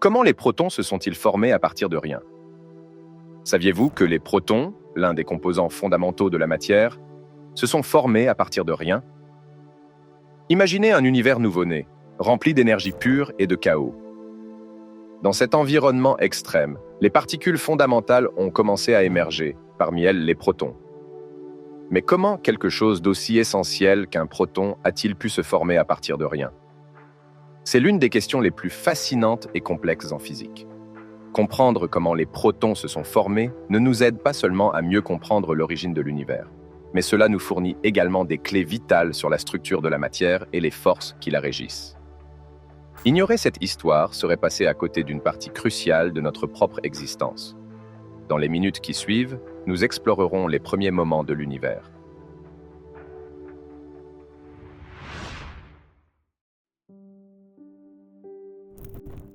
Comment les protons se sont-ils formés à partir de rien? Saviez-vous que les protons, l'un des composants fondamentaux de la matière, se sont formés à partir de rien? Imaginez un univers nouveau-né, rempli d'énergie pure et de chaos. Dans cet environnement extrême, les particules fondamentales ont commencé à émerger, parmi elles les protons. Mais comment quelque chose d'aussi essentiel qu'un proton a-t-il pu se former à partir de rien? C'est l'une des questions les plus fascinantes et complexes en physique. Comprendre comment les protons se sont formés ne nous aide pas seulement à mieux comprendre l'origine de l'univers, mais cela nous fournit également des clés vitales sur la structure de la matière et les forces qui la régissent. Ignorer cette histoire serait passer à côté d'une partie cruciale de notre propre existence. Dans les minutes qui suivent, nous explorerons les premiers moments de l'univers.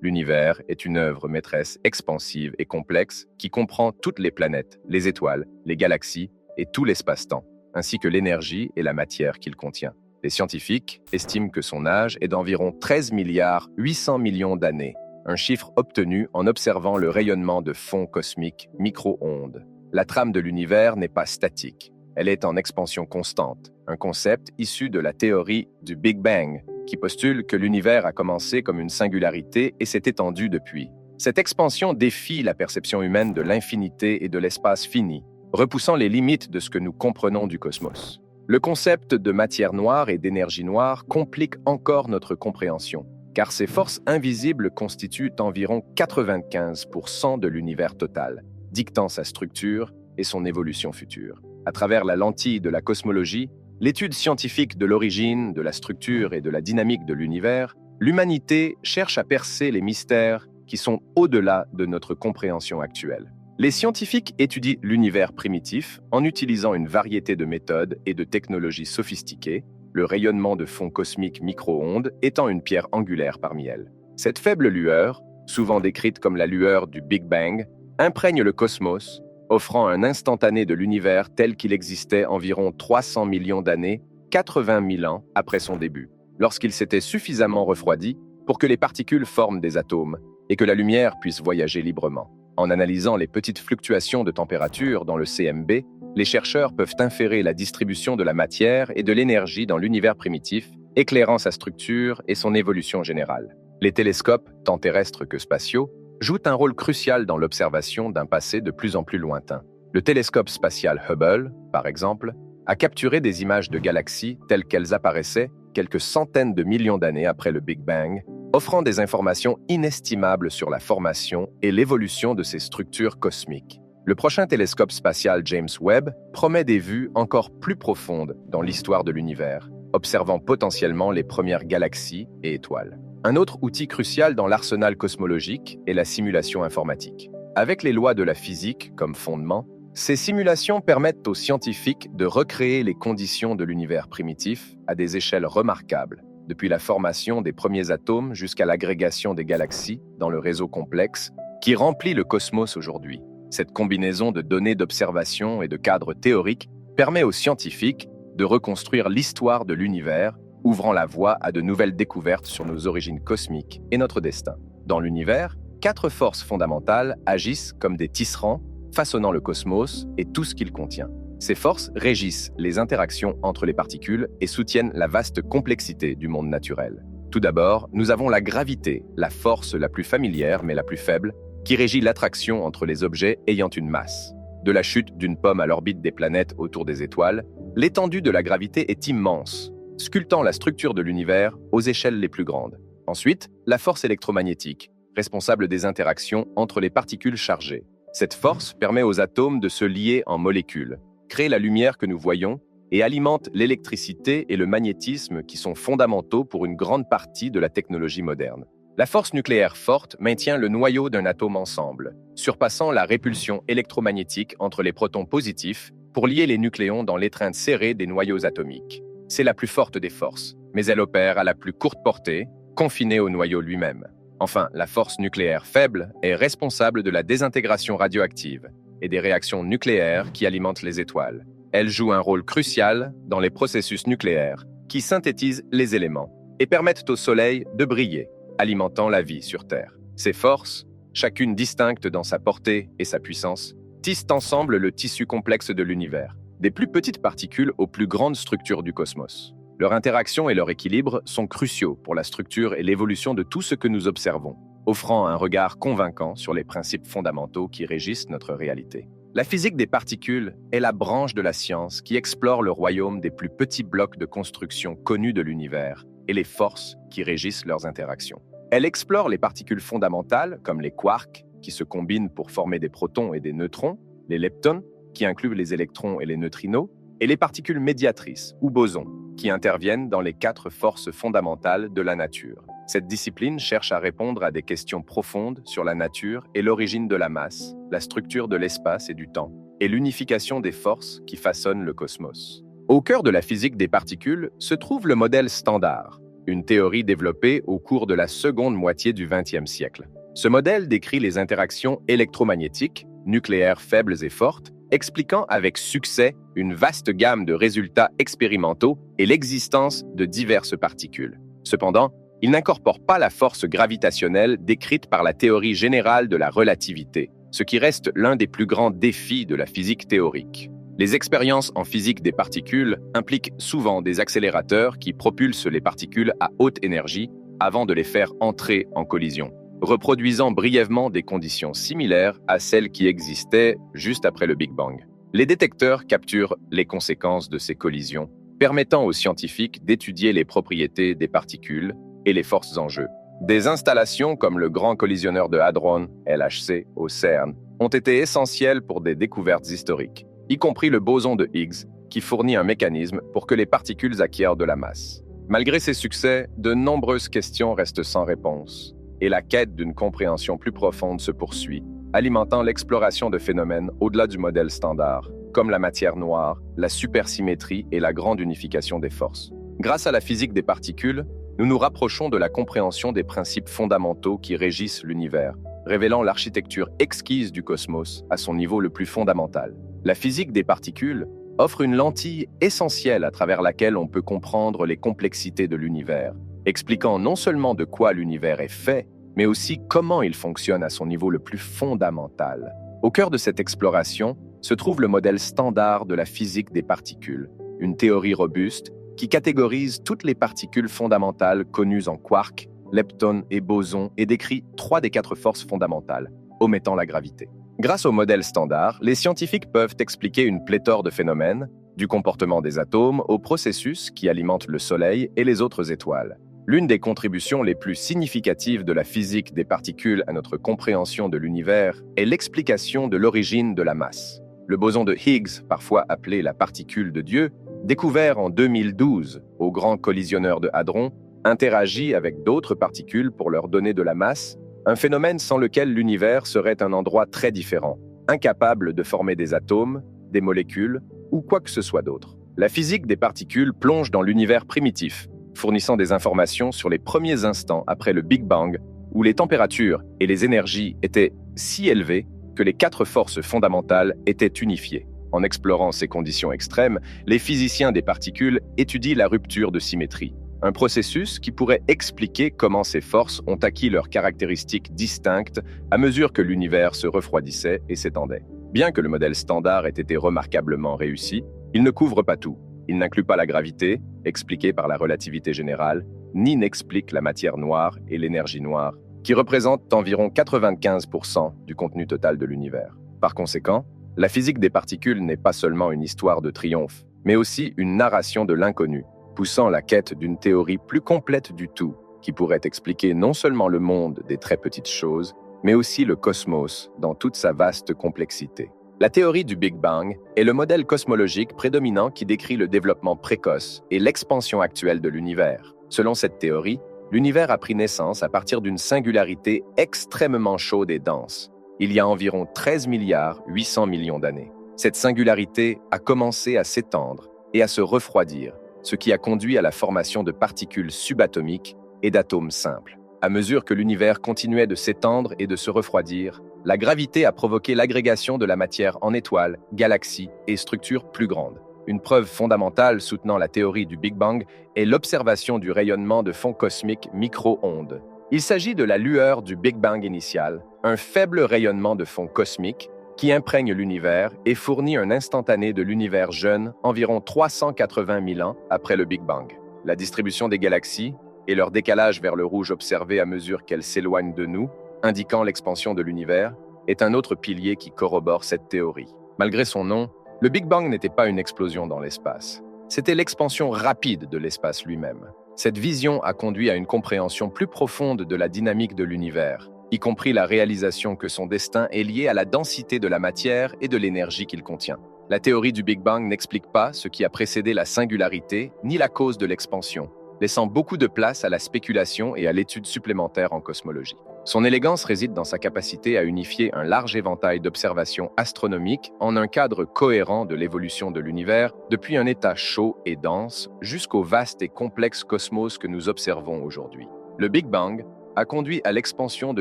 L'univers est une œuvre maîtresse expansive et complexe qui comprend toutes les planètes, les étoiles, les galaxies et tout l'espace-temps, ainsi que l'énergie et la matière qu'il contient. Les scientifiques estiment que son âge est d'environ 13 milliards 800 millions d'années, un chiffre obtenu en observant le rayonnement de fond cosmique micro-ondes. La trame de l'univers n'est pas statique, elle est en expansion constante, un concept issu de la théorie du Big Bang, qui postule que l'univers a commencé comme une singularité et s'est étendu depuis. Cette expansion défie la perception humaine de l'infinité et de l'espace fini, repoussant les limites de ce que nous comprenons du cosmos. Le concept de matière noire et d'énergie noire complique encore notre compréhension, car ces forces invisibles constituent environ 95% de l'univers total, dictant sa structure et son évolution future. À travers la lentille de la cosmologie, l'étude scientifique de l'origine, de la structure et de la dynamique de l'univers, l'humanité cherche à percer les mystères qui sont au-delà de notre compréhension actuelle. Les scientifiques étudient l'univers primitif en utilisant une variété de méthodes et de technologies sophistiquées, le rayonnement de fond cosmique micro-ondes étant une pierre angulaire parmi elles. Cette faible lueur, souvent décrite comme la lueur du Big Bang, imprègne le cosmos, offrant un instantané de l'univers tel qu'il existait environ 300 millions d'années, 80 000 ans après son début, lorsqu'il s'était suffisamment refroidi pour que les particules forment des atomes et que la lumière puisse voyager librement. En analysant les petites fluctuations de température dans le CMB, les chercheurs peuvent inférer la distribution de la matière et de l'énergie dans l'univers primitif, éclairant sa structure et son évolution générale. Les télescopes, tant terrestres que spatiaux, jouent un rôle crucial dans l'observation d'un passé de plus en plus lointain. Le télescope spatial Hubble, par exemple, a capturé des images de galaxies telles qu'elles apparaissaient quelques centaines de millions d'années après le Big Bang, offrant des informations inestimables sur la formation et l'évolution de ces structures cosmiques. Le prochain télescope spatial James Webb promet des vues encore plus profondes dans l'histoire de l'univers, observant potentiellement les premières galaxies et étoiles. Un autre outil crucial dans l'arsenal cosmologique est la simulation informatique. Avec les lois de la physique comme fondement, ces simulations permettent aux scientifiques de recréer les conditions de l'univers primitif à des échelles remarquables, depuis la formation des premiers atomes jusqu'à l'agrégation des galaxies dans le réseau complexe qui remplit le cosmos aujourd'hui. Cette combinaison de données d'observation et de cadres théoriques permet aux scientifiques de reconstruire l'histoire de l'univers, ouvrant la voie à de nouvelles découvertes sur nos origines cosmiques et notre destin. Dans l'univers, 4 forces fondamentales agissent comme des tisserands, façonnant le cosmos et tout ce qu'il contient. Ces forces régissent les interactions entre les particules et soutiennent la vaste complexité du monde naturel. Tout d'abord, nous avons la gravité, la force la plus familière mais la plus faible, qui régit l'attraction entre les objets ayant une masse. De la chute d'une pomme à l'orbite des planètes autour des étoiles, l'étendue de la gravité est immense, sculptant la structure de l'univers aux échelles les plus grandes. Ensuite, la force électromagnétique, responsable des interactions entre les particules chargées. Cette force permet aux atomes de se lier en molécules, crée la lumière que nous voyons et alimente l'électricité et le magnétisme qui sont fondamentaux pour une grande partie de la technologie moderne. La force nucléaire forte maintient le noyau d'un atome ensemble, surpassant la répulsion électromagnétique entre les protons positifs pour lier les nucléons dans l'étreinte serrée des noyaux atomiques. C'est la plus forte des forces, mais elle opère à la plus courte portée, confinée au noyau lui-même. Enfin, la force nucléaire faible est responsable de la désintégration radioactive et des réactions nucléaires qui alimentent les étoiles. Elle joue un rôle crucial dans les processus nucléaires qui synthétisent les éléments et permettent au Soleil de briller, alimentant la vie sur Terre. Ces forces, chacune distincte dans sa portée et sa puissance, tissent ensemble le tissu complexe de l'univers, des plus petites particules aux plus grandes structures du cosmos. Leur interaction et leur équilibre sont cruciaux pour la structure et l'évolution de tout ce que nous observons, offrant un regard convaincant sur les principes fondamentaux qui régissent notre réalité. La physique des particules est la branche de la science qui explore le royaume des plus petits blocs de construction connus de l'univers et les forces qui régissent leurs interactions. Elle explore les particules fondamentales, comme les quarks, qui se combinent pour former des protons et des neutrons, les leptons, qui incluent les électrons et les neutrinos, et les particules médiatrices, ou bosons, qui interviennent dans les 4 forces fondamentales de la nature. Cette discipline cherche à répondre à des questions profondes sur la nature et l'origine de la masse, la structure de l'espace et du temps, et l'unification des forces qui façonnent le cosmos. Au cœur de la physique des particules se trouve le modèle standard, une théorie développée au cours de la seconde moitié du XXe siècle. Ce modèle décrit les interactions électromagnétiques, nucléaires faibles et fortes, expliquant avec succès une vaste gamme de résultats expérimentaux et l'existence de diverses particules. Cependant, il n'incorpore pas la force gravitationnelle décrite par la théorie générale de la relativité, ce qui reste l'un des plus grands défis de la physique théorique. Les expériences en physique des particules impliquent souvent des accélérateurs qui propulsent les particules à haute énergie avant de les faire entrer en collision, reproduisant brièvement des conditions similaires à celles qui existaient juste après le Big Bang. Les détecteurs capturent les conséquences de ces collisions, permettant aux scientifiques d'étudier les propriétés des particules et les forces en jeu. Des installations comme le Grand Collisionneur de Hadron, LHC, au CERN, ont été essentielles pour des découvertes historiques, y compris le boson de Higgs, qui fournit un mécanisme pour que les particules acquièrent de la masse. Malgré ces succès, de nombreuses questions restent sans réponse, et la quête d'une compréhension plus profonde se poursuit, alimentant l'exploration de phénomènes au-delà du modèle standard, comme la matière noire, la supersymétrie et la grande unification des forces. Grâce à la physique des particules, nous nous rapprochons de la compréhension des principes fondamentaux qui régissent l'univers, révélant l'architecture exquise du cosmos à son niveau le plus fondamental. La physique des particules offre une lentille essentielle à travers laquelle on peut comprendre les complexités de l'univers, expliquant non seulement de quoi l'univers est fait, mais aussi comment il fonctionne à son niveau le plus fondamental. Au cœur de cette exploration se trouve le modèle standard de la physique des particules, une théorie robuste qui catégorise toutes les particules fondamentales connues en quarks, leptons et bosons et décrit 3 des 4 forces fondamentales, omettant la gravité. Grâce au modèle standard, les scientifiques peuvent expliquer une pléthore de phénomènes, du comportement des atomes aux processus qui alimentent le Soleil et les autres étoiles. L'une des contributions les plus significatives de la physique des particules à notre compréhension de l'univers est l'explication de l'origine de la masse. Le boson de Higgs, parfois appelé la particule de Dieu, découvert en 2012 au Grand Collisionneur de Hadron, interagit avec d'autres particules pour leur donner de la masse, un phénomène sans lequel l'univers serait un endroit très différent, incapable de former des atomes, des molécules ou quoi que ce soit d'autre. La physique des particules plonge dans l'univers primitif, fournissant des informations sur les premiers instants après le Big Bang, où les températures et les énergies étaient si élevées que les 4 forces fondamentales étaient unifiées. En explorant ces conditions extrêmes, les physiciens des particules étudient la rupture de symétrie, un processus qui pourrait expliquer comment ces forces ont acquis leurs caractéristiques distinctes à mesure que l'univers se refroidissait et s'étendait. Bien que le modèle standard ait été remarquablement réussi, il ne couvre pas tout. Il n'inclut pas la gravité, expliquée par la relativité générale, ni n'explique la matière noire et l'énergie noire, qui représentent environ 95% du contenu total de l'univers. Par conséquent, la physique des particules n'est pas seulement une histoire de triomphe, mais aussi une narration de l'inconnu, poussant la quête d'une théorie plus complète du tout, qui pourrait expliquer non seulement le monde des très petites choses, mais aussi le cosmos dans toute sa vaste complexité. La théorie du Big Bang est le modèle cosmologique prédominant qui décrit le développement précoce et l'expansion actuelle de l'univers. Selon cette théorie, l'univers a pris naissance à partir d'une singularité extrêmement chaude et dense, il y a environ 13 milliards 800 millions d'années. Cette singularité a commencé à s'étendre et à se refroidir, ce qui a conduit à la formation de particules subatomiques et d'atomes simples. À mesure que l'univers continuait de s'étendre et de se refroidir, la gravité a provoqué l'agrégation de la matière en étoiles, galaxies et structures plus grandes. Une preuve fondamentale soutenant la théorie du Big Bang est l'observation du rayonnement de fonds cosmiques micro-ondes, Il s'agit de la lueur du Big Bang initial, un faible rayonnement de fond cosmique qui imprègne l'univers et fournit un instantané de l'univers jeune environ 380 000 ans après le Big Bang. La distribution des galaxies et leur décalage vers le rouge observé à mesure qu'elles s'éloignent de nous, indiquant l'expansion de l'univers, est un autre pilier qui corrobore cette théorie. Malgré son nom, le Big Bang n'était pas une explosion dans l'espace. C'était l'expansion rapide de l'espace lui-même. Cette vision a conduit à une compréhension plus profonde de la dynamique de l'univers, y compris la réalisation que son destin est lié à la densité de la matière et de l'énergie qu'il contient. La théorie du Big Bang n'explique pas ce qui a précédé la singularité ni la cause de l'expansion, laissant beaucoup de place à la spéculation et à l'étude supplémentaire en cosmologie. Son élégance réside dans sa capacité à unifier un large éventail d'observations astronomiques en un cadre cohérent de l'évolution de l'univers, depuis un état chaud et dense jusqu'au vaste et complexe cosmos que nous observons aujourd'hui. Le Big Bang a conduit à l'expansion de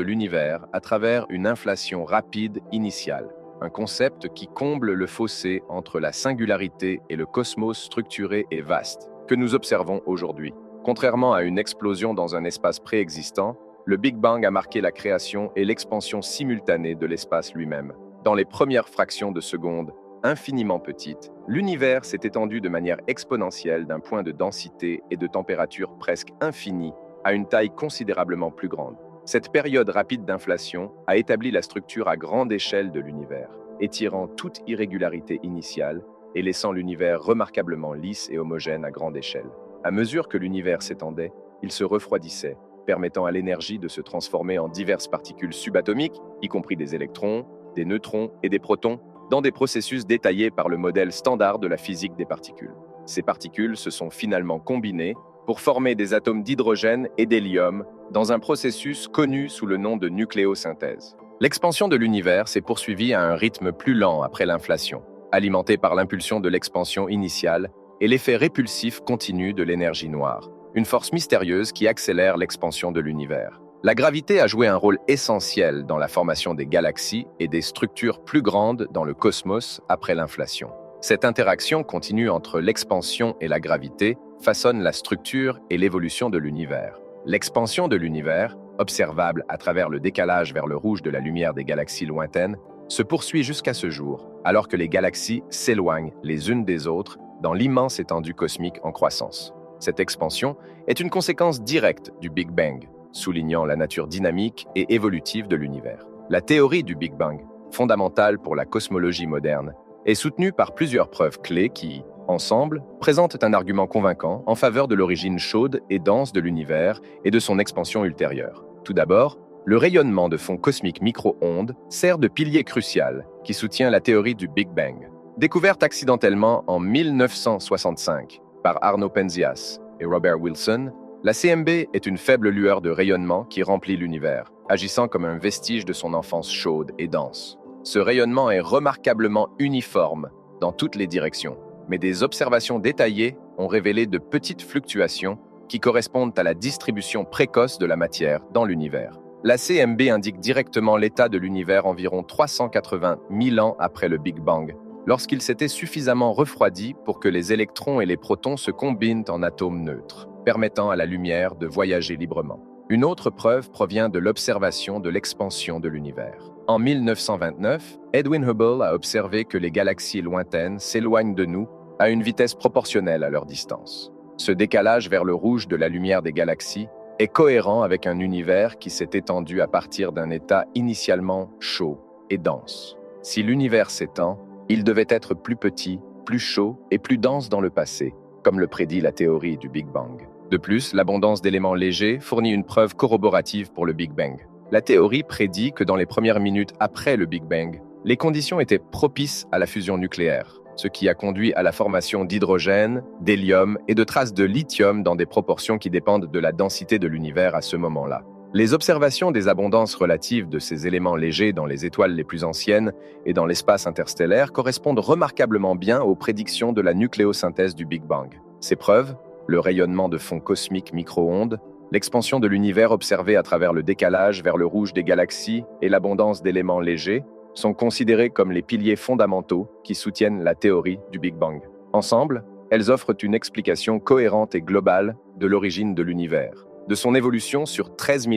l'univers à travers une inflation rapide initiale, un concept qui comble le fossé entre la singularité et le cosmos structuré et vaste que nous observons aujourd'hui. Contrairement à une explosion dans un espace préexistant, le Big Bang a marqué la création et l'expansion simultanée de l'espace lui-même. Dans les premières fractions de seconde, infiniment petites, l'univers s'est étendu de manière exponentielle d'un point de densité et de température presque infinie à une taille considérablement plus grande. Cette période rapide d'inflation a établi la structure à grande échelle de l'univers, étirant toute irrégularité initiale et laissant l'univers remarquablement lisse et homogène à grande échelle. À mesure que l'univers s'étendait, il se refroidissait, permettant à l'énergie de se transformer en diverses particules subatomiques, y compris des électrons, des neutrons et des protons, dans des processus détaillés par le modèle standard de la physique des particules. Ces particules se sont finalement combinées pour former des atomes d'hydrogène et d'hélium dans un processus connu sous le nom de nucléosynthèse. L'expansion de l'univers s'est poursuivie à un rythme plus lent après l'inflation, alimenté par l'impulsion de l'expansion initiale et l'effet répulsif continu de l'énergie noire, une force mystérieuse qui accélère l'expansion de l'univers. La gravité a joué un rôle essentiel dans la formation des galaxies et des structures plus grandes dans le cosmos après l'inflation. Cette interaction continue entre l'expansion et la gravité façonne la structure et l'évolution de l'univers. L'expansion de l'univers, observable à travers le décalage vers le rouge de la lumière des galaxies lointaines, se poursuit jusqu'à ce jour, alors que les galaxies s'éloignent les unes des autres dans l'immense étendue cosmique en croissance. Cette expansion est une conséquence directe du Big Bang, soulignant la nature dynamique et évolutive de l'univers. La théorie du Big Bang, fondamentale pour la cosmologie moderne, est soutenue par plusieurs preuves clés qui, ensemble, présentent un argument convaincant en faveur de l'origine chaude et dense de l'univers et de son expansion ultérieure. Tout d'abord, le rayonnement de fond cosmique micro-ondes sert de pilier crucial qui soutient la théorie du Big Bang. Découverte accidentellement en 1965 par Arno Penzias et Robert Wilson, la CMB est une faible lueur de rayonnement qui remplit l'univers, agissant comme un vestige de son enfance chaude et dense. Ce rayonnement est remarquablement uniforme dans toutes les directions, mais des observations détaillées ont révélé de petites fluctuations qui correspondent à la distribution précoce de la matière dans l'univers. La CMB indique directement l'état de l'univers environ 380 000 ans après le Big Bang, lorsqu'il s'était suffisamment refroidi pour que les électrons et les protons se combinent en atomes neutres, permettant à la lumière de voyager librement. Une autre preuve provient de l'observation de l'expansion de l'univers. En 1929, Edwin Hubble a observé que les galaxies lointaines s'éloignent de nous à une vitesse proportionnelle à leur distance. Ce décalage vers le rouge de la lumière des galaxies est cohérent avec un univers qui s'est étendu à partir d'un état initialement chaud et dense. Si l'univers s'étend, il devait être plus petit, plus chaud et plus dense dans le passé, comme le prédit la théorie du Big Bang. De plus, l'abondance d'éléments légers fournit une preuve corroborative pour le Big Bang. La théorie prédit que dans les premières minutes après le Big Bang, les conditions étaient propices à la fusion nucléaire, ce qui a conduit à la formation d'hydrogène, d'hélium et de traces de lithium dans des proportions qui dépendent de la densité de l'univers à ce moment-là. Les observations des abondances relatives de ces éléments légers dans les étoiles les plus anciennes et dans l'espace interstellaire correspondent remarquablement bien aux prédictions de la nucléosynthèse du Big Bang. Ces preuves, le rayonnement de fond cosmique micro-ondes, l'expansion de l'univers observée à travers le décalage vers le rouge des galaxies et l'abondance d'éléments légers, sont considérées comme les piliers fondamentaux qui soutiennent la théorie du Big Bang. Ensemble, elles offrent une explication cohérente et globale de l'origine de l'univers. de son évolution sur 13,8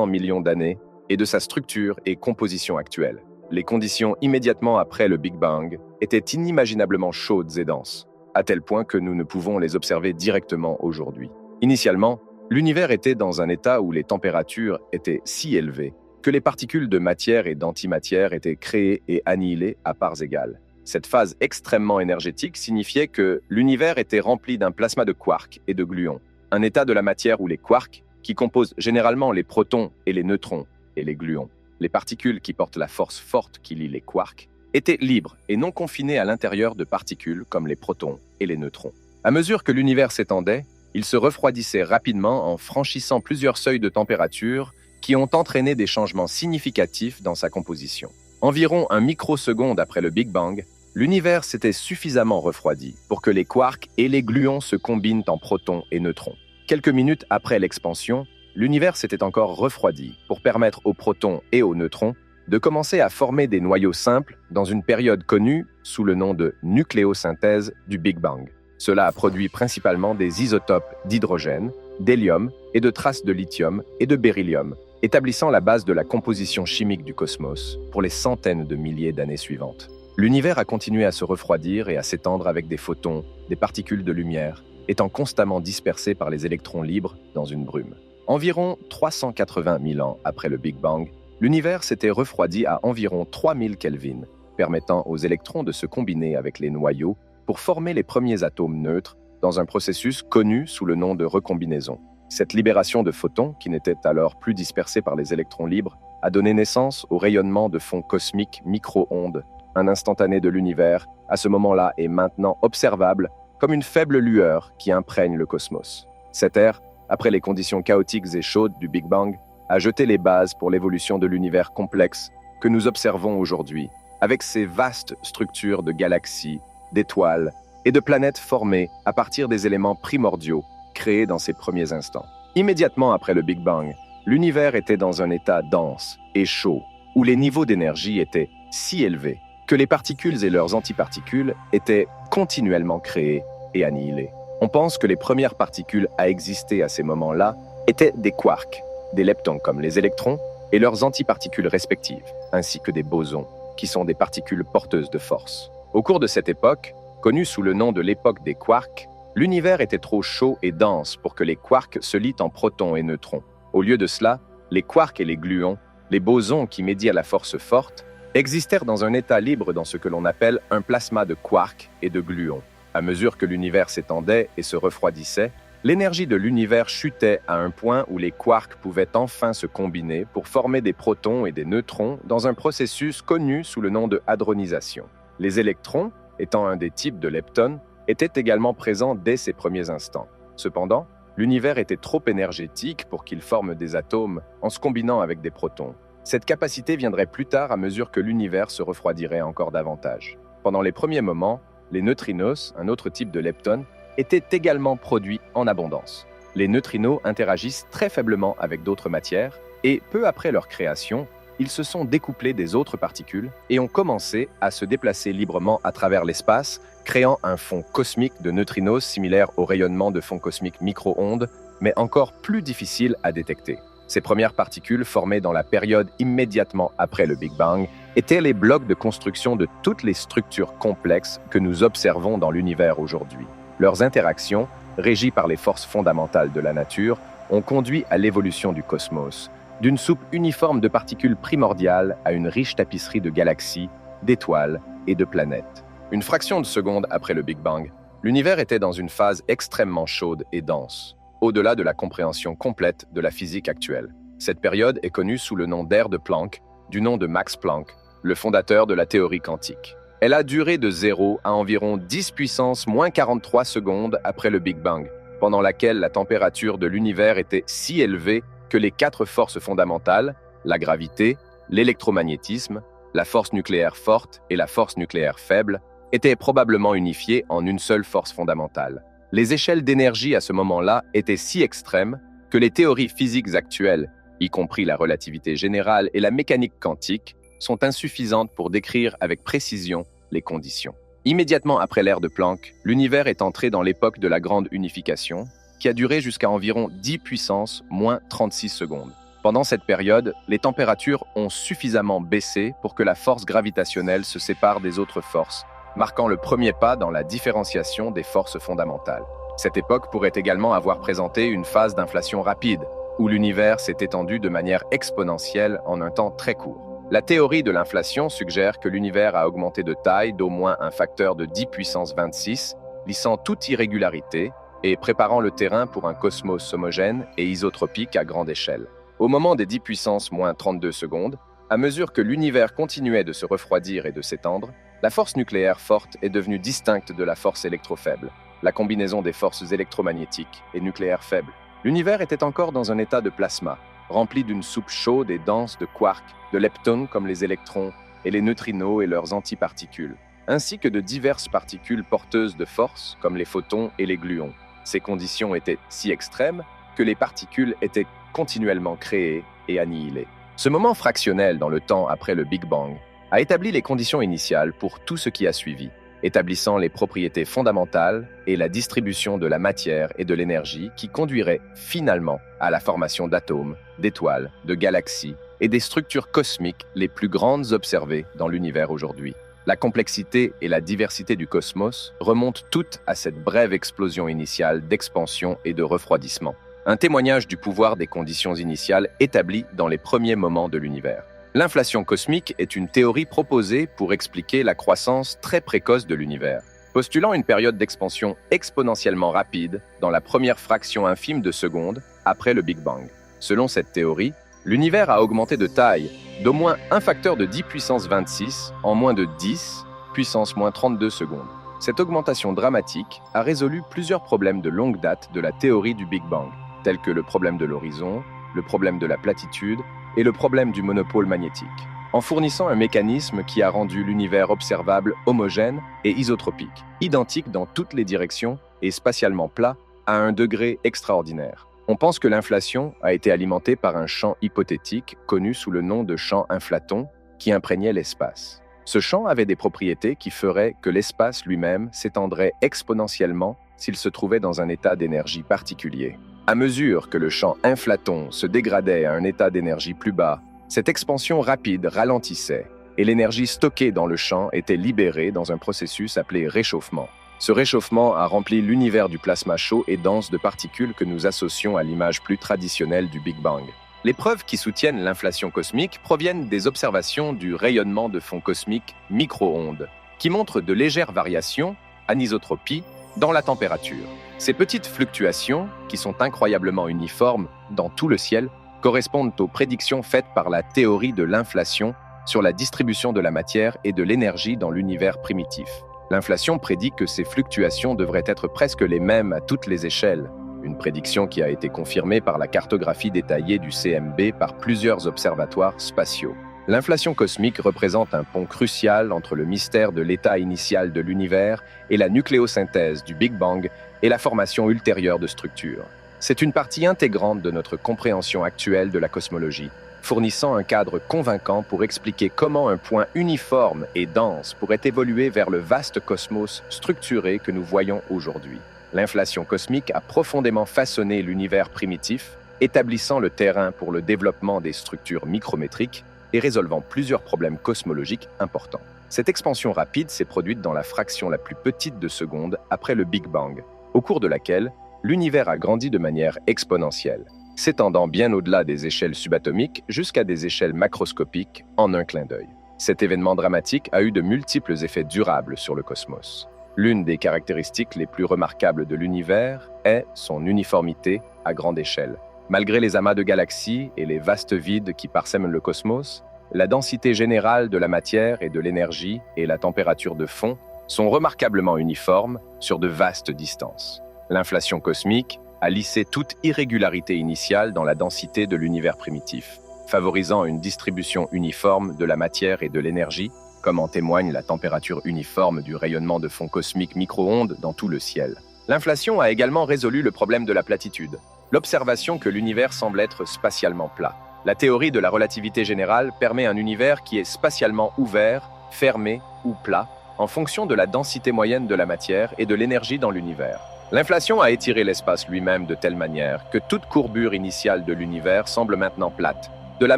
milliards d'années et de sa structure et composition actuelle. Les conditions immédiatement après le Big Bang étaient inimaginablement chaudes et denses, à tel point que nous ne pouvons les observer directement aujourd'hui. Initialement, l'univers était dans un état où les températures étaient si élevées que les particules de matière et d'antimatière étaient créées et annihilées à parts égales. Cette phase extrêmement énergétique signifiait que l'univers était rempli d'un plasma de quarks et de gluons, un état de la matière où les quarks, qui composent généralement les protons et les neutrons, et les gluons, les particules qui portent la force forte qui lie les quarks, étaient libres et non confinés à l'intérieur de particules comme les protons et les neutrons. À mesure que l'univers s'étendait, il se refroidissait rapidement en franchissant plusieurs seuils de température qui ont entraîné des changements significatifs dans sa composition. Environ un microseconde après le Big Bang, l'univers s'était suffisamment refroidi pour que les quarks et les gluons se combinent en protons et neutrons. Quelques minutes après l'expansion, l'univers s'était encore refroidi pour permettre aux protons et aux neutrons de commencer à former des noyaux simples dans une période connue sous le nom de nucléosynthèse du Big Bang. Cela a produit principalement des isotopes d'hydrogène, d'hélium et de traces de lithium et de beryllium, établissant la base de la composition chimique du cosmos pour les centaines de milliers d'années suivantes. L'univers a continué à se refroidir et à s'étendre avec des photons, des particules de lumière, étant constamment dispersés par les électrons libres dans une brume. Environ 380 000 ans après le Big Bang, l'univers s'était refroidi à environ 3000 Kelvin, permettant aux électrons de se combiner avec les noyaux pour former les premiers atomes neutres dans un processus connu sous le nom de recombinaison. Cette libération de photons, qui n'étaient alors plus dispersés par les électrons libres, a donné naissance au rayonnement de fond cosmique micro-ondes, un instantané de l'univers, à ce moment-là est maintenant observable comme une faible lueur qui imprègne le cosmos. Cette ère, après les conditions chaotiques et chaudes du Big Bang, a jeté les bases pour l'évolution de l'univers complexe que nous observons aujourd'hui, avec ses vastes structures de galaxies, d'étoiles et de planètes formées à partir des éléments primordiaux créés dans ses premiers instants. Immédiatement après le Big Bang, l'univers était dans un état dense et chaud, où les niveaux d'énergie étaient si élevés que les particules et leurs antiparticules étaient continuellement créées et annihilées. On pense que les premières particules à exister à ces moments-là étaient des quarks, des leptons comme les électrons et leurs antiparticules respectives, ainsi que des bosons, qui sont des particules porteuses de force. Au cours de cette époque, connue sous le nom de l'époque des quarks, l'univers était trop chaud et dense pour que les quarks se lient en protons et neutrons. Au lieu de cela, les quarks et les gluons, les bosons qui médiaient la force forte, existèrent dans un état libre dans ce que l'on appelle un plasma de quarks et de gluons. À mesure que l'univers s'étendait et se refroidissait, l'énergie de l'univers chutait à un point où les quarks pouvaient enfin se combiner pour former des protons et des neutrons dans un processus connu sous le nom de hadronisation. Les électrons, étant un des types de leptons, étaient également présents dès ces premiers instants. Cependant, l'univers était trop énergétique pour qu'il forme des atomes en se combinant avec des protons. Cette capacité viendrait plus tard à mesure que l'univers se refroidirait encore davantage. Pendant les premiers moments, les neutrinos, un autre type de lepton, étaient également produits en abondance. Les neutrinos interagissent très faiblement avec d'autres matières et, peu après leur création, ils se sont découplés des autres particules et ont commencé à se déplacer librement à travers l'espace, créant un fond cosmique de neutrinos similaire au rayonnement de fonds cosmiques micro-ondes, mais encore plus difficile à détecter. Ces premières particules formées dans la période immédiatement après le Big Bang étaient les blocs de construction de toutes les structures complexes que nous observons dans l'univers aujourd'hui. Leurs interactions, régies par les forces fondamentales de la nature, ont conduit à l'évolution du cosmos, d'une soupe uniforme de particules primordiales à une riche tapisserie de galaxies, d'étoiles et de planètes. Une fraction de seconde après le Big Bang, l'univers était dans une phase extrêmement chaude et dense, au-delà de la compréhension complète de la physique actuelle. Cette période est connue sous le nom d'ère de Planck, du nom de Max Planck, le fondateur de la théorie quantique. Elle a duré de 0 à environ 10 puissance moins 43 secondes après le Big Bang, pendant laquelle la température de l'univers était si élevée que les 4 forces fondamentales, la gravité, l'électromagnétisme, la force nucléaire forte et la force nucléaire faible, étaient probablement unifiées en une seule force fondamentale. Les échelles d'énergie à ce moment-là étaient si extrêmes que les théories physiques actuelles, y compris la relativité générale et la mécanique quantique, sont insuffisantes pour décrire avec précision les conditions. Immédiatement après l'ère de Planck, l'univers est entré dans l'époque de la grande unification, qui a duré jusqu'à environ 10 puissance moins 36 secondes. Pendant cette période, les températures ont suffisamment baissé pour que la force gravitationnelle se sépare des autres forces, marquant le premier pas dans la différenciation des forces fondamentales. Cette époque pourrait également avoir présenté une phase d'inflation rapide, où l'univers s'est étendu de manière exponentielle en un temps très court. La théorie de l'inflation suggère que l'univers a augmenté de taille d'au moins un facteur de 10 puissance 26, lissant toute irrégularité et préparant le terrain pour un cosmos homogène et isotropique à grande échelle. Au moment des 10 puissance moins 32 secondes, à mesure que l'univers continuait de se refroidir et de s'étendre, la force nucléaire forte est devenue distincte de la force électrofaible, la combinaison des forces électromagnétiques et nucléaires faibles. L'univers était encore dans un état de plasma, rempli d'une soupe chaude et dense de quarks, de leptons comme les électrons et les neutrinos et leurs antiparticules, ainsi que de diverses particules porteuses de force comme les photons et les gluons. Ces conditions étaient si extrêmes que les particules étaient continuellement créées et annihilées. Ce moment fractionnel dans le temps après le Big Bang a établi les conditions initiales pour tout ce qui a suivi, établissant les propriétés fondamentales et la distribution de la matière et de l'énergie qui conduiraient finalement à la formation d'atomes, d'étoiles, de galaxies et des structures cosmiques les plus grandes observées dans l'univers aujourd'hui. La complexité et la diversité du cosmos remontent toutes à cette brève explosion initiale d'expansion et de refroidissement, un témoignage du pouvoir des conditions initiales établies dans les premiers moments de l'univers. L'inflation cosmique est une théorie proposée pour expliquer la croissance très précoce de l'univers, postulant une période d'expansion exponentiellement rapide dans la première fraction infime de seconde après le Big Bang. Selon cette théorie, l'univers a augmenté de taille d'au moins un facteur de 10 puissance 26 en moins de 10 puissance moins 32 secondes. Cette augmentation dramatique a résolu plusieurs problèmes de longue date de la théorie du Big Bang, tels que le problème de l'horizon, le problème de la platitude et le problème du monopôle magnétique, en fournissant un mécanisme qui a rendu l'univers observable homogène et isotropique, identique dans toutes les directions et spatialement plat à un degré extraordinaire. On pense que l'inflation a été alimentée par un champ hypothétique connu sous le nom de champ inflaton qui imprégnait l'espace. Ce champ avait des propriétés qui feraient que l'espace lui-même s'étendrait exponentiellement s'il se trouvait dans un état d'énergie particulier. À mesure que le champ inflaton se dégradait à un état d'énergie plus bas, cette expansion rapide ralentissait et l'énergie stockée dans le champ était libérée dans un processus appelé réchauffement. Ce réchauffement a rempli l'univers du plasma chaud et dense de particules que nous associons à l'image plus traditionnelle du Big Bang. Les preuves qui soutiennent l'inflation cosmique proviennent des observations du rayonnement de fond cosmique micro-ondes, qui montrent de légères variations, anisotropie, dans la température. Ces petites fluctuations, qui sont incroyablement uniformes dans tout le ciel, correspondent aux prédictions faites par la théorie de l'inflation sur la distribution de la matière et de l'énergie dans l'univers primitif. L'inflation prédit que ces fluctuations devraient être presque les mêmes à toutes les échelles, une prédiction qui a été confirmée par la cartographie détaillée du CMB par plusieurs observatoires spatiaux. L'inflation cosmique représente un pont crucial entre le mystère de l'état initial de l'univers et la nucléosynthèse du Big Bang et la formation ultérieure de structures. C'est une partie intégrante de notre compréhension actuelle de la cosmologie, fournissant un cadre convaincant pour expliquer comment un point uniforme et dense pourrait évoluer vers le vaste cosmos structuré que nous voyons aujourd'hui. L'inflation cosmique a profondément façonné l'univers primitif, établissant le terrain pour le développement des structures micrométriques et résolvant plusieurs problèmes cosmologiques importants. Cette expansion rapide s'est produite dans la fraction la plus petite de seconde après le Big Bang, au cours de laquelle l'univers a grandi de manière exponentielle, s'étendant bien au-delà des échelles subatomiques jusqu'à des échelles macroscopiques en un clin d'œil. Cet événement dramatique a eu de multiples effets durables sur le cosmos. L'une des caractéristiques les plus remarquables de l'univers est son uniformité à grande échelle. Malgré les amas de galaxies et les vastes vides qui parsèment le cosmos, la densité générale de la matière et de l'énergie et la température de fond sont remarquablement uniformes sur de vastes distances. L'inflation cosmique a lissé toute irrégularité initiale dans la densité de l'univers primitif, favorisant une distribution uniforme de la matière et de l'énergie, comme en témoigne la température uniforme du rayonnement de fond cosmique micro-ondes dans tout le ciel. L'inflation a également résolu le problème de la platitude, l'observation que l'univers semble être spatialement plat. La théorie de la relativité générale permet un univers qui est spatialement ouvert, fermé ou plat, en fonction de la densité moyenne de la matière et de l'énergie dans l'univers. L'inflation a étiré l'espace lui-même de telle manière que toute courbure initiale de l'univers semble maintenant plate, de la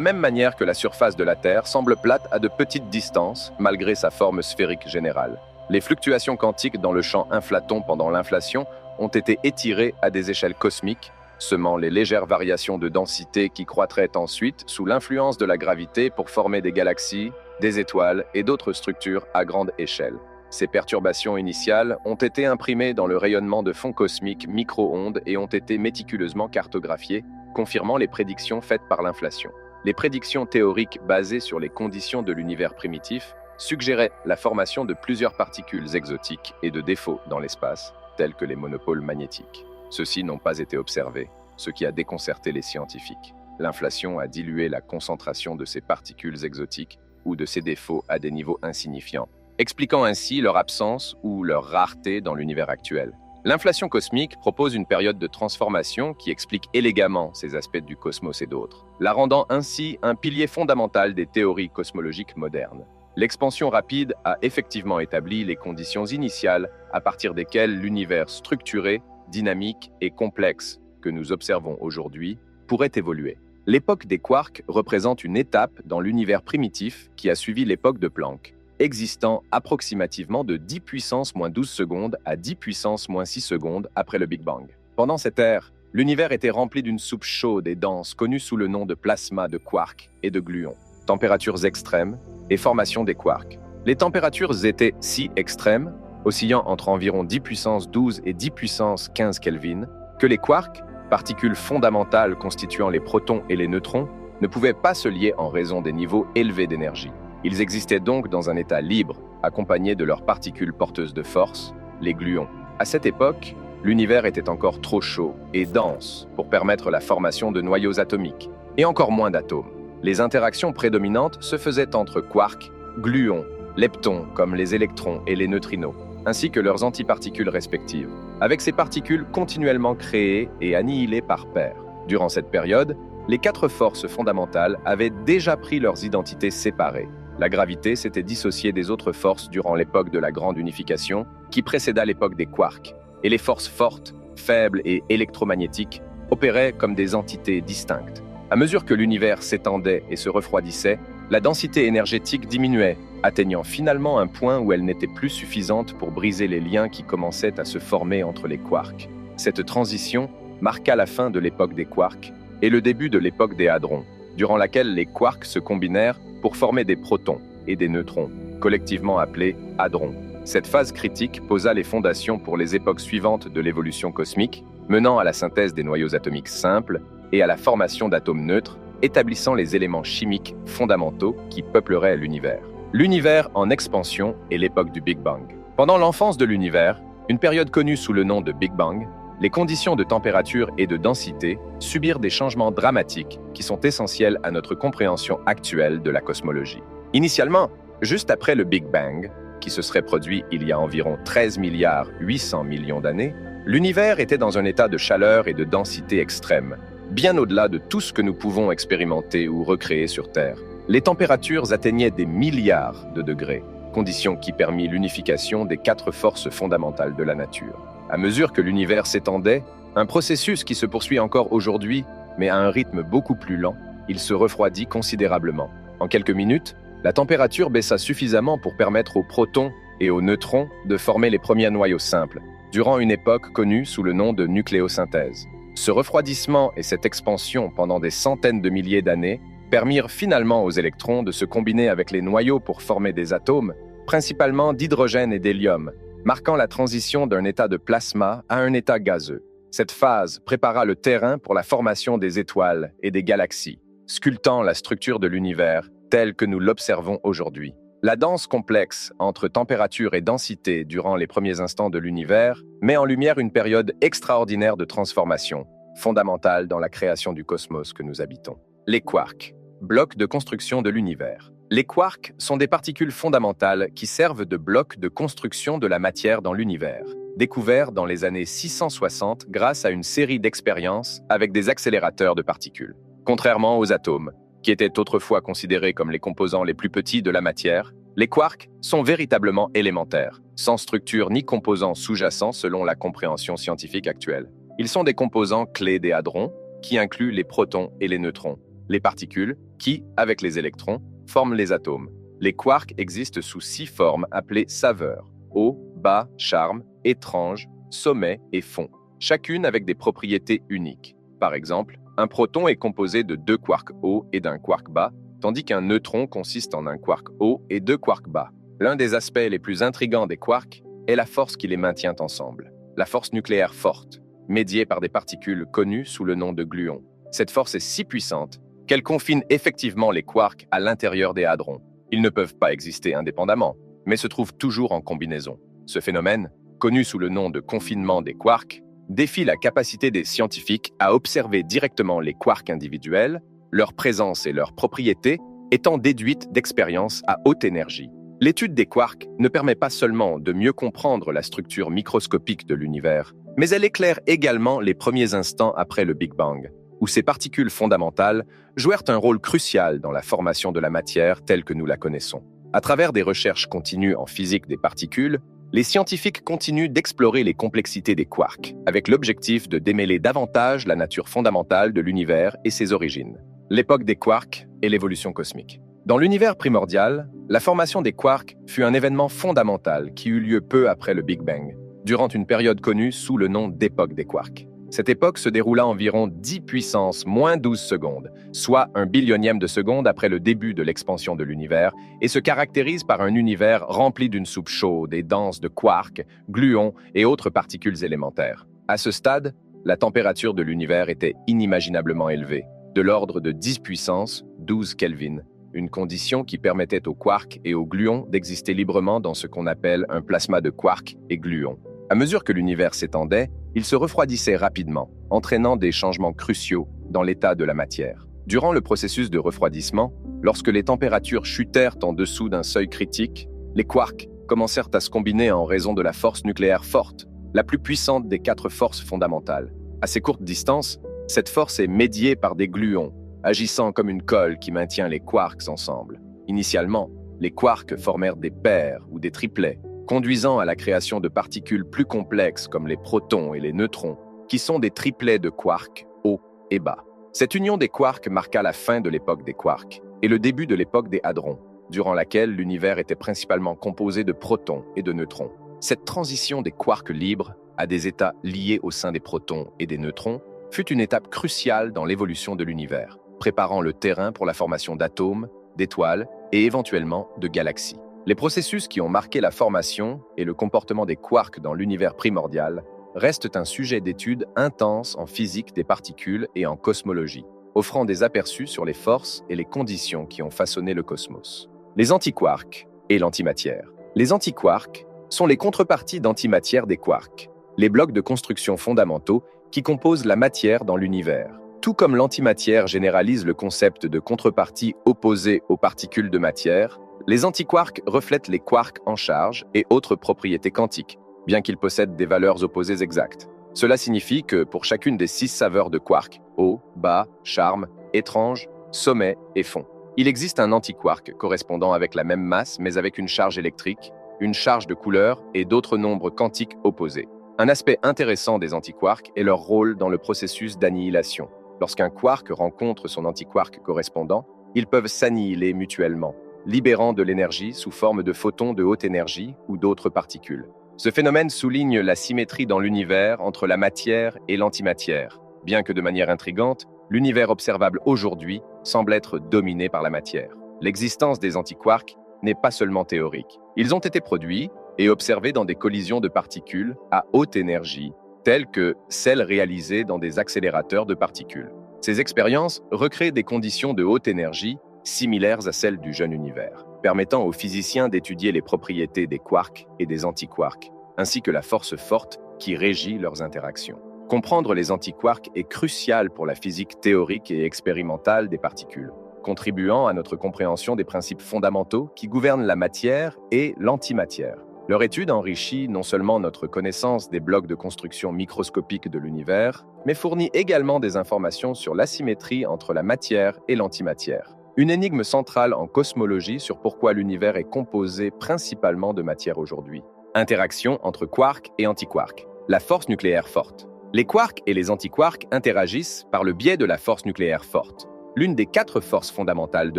même manière que la surface de la Terre semble plate à de petites distances malgré sa forme sphérique générale. Les fluctuations quantiques dans le champ inflaton pendant l'inflation ont été étirées à des échelles cosmiques, semant les légères variations de densité qui croîtraient ensuite sous l'influence de la gravité pour former des galaxies, des étoiles et d'autres structures à grande échelle. Ces perturbations initiales ont été imprimées dans le rayonnement de fonds cosmiques micro-ondes et ont été méticuleusement cartographiées, confirmant les prédictions faites par l'inflation. Les prédictions théoriques basées sur les conditions de l'univers primitif suggéraient la formation de plusieurs particules exotiques et de défauts dans l'espace, tels que les monopoles magnétiques. Ceux-ci n'ont pas été observés, ce qui a déconcerté les scientifiques. L'inflation a dilué la concentration de ces particules exotiques ou de ces défauts à des niveaux insignifiants, expliquant ainsi leur absence ou leur rareté dans l'univers actuel. L'inflation cosmique propose une période de transformation qui explique élégamment ces aspects du cosmos et d'autres, la rendant ainsi un pilier fondamental des théories cosmologiques modernes. L'expansion rapide a effectivement établi les conditions initiales à partir desquelles l'univers structuré, dynamique et complexe que nous observons aujourd'hui pourrait évoluer. L'époque des quarks représente une étape dans l'univers primitif qui a suivi l'époque de Planck, existant approximativement de 10 puissance moins 12 secondes à 10 puissance moins 6 secondes après le Big Bang. Pendant cette ère, l'univers était rempli d'une soupe chaude et dense connue sous le nom de plasma de quarks et de gluons, températures extrêmes et formation des quarks. Les températures étaient si extrêmes, oscillant entre environ 10 puissance 12 et 10 puissance 15 Kelvin, que les quarks, particules fondamentales constituant les protons et les neutrons, ne pouvaient pas se lier en raison des niveaux élevés d'énergie. Ils existaient donc dans un état libre, accompagnés de leurs particules porteuses de force, les gluons. À cette époque, l'univers était encore trop chaud et dense pour permettre la formation de noyaux atomiques, et encore moins d'atomes. Les interactions prédominantes se faisaient entre quarks, gluons, leptons comme les électrons et les neutrinos, ainsi que leurs antiparticules respectives, avec ces particules continuellement créées et annihilées par paires. Durant cette période, les quatre forces fondamentales avaient déjà pris leurs identités séparées. La gravité s'était dissociée des autres forces durant l'époque de la grande unification, qui précéda l'époque des quarks, et les forces fortes, faibles et électromagnétiques opéraient comme des entités distinctes. À mesure que l'univers s'étendait et se refroidissait, la densité énergétique diminuait, atteignant finalement un point où elle n'était plus suffisante pour briser les liens qui commençaient à se former entre les quarks. Cette transition marqua la fin de l'époque des quarks et le début de l'époque des hadrons, durant laquelle les quarks se combinèrent pour former des protons et des neutrons, collectivement appelés hadrons. Cette phase critique posa les fondations pour les époques suivantes de l'évolution cosmique, menant à la synthèse des noyaux atomiques simples et à la formation d'atomes neutres, établissant les éléments chimiques fondamentaux qui peupleraient l'univers. L'univers en expansion est l'époque du Big Bang. Pendant l'enfance de l'univers, une période connue sous le nom de Big Bang, les conditions de température et de densité subirent des changements dramatiques qui sont essentiels à notre compréhension actuelle de la cosmologie. Initialement, juste après le Big Bang, qui se serait produit il y a environ 13 milliards 800 millions d'années, l'univers était dans un état de chaleur et de densité extrême, bien au-delà de tout ce que nous pouvons expérimenter ou recréer sur Terre. Les températures atteignaient des milliards de degrés, condition qui permit l'unification des quatre forces fondamentales de la nature. À mesure que l'univers s'étendait, un processus qui se poursuit encore aujourd'hui, mais à un rythme beaucoup plus lent, il se refroidit considérablement. En quelques minutes, la température baissa suffisamment pour permettre aux protons et aux neutrons de former les premiers noyaux simples, durant une époque connue sous le nom de nucléosynthèse. Ce refroidissement et cette expansion pendant des centaines de milliers d'années permirent finalement aux électrons de se combiner avec les noyaux pour former des atomes, principalement d'hydrogène et d'hélium, marquant la transition d'un état de plasma à un état gazeux. Cette phase prépara le terrain pour la formation des étoiles et des galaxies, sculptant la structure de l'univers tel que nous l'observons aujourd'hui. La danse complexe entre température et densité durant les premiers instants de l'univers met en lumière une période extraordinaire de transformation, fondamentale dans la création du cosmos que nous habitons. Les quarks, blocs de construction de l'univers. Les quarks sont des particules fondamentales qui servent de blocs de construction de la matière dans l'univers, découverts dans les années 660 grâce à une série d'expériences avec des accélérateurs de particules. Contrairement aux atomes, qui étaient autrefois considérés comme les composants les plus petits de la matière, Les quarks sont véritablement élémentaires, sans structure ni composants sous-jacents selon la compréhension scientifique actuelle. Ils sont des composants clés des hadrons, qui incluent les protons et les neutrons, les particules qui, avec les électrons, forment les atomes. Les quarks existent sous 6 formes appelées saveurs: haut, bas, charme, étrange, sommet et fond, chacune avec des propriétés uniques. Par exemple, un proton est composé de 2 quarks hauts et d'un quark bas, tandis qu'un neutron consiste en un quark haut et 2 quarks bas. L'un des aspects les plus intrigants des quarks est la force qui les maintient ensemble, la force nucléaire forte, médiée par des particules connues sous le nom de gluons. Cette force est si puissante qu'elle confine effectivement les quarks à l'intérieur des hadrons. Ils ne peuvent pas exister indépendamment, mais se trouvent toujours en combinaison. Ce phénomène, connu sous le nom de confinement des quarks, défie la capacité des scientifiques à observer directement les quarks individuels, leur présence et leurs propriétés étant déduites d'expériences à haute énergie. L'étude des quarks ne permet pas seulement de mieux comprendre la structure microscopique de l'univers, mais elle éclaire également les premiers instants après le Big Bang, où ces particules fondamentales jouèrent un rôle crucial dans la formation de la matière telle que nous la connaissons. À travers des recherches continues en physique des particules, les scientifiques continuent d'explorer les complexités des quarks, avec l'objectif de démêler davantage la nature fondamentale de l'univers et ses origines. L'époque des quarks et l'évolution cosmique. Dans l'univers primordial, la formation des quarks fut un événement fondamental qui eut lieu peu après le Big Bang, durant une période connue sous le nom d'époque des quarks. Cette époque se déroula environ 10 puissance moins 12 secondes, soit 1 billionième de seconde après le début de l'expansion de l'univers, et se caractérise par un univers rempli d'une soupe chaude et dense de quarks, gluons et autres particules élémentaires. À ce stade, la température de l'univers était inimaginablement élevée, de l'ordre de 10 puissance 12 Kelvin, une condition qui permettait aux quarks et aux gluons d'exister librement dans ce qu'on appelle un plasma de quarks et gluons. À mesure que l'univers s'étendait, il se refroidissait rapidement, entraînant des changements cruciaux dans l'état de la matière. Durant le processus de refroidissement, lorsque les températures chutèrent en dessous d'un seuil critique, les quarks commencèrent à se combiner en raison de la force nucléaire forte, la plus puissante des 4 forces fondamentales. À ces courtes distances, cette force est médiée par des gluons, agissant comme une colle qui maintient les quarks ensemble. Initialement, les quarks formèrent des paires ou des triplets, conduisant à la création de particules plus complexes comme les protons et les neutrons, qui sont des triplets de quarks hauts et bas. Cette union des quarks marqua la fin de l'époque des quarks et le début de l'époque des hadrons, durant laquelle l'univers était principalement composé de protons et de neutrons. Cette transition des quarks libres à des états liés au sein des protons et des neutrons fut une étape cruciale dans l'évolution de l'univers, préparant le terrain pour la formation d'atomes, d'étoiles et éventuellement de galaxies. Les processus qui ont marqué la formation et le comportement des quarks dans l'univers primordial restent un sujet d'étude intense en physique des particules et en cosmologie, offrant des aperçus sur les forces et les conditions qui ont façonné le cosmos. Les antiquarks et l'antimatière. Les antiquarks sont les contreparties d'antimatière des quarks, les blocs de construction fondamentaux qui composent la matière dans l'univers. Tout comme l'antimatière généralise le concept de contrepartie opposée aux particules de matière, les antiquarks reflètent les quarks en charge et autres propriétés quantiques, bien qu'ils possèdent des valeurs opposées exactes. Cela signifie que pour chacune des 6 saveurs de quark, haut, bas, charme, étrange, sommet et fond, il existe un antiquark correspondant avec la même masse mais avec une charge électrique, une charge de couleur et d'autres nombres quantiques opposés. Un aspect intéressant des antiquarks est leur rôle dans le processus d'annihilation. Lorsqu'un quark rencontre son antiquark correspondant, ils peuvent s'annihiler mutuellement, libérant de l'énergie sous forme de photons de haute énergie ou d'autres particules. Ce phénomène souligne la symétrie dans l'univers entre la matière et l'antimatière. Bien que de manière intrigante, l'univers observable aujourd'hui semble être dominé par la matière. L'existence des antiquarks n'est pas seulement théorique. Ils ont été produits et observés dans des collisions de particules à haute énergie, telles que celles réalisées dans des accélérateurs de particules. Ces expériences recréent des conditions de haute énergie similaires à celles du jeune univers, permettant aux physiciens d'étudier les propriétés des quarks et des antiquarks, ainsi que la force forte qui régit leurs interactions. Comprendre les antiquarks est crucial pour la physique théorique et expérimentale des particules, contribuant à notre compréhension des principes fondamentaux qui gouvernent la matière et l'antimatière. Leur étude enrichit non seulement notre connaissance des blocs de construction microscopiques de l'univers, mais fournit également des informations sur l'asymétrie entre la matière et l'antimatière, Une énigme centrale en cosmologie sur pourquoi l'univers est composé principalement de matière aujourd'hui. Interaction entre quarks et antiquarks. La force nucléaire forte. Les quarks et les antiquarks interagissent par le biais de la force nucléaire forte, l'une des 4 forces fondamentales de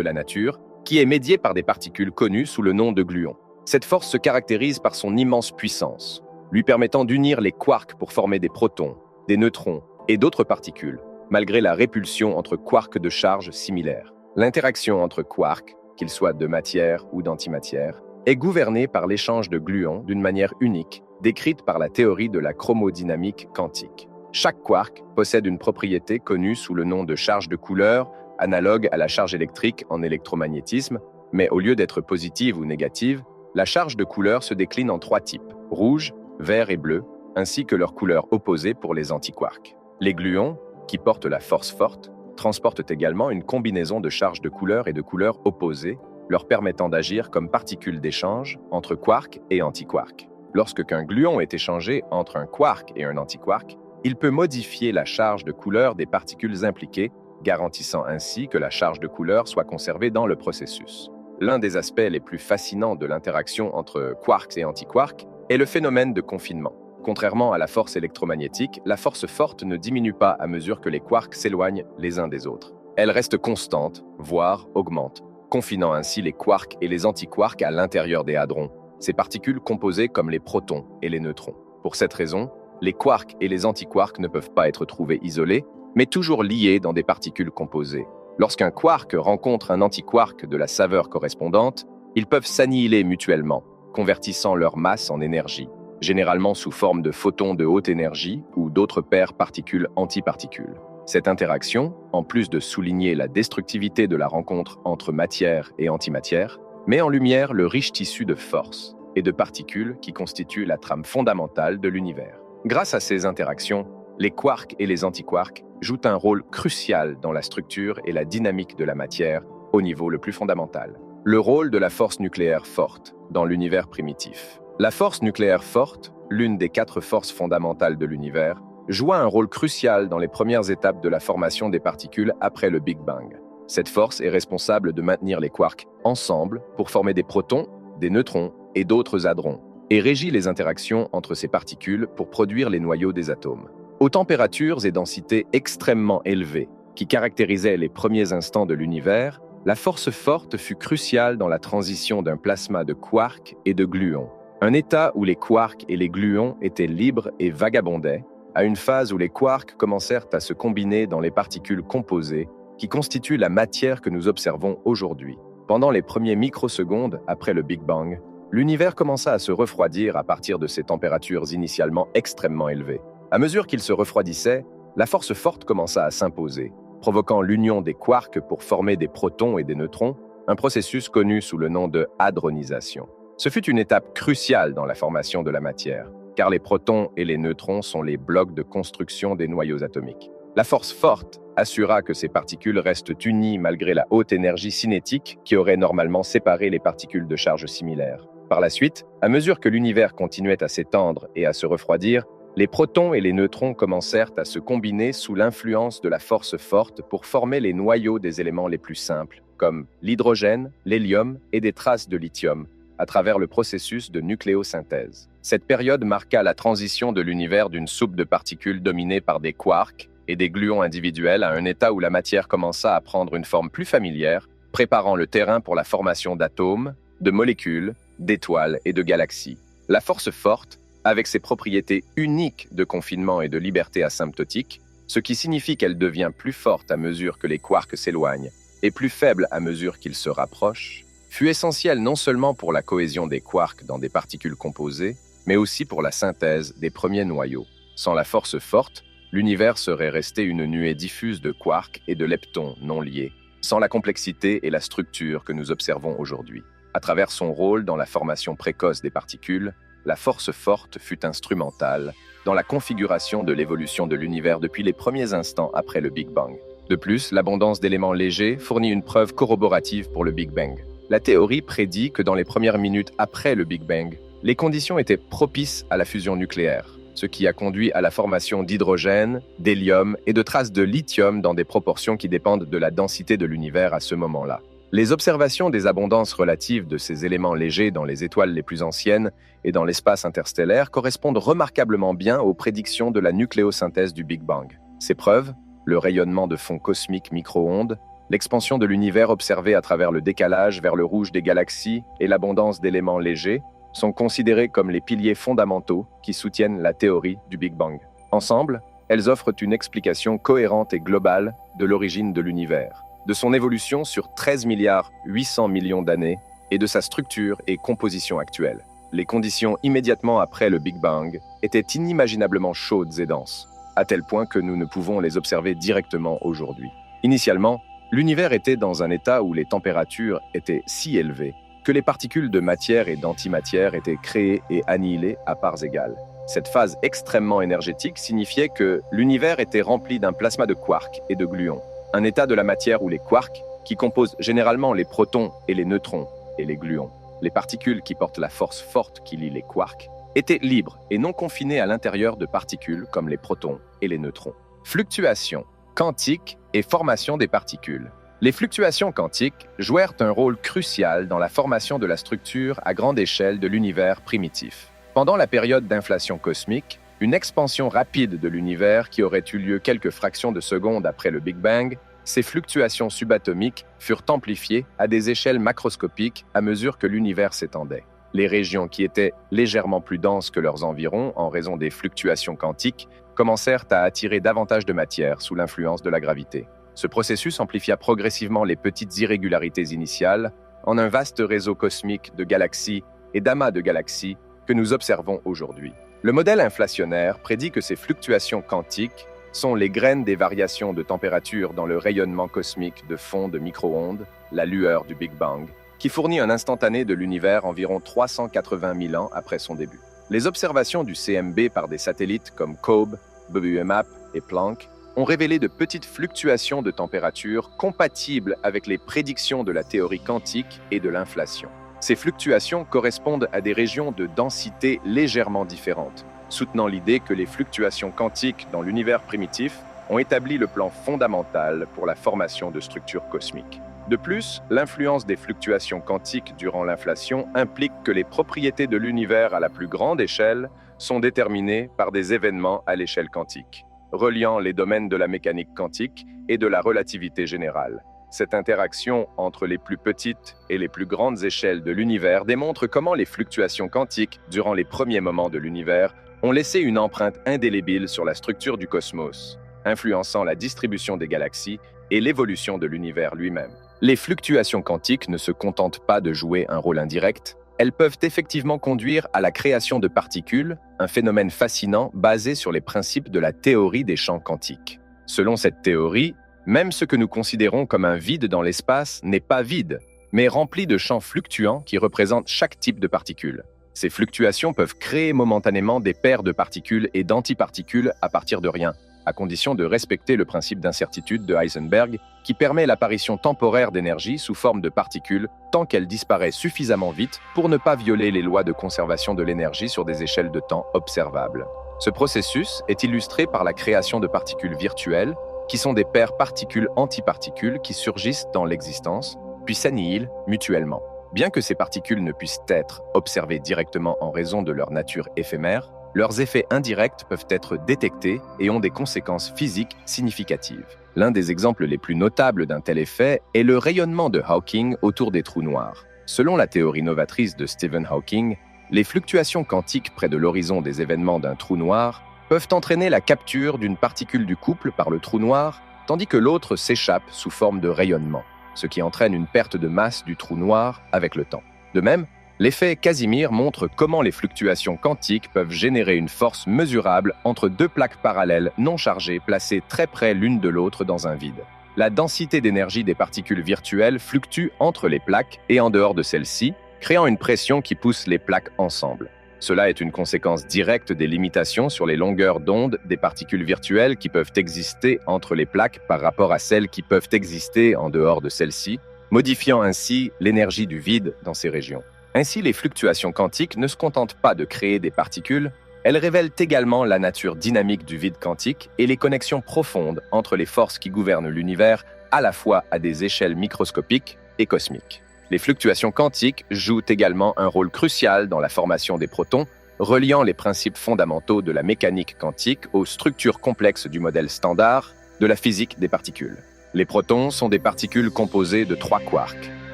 la nature, qui est médiée par des particules connues sous le nom de gluons. Cette force se caractérise par son immense puissance, lui permettant d'unir les quarks pour former des protons, des neutrons et d'autres particules, malgré la répulsion entre quarks de charge similaires. L'interaction entre quarks, qu'ils soient de matière ou d'antimatière, est gouvernée par l'échange de gluons d'une manière unique, décrite par la théorie de la chromodynamique quantique. Chaque quark possède une propriété connue sous le nom de charge de couleur, analogue à la charge électrique en électromagnétisme, mais au lieu d'être positive ou négative, la charge de couleur se décline en 3 types, rouge, vert et bleu, ainsi que leurs couleurs opposées pour les antiquarks. Les gluons, qui portent la force forte, transportent également une combinaison de charges de couleurs et de couleurs opposées, leur permettant d'agir comme particules d'échange entre quarks et antiquarks. Lorsqu'un gluon est échangé entre un quark et un antiquark, il peut modifier la charge de couleur des particules impliquées, garantissant ainsi que la charge de couleur soit conservée dans le processus. L'un des aspects les plus fascinants de l'interaction entre quarks et antiquarks est le phénomène de confinement. Contrairement à la force électromagnétique, la force forte ne diminue pas à mesure que les quarks s'éloignent les uns des autres. Elle reste constante, voire augmente, confinant ainsi les quarks et les antiquarks à l'intérieur des hadrons, ces particules composées comme les protons et les neutrons. Pour cette raison, les quarks et les antiquarks ne peuvent pas être trouvés isolés, mais toujours liés dans des particules composées. Lorsqu'un quark rencontre un antiquark de la saveur correspondante, ils peuvent s'annihiler mutuellement, convertissant leur masse en énergie, généralement sous forme de photons de haute énergie ou d'autres paires particules-antiparticules. Cette interaction, en plus de souligner la destructivité de la rencontre entre matière et antimatière, met en lumière le riche tissu de force et de particules qui constitue la trame fondamentale de l'univers. Grâce à ces interactions, les quarks et les antiquarks jouent un rôle crucial dans la structure et la dynamique de la matière au niveau le plus fondamental. Le rôle de la force nucléaire forte dans l'univers primitif. La force nucléaire forte, l'une des 4 forces fondamentales de l'univers, joua un rôle crucial dans les premières étapes de la formation des particules après le Big Bang. Cette force est responsable de maintenir les quarks ensemble pour former des protons, des neutrons et d'autres hadrons, et régit les interactions entre ces particules pour produire les noyaux des atomes. Aux températures et densités extrêmement élevées, qui caractérisaient les premiers instants de l'univers, la force forte fut cruciale dans la transition d'un plasma de quarks et de gluons. Un état où les quarks et les gluons étaient libres et vagabondaient, à une phase où les quarks commencèrent à se combiner dans les particules composées qui constituent la matière que nous observons aujourd'hui. Pendant les premiers microsecondes après le Big Bang, l'univers commença à se refroidir à partir de ces températures initialement extrêmement élevées. À mesure qu'il se refroidissait, la force forte commença à s'imposer, provoquant l'union des quarks pour former des protons et des neutrons, un processus connu sous le nom de hadronisation. Ce fut une étape cruciale dans la formation de la matière, car les protons et les neutrons sont les blocs de construction des noyaux atomiques. La force forte assura que ces particules restent unies malgré la haute énergie cinétique qui aurait normalement séparé les particules de charge similaires. Par la suite, à mesure que l'univers continuait à s'étendre et à se refroidir, les protons et les neutrons commencèrent à se combiner sous l'influence de la force forte pour former les noyaux des éléments les plus simples, comme l'hydrogène, l'hélium et des traces de lithium, à travers le processus de nucléosynthèse. Cette période marqua la transition de l'univers d'une soupe de particules dominée par des quarks et des gluons individuels à un état où la matière commença à prendre une forme plus familière, préparant le terrain pour la formation d'atomes, de molécules, d'étoiles et de galaxies. La force forte, avec ses propriétés uniques de confinement et de liberté asymptotique, ce qui signifie qu'elle devient plus forte à mesure que les quarks s'éloignent et plus faible à mesure qu'ils se rapprochent, fut essentielle non seulement pour la cohésion des quarks dans des particules composées, mais aussi pour la synthèse des premiers noyaux. Sans la force forte, l'univers serait resté une nuée diffuse de quarks et de leptons non liés, sans la complexité et la structure que nous observons aujourd'hui. À travers son rôle dans la formation précoce des particules, la force forte fut instrumentale dans la configuration de l'évolution de l'univers depuis les premiers instants après le Big Bang. De plus, l'abondance d'éléments légers fournit une preuve corroborative pour le Big Bang. La théorie prédit que dans les premières minutes après le Big Bang, les conditions étaient propices à la fusion nucléaire. ce qui a conduit à la formation d'hydrogène, d'hélium et de traces de lithium dans des proportions qui dépendent de la densité de l'univers à ce moment-là. Les observations des abondances relatives de ces éléments légers dans les étoiles les plus anciennes et dans l'espace interstellaire correspondent remarquablement bien aux prédictions de la nucléosynthèse du Big Bang. Ces preuves, le rayonnement de fond cosmique micro-ondes, l'expansion de l'univers observée à travers le décalage vers le rouge des galaxies et l'abondance d'éléments légers, sont considérées comme les piliers fondamentaux qui soutiennent la théorie du Big Bang. Ensemble, elles offrent une explication cohérente et globale de l'origine de l'univers, de son évolution sur 13 milliards 800 millions d'années et de sa structure et composition actuelle. Les conditions immédiatement après le Big Bang étaient inimaginablement chaudes et denses, à tel point que nous ne pouvons les observer directement aujourd'hui. Initialement, l'univers était dans un état où les températures étaient si élevées que les particules de matière et d'antimatière étaient créées et annihilées à parts égales. Cette phase extrêmement énergétique signifiait que l'univers était rempli d'un plasma de quarks et de gluons, un état de la matière où les quarks, qui composent généralement les protons et les neutrons, et les gluons, les particules qui portent la force forte qui lie les quarks, étaient libres et non confinés à l'intérieur de particules comme les protons et les neutrons. Fluctuations quantiques et formation des particules. Les fluctuations quantiques jouèrent un rôle crucial dans la formation de la structure à grande échelle de l'univers primitif. Pendant la période d'inflation cosmique, une expansion rapide de l'univers qui aurait eu lieu quelques fractions de seconde après le Big Bang, ces fluctuations subatomiques furent amplifiées à des échelles macroscopiques à mesure que l'univers s'étendait. Les régions qui étaient légèrement plus denses que leurs environs en raison des fluctuations quantiques commencèrent à attirer davantage de matière sous l'influence de la gravité. Ce processus amplifia progressivement les petites irrégularités initiales en un vaste réseau cosmique de galaxies et d'amas de galaxies que nous observons aujourd'hui. Le modèle inflationnaire prédit que ces fluctuations quantiques sont les graines des variations de température dans le rayonnement cosmique de fond de micro-ondes, la lueur du Big Bang, qui fournit un instantané de l'univers environ 380 000 ans après son début. Les observations du CMB par des satellites comme COBE, WMAP et Planck ont révélé de petites fluctuations de température compatibles avec les prédictions de la théorie quantique et de l'inflation. Ces fluctuations correspondent à des régions de densité légèrement différentes, soutenant l'idée que les fluctuations quantiques dans l'univers primitif ont établi le plan fondamental pour la formation de structures cosmiques. De plus, l'influence des fluctuations quantiques durant l'inflation implique que les propriétés de l'univers à la plus grande échelle sont déterminées par des événements à l'échelle quantique, reliant les domaines de la mécanique quantique et de la relativité générale. Cette interaction entre les plus petites et les plus grandes échelles de l'univers démontre comment les fluctuations quantiques, durant les premiers moments de l'univers, ont laissé une empreinte indélébile sur la structure du cosmos, influençant la distribution des galaxies et l'évolution de l'univers lui-même. Les fluctuations quantiques ne se contentent pas de jouer un rôle indirect, elles peuvent effectivement conduire à la création de particules, un phénomène fascinant basé sur les principes de la théorie des champs quantiques. Selon cette théorie, même ce que nous considérons comme un vide dans l'espace n'est pas vide, mais rempli de champs fluctuants qui représentent chaque type de particules. Ces fluctuations peuvent créer momentanément des paires de particules et d'antiparticules à partir de rien, à condition de respecter le principe d'incertitude de Heisenberg, qui permet l'apparition temporaire d'énergie sous forme de particules tant qu'elle disparaît suffisamment vite pour ne pas violer les lois de conservation de l'énergie sur des échelles de temps observables. Ce processus est illustré par la création de particules virtuelles, qui sont des paires particules-antiparticules qui surgissent dans l'existence, puis s'annihilent mutuellement. Bien que ces particules ne puissent être observées directement en raison de leur nature éphémère, leurs effets indirects peuvent être détectés et ont des conséquences physiques significatives. L'un des exemples les plus notables d'un tel effet est le rayonnement de Hawking autour des trous noirs. Selon la théorie novatrice de Stephen Hawking, les fluctuations quantiques près de l'horizon des événements d'un trou noir peuvent entraîner la capture d'une particule du couple par le trou noir, tandis que l'autre s'échappe sous forme de rayonnement, ce qui entraîne une perte de masse du trou noir avec le temps. De même, l'effet Casimir montre comment les fluctuations quantiques peuvent générer une force mesurable entre deux plaques parallèles non chargées placées très près l'une de l'autre dans un vide. La densité d'énergie des particules virtuelles fluctue entre les plaques et en dehors de celles-ci, créant une pression qui pousse les plaques ensemble. Cela est une conséquence directe des limitations sur les longueurs d'onde des particules virtuelles qui peuvent exister entre les plaques par rapport à celles qui peuvent exister en dehors de celles-ci, modifiant ainsi l'énergie du vide dans ces régions. Ainsi, les fluctuations quantiques ne se contentent pas de créer des particules, Elles révèlent également la nature dynamique du vide quantique et les connexions profondes entre les forces qui gouvernent l'univers, à la fois à des échelles microscopiques et cosmiques. Les fluctuations quantiques jouent également un rôle crucial dans la formation des protons, reliant les principes fondamentaux de la mécanique quantique aux structures complexes du modèle standard de la physique des particules. Les protons sont des particules composées de 3 quarks,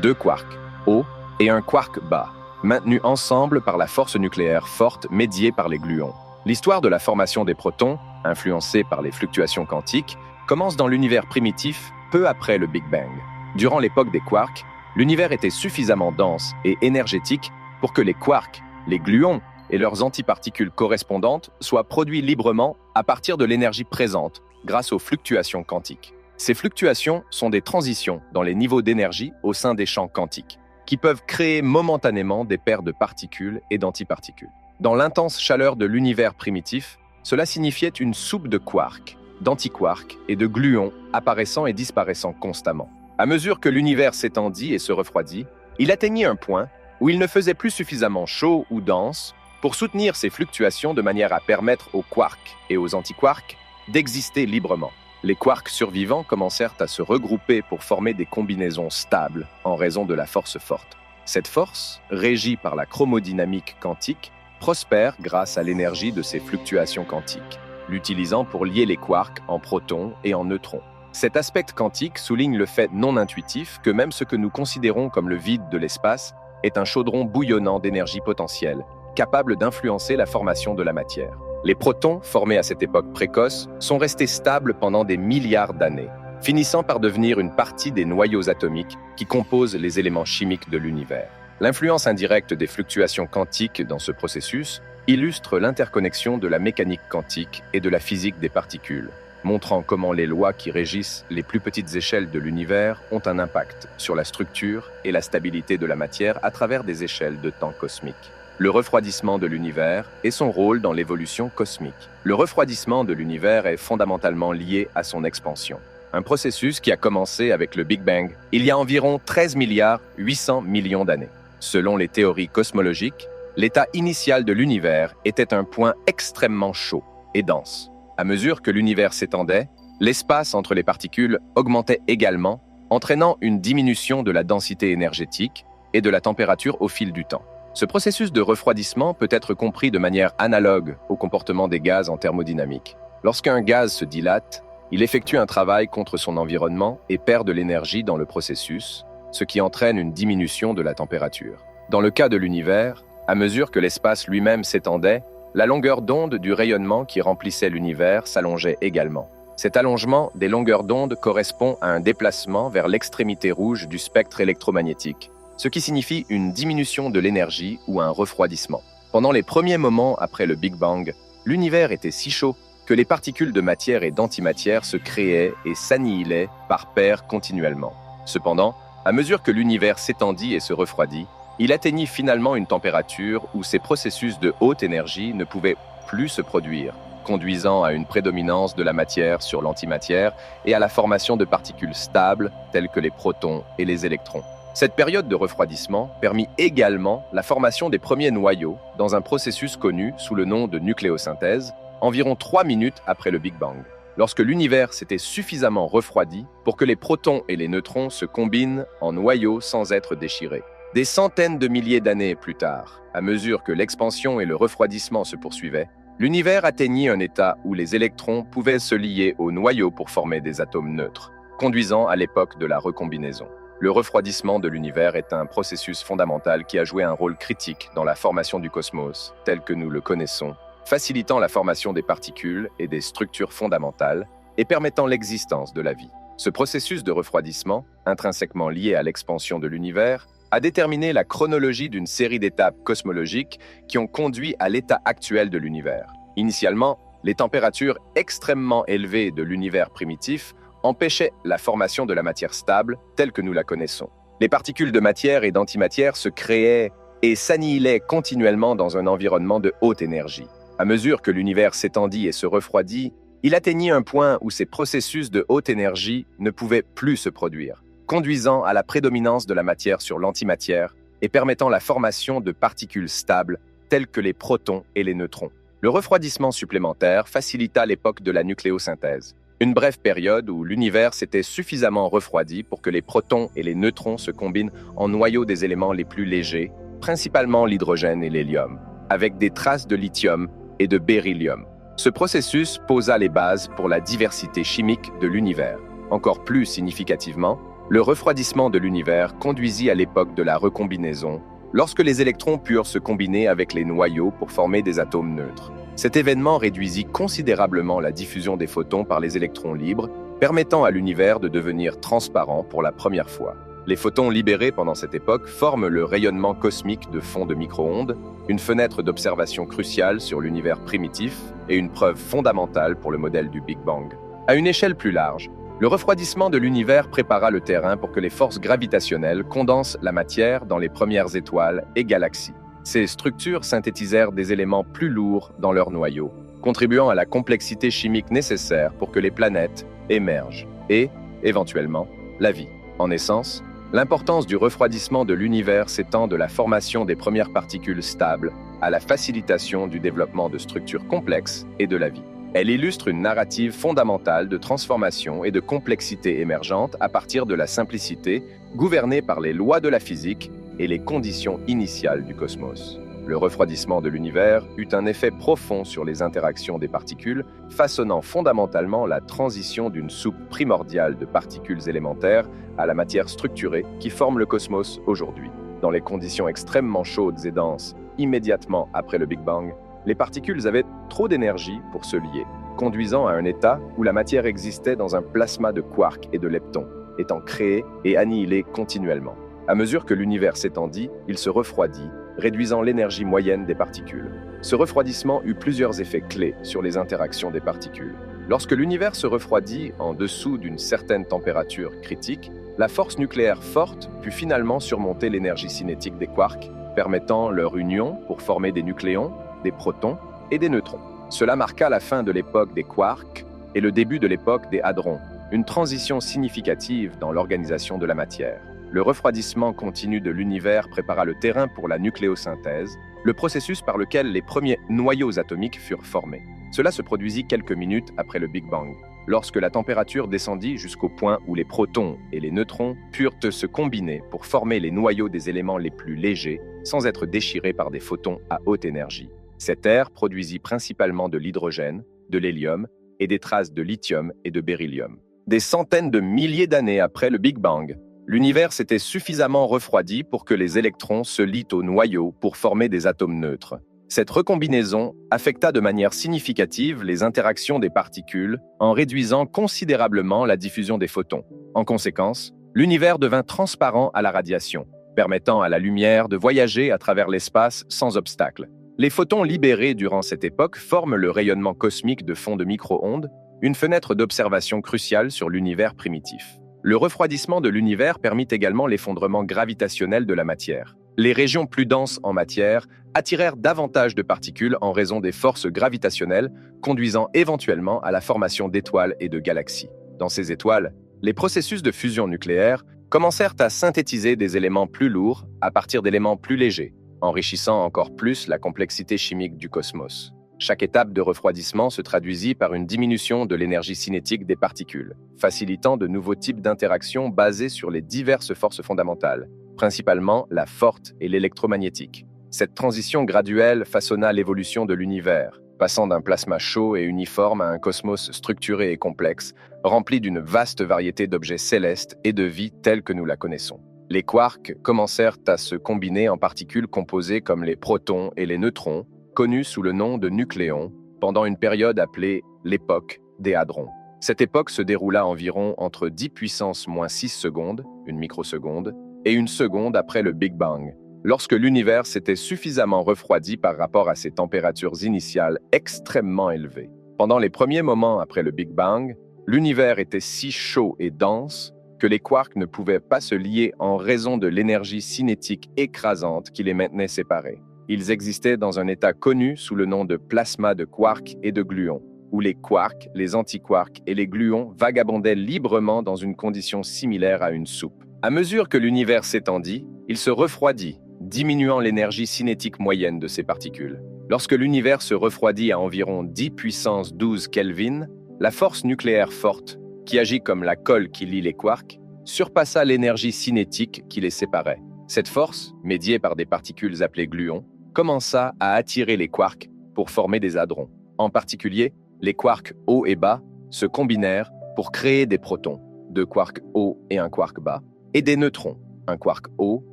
2 quarks hauts et un quark bas, maintenus ensemble par la force nucléaire forte médiée par les gluons. L'histoire de la formation des protons, influencée par les fluctuations quantiques, commence dans l'univers primitif peu après le Big Bang. Durant l'époque des quarks, l'univers était suffisamment dense et énergétique pour que les quarks, les gluons et leurs antiparticules correspondantes soient produits librement à partir de l'énergie présente grâce aux fluctuations quantiques. Ces fluctuations sont des transitions dans les niveaux d'énergie au sein des champs quantiques, qui peuvent créer momentanément des paires de particules et d'antiparticules. Dans l'intense chaleur de l'univers primitif, cela signifiait une soupe de quarks, d'antiquarks et de gluons apparaissant et disparaissant constamment. À mesure que l'univers s'étendit et se refroidit, il atteignit un point où il ne faisait plus suffisamment chaud ou dense pour soutenir ces fluctuations de manière à permettre aux quarks et aux antiquarks d'exister librement. Les quarks survivants commencèrent à se regrouper pour former des combinaisons stables en raison de la force forte. Cette force, régie par la chromodynamique quantique, prospère grâce à l'énergie de ces fluctuations quantiques, l'utilisant pour lier les quarks en protons et en neutrons. Cet aspect quantique souligne le fait non intuitif que même ce que nous considérons comme le vide de l'espace est un chaudron bouillonnant d'énergie potentielle, capable d'influencer la formation de la matière. Les protons, formés à cette époque précoce, sont restés stables pendant des milliards d'années, finissant par devenir une partie des noyaux atomiques qui composent les éléments chimiques de l'univers. L'influence indirecte des fluctuations quantiques dans ce processus illustre l'interconnexion de la mécanique quantique et de la physique des particules, montrant comment les lois qui régissent les plus petites échelles de l'univers ont un impact sur la structure et la stabilité de la matière à travers des échelles de temps cosmiques. Le refroidissement de l'univers et son rôle dans l'évolution cosmique. Le refroidissement de l'univers est fondamentalement lié à son expansion. Un processus qui a commencé avec le Big Bang il y a environ 13 milliards 800 millions d'années. Selon les théories cosmologiques, l'état initial de l'univers était un point extrêmement chaud et dense. À mesure que l'univers s'étendait, l'espace entre les particules augmentait également, entraînant une diminution de la densité énergétique et de la température au fil du temps. Ce processus de refroidissement peut être compris de manière analogue au comportement des gaz en thermodynamique. Lorsqu'un gaz se dilate, il effectue un travail contre son environnement et perd de l'énergie dans le processus, ce qui entraîne une diminution de la température. Dans le cas de l'univers, à mesure que l'espace lui-même s'étendait, la longueur d'onde du rayonnement qui remplissait l'univers s'allongeait également. Cet allongement des longueurs d'onde correspond à un déplacement vers l'extrémité rouge du spectre électromagnétique, ce qui signifie une diminution de l'énergie ou un refroidissement. Pendant les premiers moments après le Big Bang, l'univers était si chaud que les particules de matière et d'antimatière se créaient et s'annihilaient par paires continuellement. Cependant, à mesure que l'univers s'étendit et se refroidit, il atteignit finalement une température où ces processus de haute énergie ne pouvaient plus se produire, conduisant à une prédominance de la matière sur l'antimatière et à la formation de particules stables telles que les protons et les électrons. Cette période de refroidissement permit également la formation des premiers noyaux dans un processus connu sous le nom de nucléosynthèse, environ 3 minutes après le Big Bang, lorsque l'univers s'était suffisamment refroidi pour que les protons et les neutrons se combinent en noyaux sans être déchirés. Des centaines de milliers d'années plus tard, à mesure que l'expansion et le refroidissement se poursuivaient, l'univers atteignit un état où les électrons pouvaient se lier au noyau pour former des atomes neutres, conduisant à l'époque de la recombinaison. Le refroidissement de l'univers est un processus fondamental qui a joué un rôle critique dans la formation du cosmos, tel que nous le connaissons, facilitant la formation des particules et des structures fondamentales et permettant l'existence de la vie. Ce processus de refroidissement, intrinsèquement lié à l'expansion de l'univers, a déterminé la chronologie d'une série d'étapes cosmologiques qui ont conduit à l'état actuel de l'univers. Initialement, les températures extrêmement élevées de l'univers primitif empêchaient la formation de la matière stable telle que nous la connaissons. Les particules de matière et d'antimatière se créaient et s'annihilaient continuellement dans un environnement de haute énergie. À mesure que l'univers s'étendit et se refroidit, il atteignit un point où ces processus de haute énergie ne pouvaient plus se produire, conduisant à la prédominance de la matière sur l'antimatière et permettant la formation de particules stables telles que les protons et les neutrons. Le refroidissement supplémentaire facilita l'époque de la nucléosynthèse, une brève période où l'univers s'était suffisamment refroidi pour que les protons et les neutrons se combinent en noyaux des éléments les plus légers, principalement l'hydrogène et l'hélium, avec des traces de lithium et de beryllium. Ce processus posa les bases pour la diversité chimique de l'univers. Encore plus significativement, le refroidissement de l'univers conduisit à l'époque de la recombinaison, lorsque les électrons purent se combiner avec les noyaux pour former des atomes neutres. Cet événement réduisit considérablement la diffusion des photons par les électrons libres, permettant à l'univers de devenir transparent pour la première fois. Les photons libérés pendant cette époque forment le rayonnement cosmique de fond de micro-ondes, une fenêtre d'observation cruciale sur l'univers primitif et une preuve fondamentale pour le modèle du Big Bang. À une échelle plus large, le refroidissement de l'univers prépara le terrain pour que les forces gravitationnelles condensent la matière dans les premières étoiles et galaxies. Ces structures synthétisèrent des éléments plus lourds dans leur noyau, contribuant à la complexité chimique nécessaire pour que les planètes émergent et, éventuellement, la vie. En essence, l'importance du refroidissement de l'univers s'étend de la formation des premières particules stables à la facilitation du développement de structures complexes et de la vie. Elle illustre une narrative fondamentale de transformation et de complexité émergente à partir de la simplicité, gouvernée par les lois de la physique et les conditions initiales du cosmos. Le refroidissement de l'univers eut un effet profond sur les interactions des particules, façonnant fondamentalement la transition d'une soupe primordiale de particules élémentaires à la matière structurée qui forme le cosmos aujourd'hui. Dans les conditions extrêmement chaudes et denses, immédiatement après le Big Bang, les particules avaient trop d'énergie pour se lier, conduisant à un état où la matière existait dans un plasma de quarks et de leptons, étant créé et annihilé continuellement. À mesure que l'univers s'étendit, il se refroidit, réduisant l'énergie moyenne des particules. Ce refroidissement eut plusieurs effets clés sur les interactions des particules. Lorsque l'univers se refroidit en dessous d'une certaine température critique, la force nucléaire forte put finalement surmonter l'énergie cinétique des quarks, permettant leur union pour former des nucléons, des protons et des neutrons. Cela marqua la fin de l'époque des quarks et le début de l'époque des hadrons, une transition significative dans l'organisation de la matière. Le refroidissement continu de l'univers prépara le terrain pour la nucléosynthèse, le processus par lequel les premiers noyaux atomiques furent formés. Cela se produisit quelques minutes après le Big Bang, lorsque la température descendit jusqu'au point où les protons et les neutrons purent se combiner pour former les noyaux des éléments les plus légers, sans être déchirés par des photons à haute énergie. Cet air produisit principalement de l'hydrogène, de l'hélium et des traces de lithium et de beryllium. Des centaines de milliers d'années après le Big Bang, l'univers s'était suffisamment refroidi pour que les électrons se lient au noyau pour former des atomes neutres. Cette recombinaison affecta de manière significative les interactions des particules en réduisant considérablement la diffusion des photons. En conséquence, l'univers devint transparent à la radiation, permettant à la lumière de voyager à travers l'espace sans obstacle. Les photons libérés durant cette époque forment le rayonnement cosmique de fond de micro-ondes, une fenêtre d'observation cruciale sur l'univers primitif. Le refroidissement de l'univers permit également l'effondrement gravitationnel de la matière. Les régions plus denses en matière attirèrent davantage de particules en raison des forces gravitationnelles, conduisant éventuellement à la formation d'étoiles et de galaxies. Dans ces étoiles, les processus de fusion nucléaire commencèrent à synthétiser des éléments plus lourds à partir d'éléments plus légers, enrichissant encore plus la complexité chimique du cosmos. Chaque étape de refroidissement se traduisit par une diminution de l'énergie cinétique des particules, facilitant de nouveaux types d'interactions basées sur les diverses forces fondamentales, principalement la forte et l'électromagnétique. Cette transition graduelle façonna l'évolution de l'univers, passant d'un plasma chaud et uniforme à un cosmos structuré et complexe, rempli d'une vaste variété d'objets célestes et de vie telle que nous la connaissons. Les quarks commencèrent à se combiner en particules composées comme les protons et les neutrons, connus sous le nom de nucléons, pendant une période appelée l'époque des hadrons. Cette époque se déroula environ entre 10 puissance moins 6 secondes, une microseconde, et une seconde après le Big Bang, lorsque l'univers s'était suffisamment refroidi par rapport à ses températures initiales extrêmement élevées. Pendant les premiers moments après le Big Bang, l'univers était si chaud et dense que les quarks ne pouvaient pas se lier en raison de l'énergie cinétique écrasante qui les maintenait séparés. Ils existaient dans un état connu sous le nom de plasma de quarks et de gluons, où les quarks, les antiquarks et les gluons vagabondaient librement dans une condition similaire à une soupe. À mesure que l'univers s'étendit, il se refroidit, diminuant l'énergie cinétique moyenne de ces particules. Lorsque l'univers se refroidit à environ 10 puissance 12 Kelvin, la force nucléaire forte, qui agit comme la colle qui lie les quarks, surpassa l'énergie cinétique qui les séparait. Cette force, médiée par des particules appelées gluons, commença à attirer les quarks pour former des hadrons. En particulier, les quarks hauts et bas se combinèrent pour créer des protons, 2 quarks hauts et un quark bas, et des neutrons, un quark haut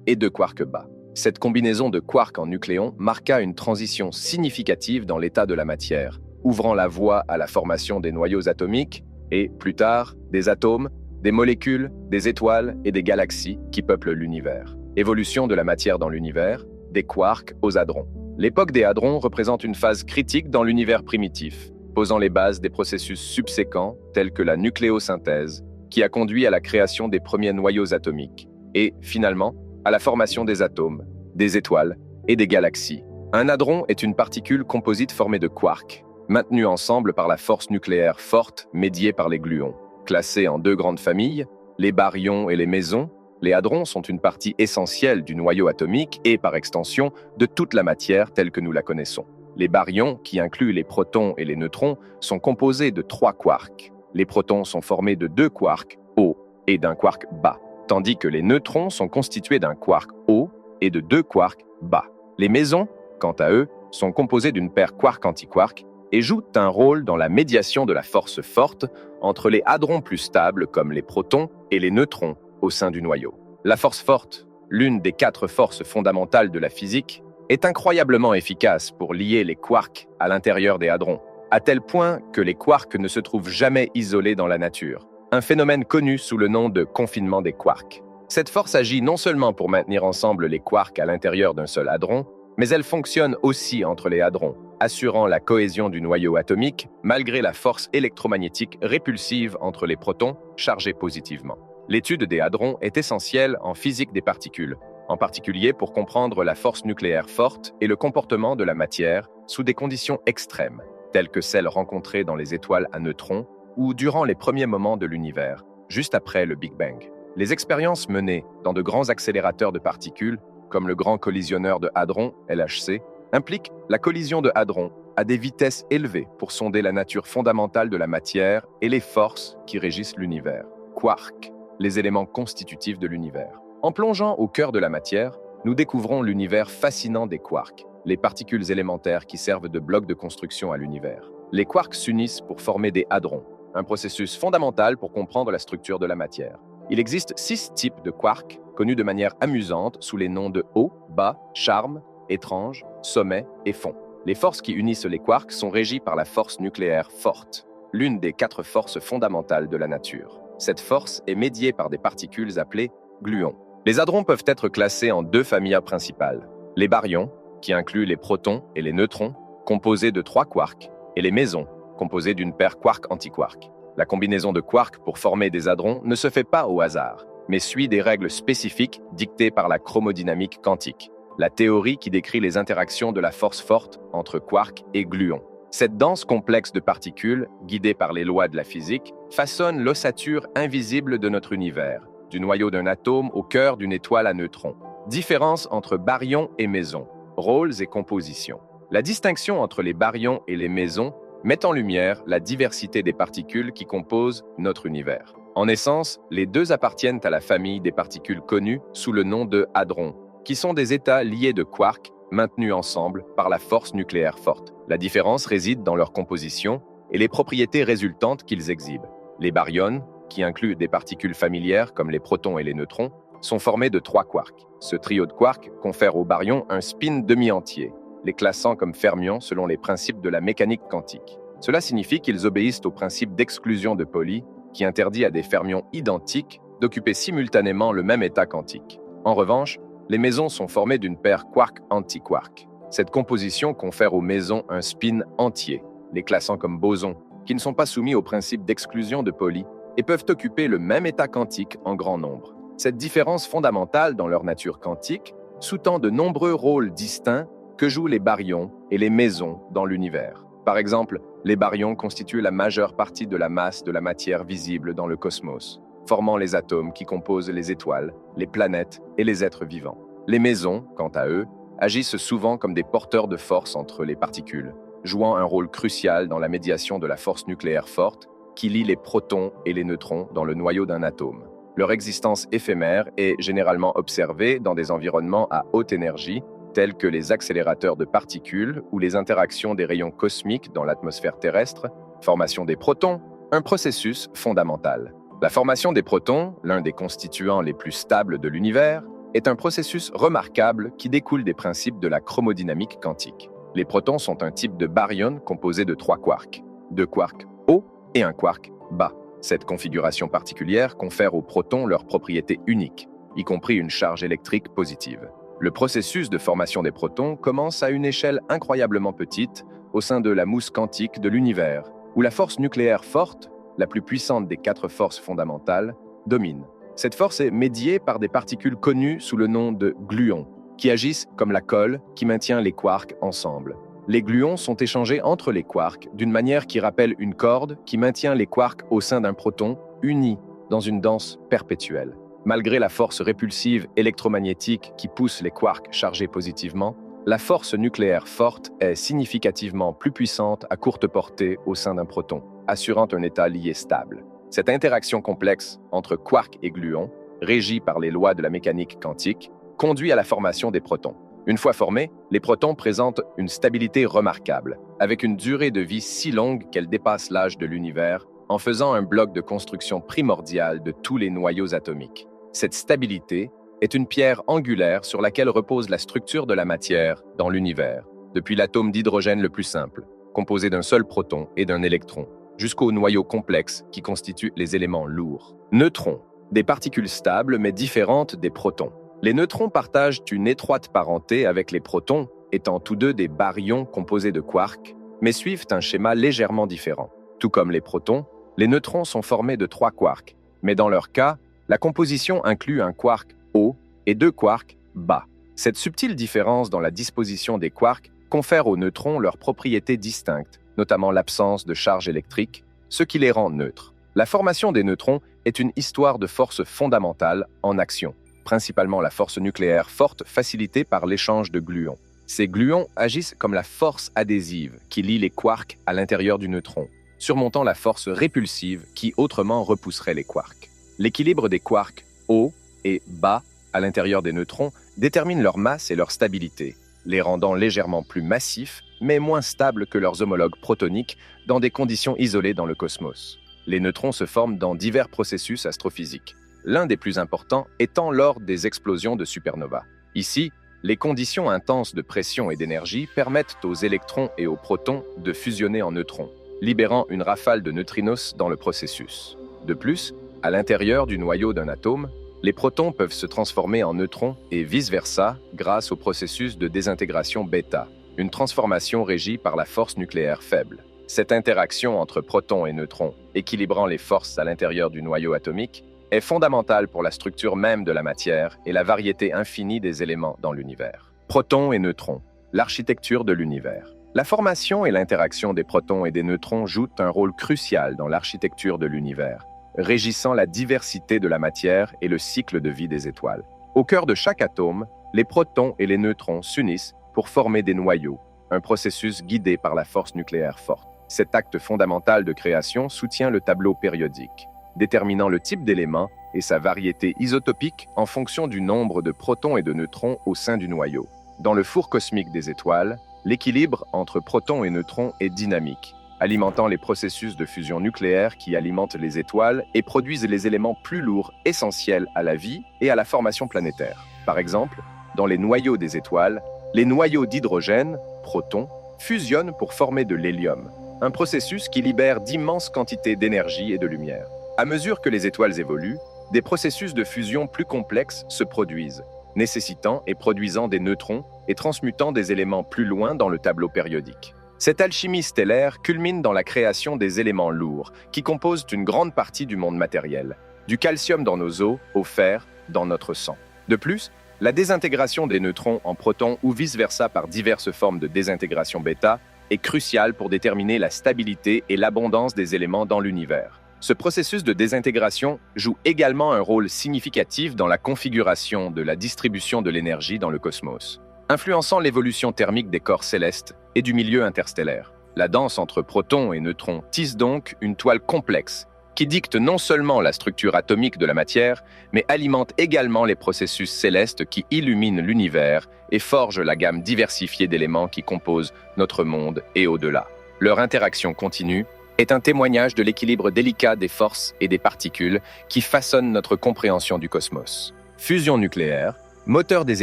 et 2 quarks bas. Cette combinaison de quarks en nucléons marqua une transition significative dans l'état de la matière, ouvrant la voie à la formation des noyaux atomiques et, plus tard, des atomes, des molécules, des étoiles et des galaxies qui peuplent l'univers. Évolution de la matière dans l'univers, des quarks aux hadrons. L'époque des hadrons représente une phase critique dans l'univers primitif, posant les bases des processus subséquents tels que la nucléosynthèse, qui a conduit à la création des premiers noyaux atomiques, et, finalement, à la formation des atomes, des étoiles et des galaxies. Un hadron est une particule composite formée de quarks, maintenue ensemble par la force nucléaire forte médiée par les gluons. Classés en 2 grandes familles, les baryons et les mésons, les hadrons sont une partie essentielle du noyau atomique et, par extension, de toute la matière telle que nous la connaissons. Les baryons, qui incluent les protons et les neutrons, sont composés de 3 quarks. Les protons sont formés de 2 quarks hauts et d'un quark bas, tandis que les neutrons sont constitués d'un quark haut et de 2 quarks bas. Les mésons, quant à eux, sont composés d'une paire quark-antiquark et jouent un rôle dans la médiation de la force forte entre les hadrons plus stables comme les protons et les neutrons au sein du noyau. La force forte, l'une des 4 forces fondamentales de la physique, est incroyablement efficace pour lier les quarks à l'intérieur des hadrons, à tel point que les quarks ne se trouvent jamais isolés dans la nature, un phénomène connu sous le nom de confinement des quarks. Cette force agit non seulement pour maintenir ensemble les quarks à l'intérieur d'un seul hadron, mais elle fonctionne aussi entre les hadrons, assurant la cohésion du noyau atomique malgré la force électromagnétique répulsive entre les protons chargés positivement. L'étude des hadrons est essentielle en physique des particules, en particulier pour comprendre la force nucléaire forte et le comportement de la matière sous des conditions extrêmes, telles que celles rencontrées dans les étoiles à neutrons ou durant les premiers moments de l'univers, juste après le Big Bang. Les expériences menées dans de grands accélérateurs de particules, comme le Grand Collisionneur de Hadrons, LHC, impliquent la collision de hadrons à des vitesses élevées pour sonder la nature fondamentale de la matière et les forces qui régissent l'univers. Quarks, les éléments constitutifs de l'univers. En plongeant au cœur de la matière, nous découvrons l'univers fascinant des quarks, les particules élémentaires qui servent de blocs de construction à l'univers. Les quarks s'unissent pour former des hadrons, un processus fondamental pour comprendre la structure de la matière. Il existe 6 types de quarks, connus de manière amusante sous les noms de haut, bas, charme, étrange, sommet et fond. Les forces qui unissent les quarks sont régies par la force nucléaire forte, l'une des 4 forces fondamentales de la nature. Cette force est médiée par des particules appelées gluons. Les hadrons peuvent être classés en 2 familles principales. Les baryons, qui incluent les protons et les neutrons, composés de 3 quarks, et les mésons, composés d'une paire quark-antiquark. La combinaison de quarks pour former des hadrons ne se fait pas au hasard, mais suit des règles spécifiques dictées par la chromodynamique quantique, la théorie qui décrit les interactions de la force forte entre quarks et gluons. Cette danse complexe de particules, guidée par les lois de la physique, façonne l'ossature invisible de notre univers, du noyau d'un atome au cœur d'une étoile à neutrons. Différence entre baryons et mésons, rôles et compositions. La distinction entre les baryons et les mésons met en lumière la diversité des particules qui composent notre univers. En essence, les 2 appartiennent à la famille des particules connues sous le nom de hadrons, qui sont des états liés de quarks maintenus ensemble par la force nucléaire forte. La différence réside dans leur composition et les propriétés résultantes qu'ils exhibent. Les baryons, qui incluent des particules familières comme les protons et les neutrons, sont formés de 3 quarks. Ce trio de quarks confère aux baryons un spin demi-entier, les classant comme fermions selon les principes de la mécanique quantique. Cela signifie qu'ils obéissent au principe d'exclusion de Pauli, qui interdit à des fermions identiques d'occuper simultanément le même état quantique. En revanche, les mésons sont formés d'une paire quark-antiquark. Cette composition confère aux mésons un spin entier, les classant comme bosons, qui ne sont pas soumis au principe d'exclusion de Pauli et peuvent occuper le même état quantique en grand nombre. Cette différence fondamentale dans leur nature quantique sous-tend de nombreux rôles distincts que jouent les baryons et les mésons dans l'univers. Par exemple, les baryons constituent la majeure partie de la masse de la matière visible dans le cosmos, formant les atomes qui composent les étoiles, les planètes et les êtres vivants. Les mésons, quant à eux, agissent souvent comme des porteurs de force entre les particules, jouant un rôle crucial dans la médiation de la force nucléaire forte qui lie les protons et les neutrons dans le noyau d'un atome. Leur existence éphémère est généralement observée dans des environnements à haute énergie, tels que les accélérateurs de particules ou les interactions des rayons cosmiques dans l'atmosphère terrestre. Formation des protons, un processus fondamental. La formation des protons, l'un des constituants les plus stables de l'univers, est un processus remarquable qui découle des principes de la chromodynamique quantique. Les protons sont un type de baryon composé de 3 quarks, 2 quarks hauts et un quark bas. Cette configuration particulière confère aux protons leurs propriétés uniques, y compris une charge électrique positive. Le processus de formation des protons commence à une échelle incroyablement petite au sein de la mousse quantique de l'univers, où la force nucléaire forte, la plus puissante des 4 forces fondamentales, domine. Cette force est médiée par des particules connues sous le nom de gluons, qui agissent comme la colle qui maintient les quarks ensemble. Les gluons sont échangés entre les quarks d'une manière qui rappelle une corde qui maintient les quarks au sein d'un proton unis dans une danse perpétuelle. Malgré la force répulsive électromagnétique qui pousse les quarks chargés positivement, la force nucléaire forte est significativement plus puissante à courte portée au sein d'un proton, assurant un état lié stable. Cette interaction complexe entre quarks et gluons, régie par les lois de la mécanique quantique, conduit à la formation des protons. Une fois formés, les protons présentent une stabilité remarquable, avec une durée de vie si longue qu'elle dépasse l'âge de l'univers, en faisant un bloc de construction primordial de tous les noyaux atomiques. Cette stabilité est une pierre angulaire sur laquelle repose la structure de la matière dans l'univers, depuis l'atome d'hydrogène le plus simple, composé d'un seul proton et d'un électron, jusqu'aux noyaux complexes qui constituent les éléments lourds. Neutrons, des particules stables mais différentes des protons. Les neutrons partagent une étroite parenté avec les protons, étant tous deux des baryons composés de quarks, mais suivent un schéma légèrement différent. Tout comme les protons, les neutrons sont formés de 3 quarks, mais dans leur cas, la composition inclut un quark haut et 2 quarks bas. Cette subtile différence dans la disposition des quarks confère aux neutrons leurs propriétés distinctes, notamment l'absence de charge électrique, ce qui les rend neutres. La formation des neutrons est une histoire de force fondamentale en action, principalement la force nucléaire forte facilitée par l'échange de gluons. Ces gluons agissent comme la force adhésive qui lie les quarks à l'intérieur du neutron, surmontant la force répulsive qui autrement repousserait les quarks. L'équilibre des quarks hauts et bas à l'intérieur des neutrons détermine leur masse et leur stabilité, les rendant légèrement plus massifs mais moins stables que leurs homologues protoniques dans des conditions isolées dans le cosmos. Les neutrons se forment dans divers processus astrophysiques, l'un des plus importants étant lors des explosions de supernovas. Ici, les conditions intenses de pression et d'énergie permettent aux électrons et aux protons de fusionner en neutrons, libérant une rafale de neutrinos dans le processus. De plus, à l'intérieur du noyau d'un atome, les protons peuvent se transformer en neutrons et vice-versa grâce au processus de désintégration bêta, une transformation régie par la force nucléaire faible. Cette interaction entre protons et neutrons, équilibrant les forces à l'intérieur du noyau atomique, est fondamentale pour la structure même de la matière et la variété infinie des éléments dans l'univers. Protons et neutrons, l'architecture de l'univers. La formation et l'interaction des protons et des neutrons jouent un rôle crucial dans l'architecture de l'univers, régissant la diversité de la matière et le cycle de vie des étoiles. Au cœur de chaque atome, les protons et les neutrons s'unissent pour former des noyaux, un processus guidé par la force nucléaire forte. Cet acte fondamental de création soutient le tableau périodique, déterminant le type d'élément et sa variété isotopique en fonction du nombre de protons et de neutrons au sein du noyau. Dans le four cosmique des étoiles, l'équilibre entre protons et neutrons est dynamique, alimentant les processus de fusion nucléaire qui alimentent les étoiles et produisent les éléments plus lourds essentiels à la vie et à la formation planétaire. Par exemple, dans les noyaux des étoiles, les noyaux d'hydrogène, protons, fusionnent pour former de l'hélium, un processus qui libère d'immenses quantités d'énergie et de lumière. À mesure que les étoiles évoluent, des processus de fusion plus complexes se produisent, nécessitant et produisant des neutrons et transmutant des éléments plus loin dans le tableau périodique. Cette alchimie stellaire culmine dans la création des éléments lourds, qui composent une grande partie du monde matériel, du calcium dans nos os au fer dans notre sang. De plus, la désintégration des neutrons en protons ou vice-versa par diverses formes de désintégration bêta est cruciale pour déterminer la stabilité et l'abondance des éléments dans l'univers. Ce processus de désintégration joue également un rôle significatif dans la configuration de la distribution de l'énergie dans le cosmos. influençant l'évolution thermique des corps célestes et du milieu interstellaire. La danse entre protons et neutrons tisse donc une toile complexe qui dicte non seulement la structure atomique de la matière, mais alimente également les processus célestes qui illuminent l'univers et forgent la gamme diversifiée d'éléments qui composent notre monde et au-delà. Leur interaction continue est un témoignage de l'équilibre délicat des forces et des particules qui façonnent notre compréhension du cosmos. Fusion nucléaire, moteur des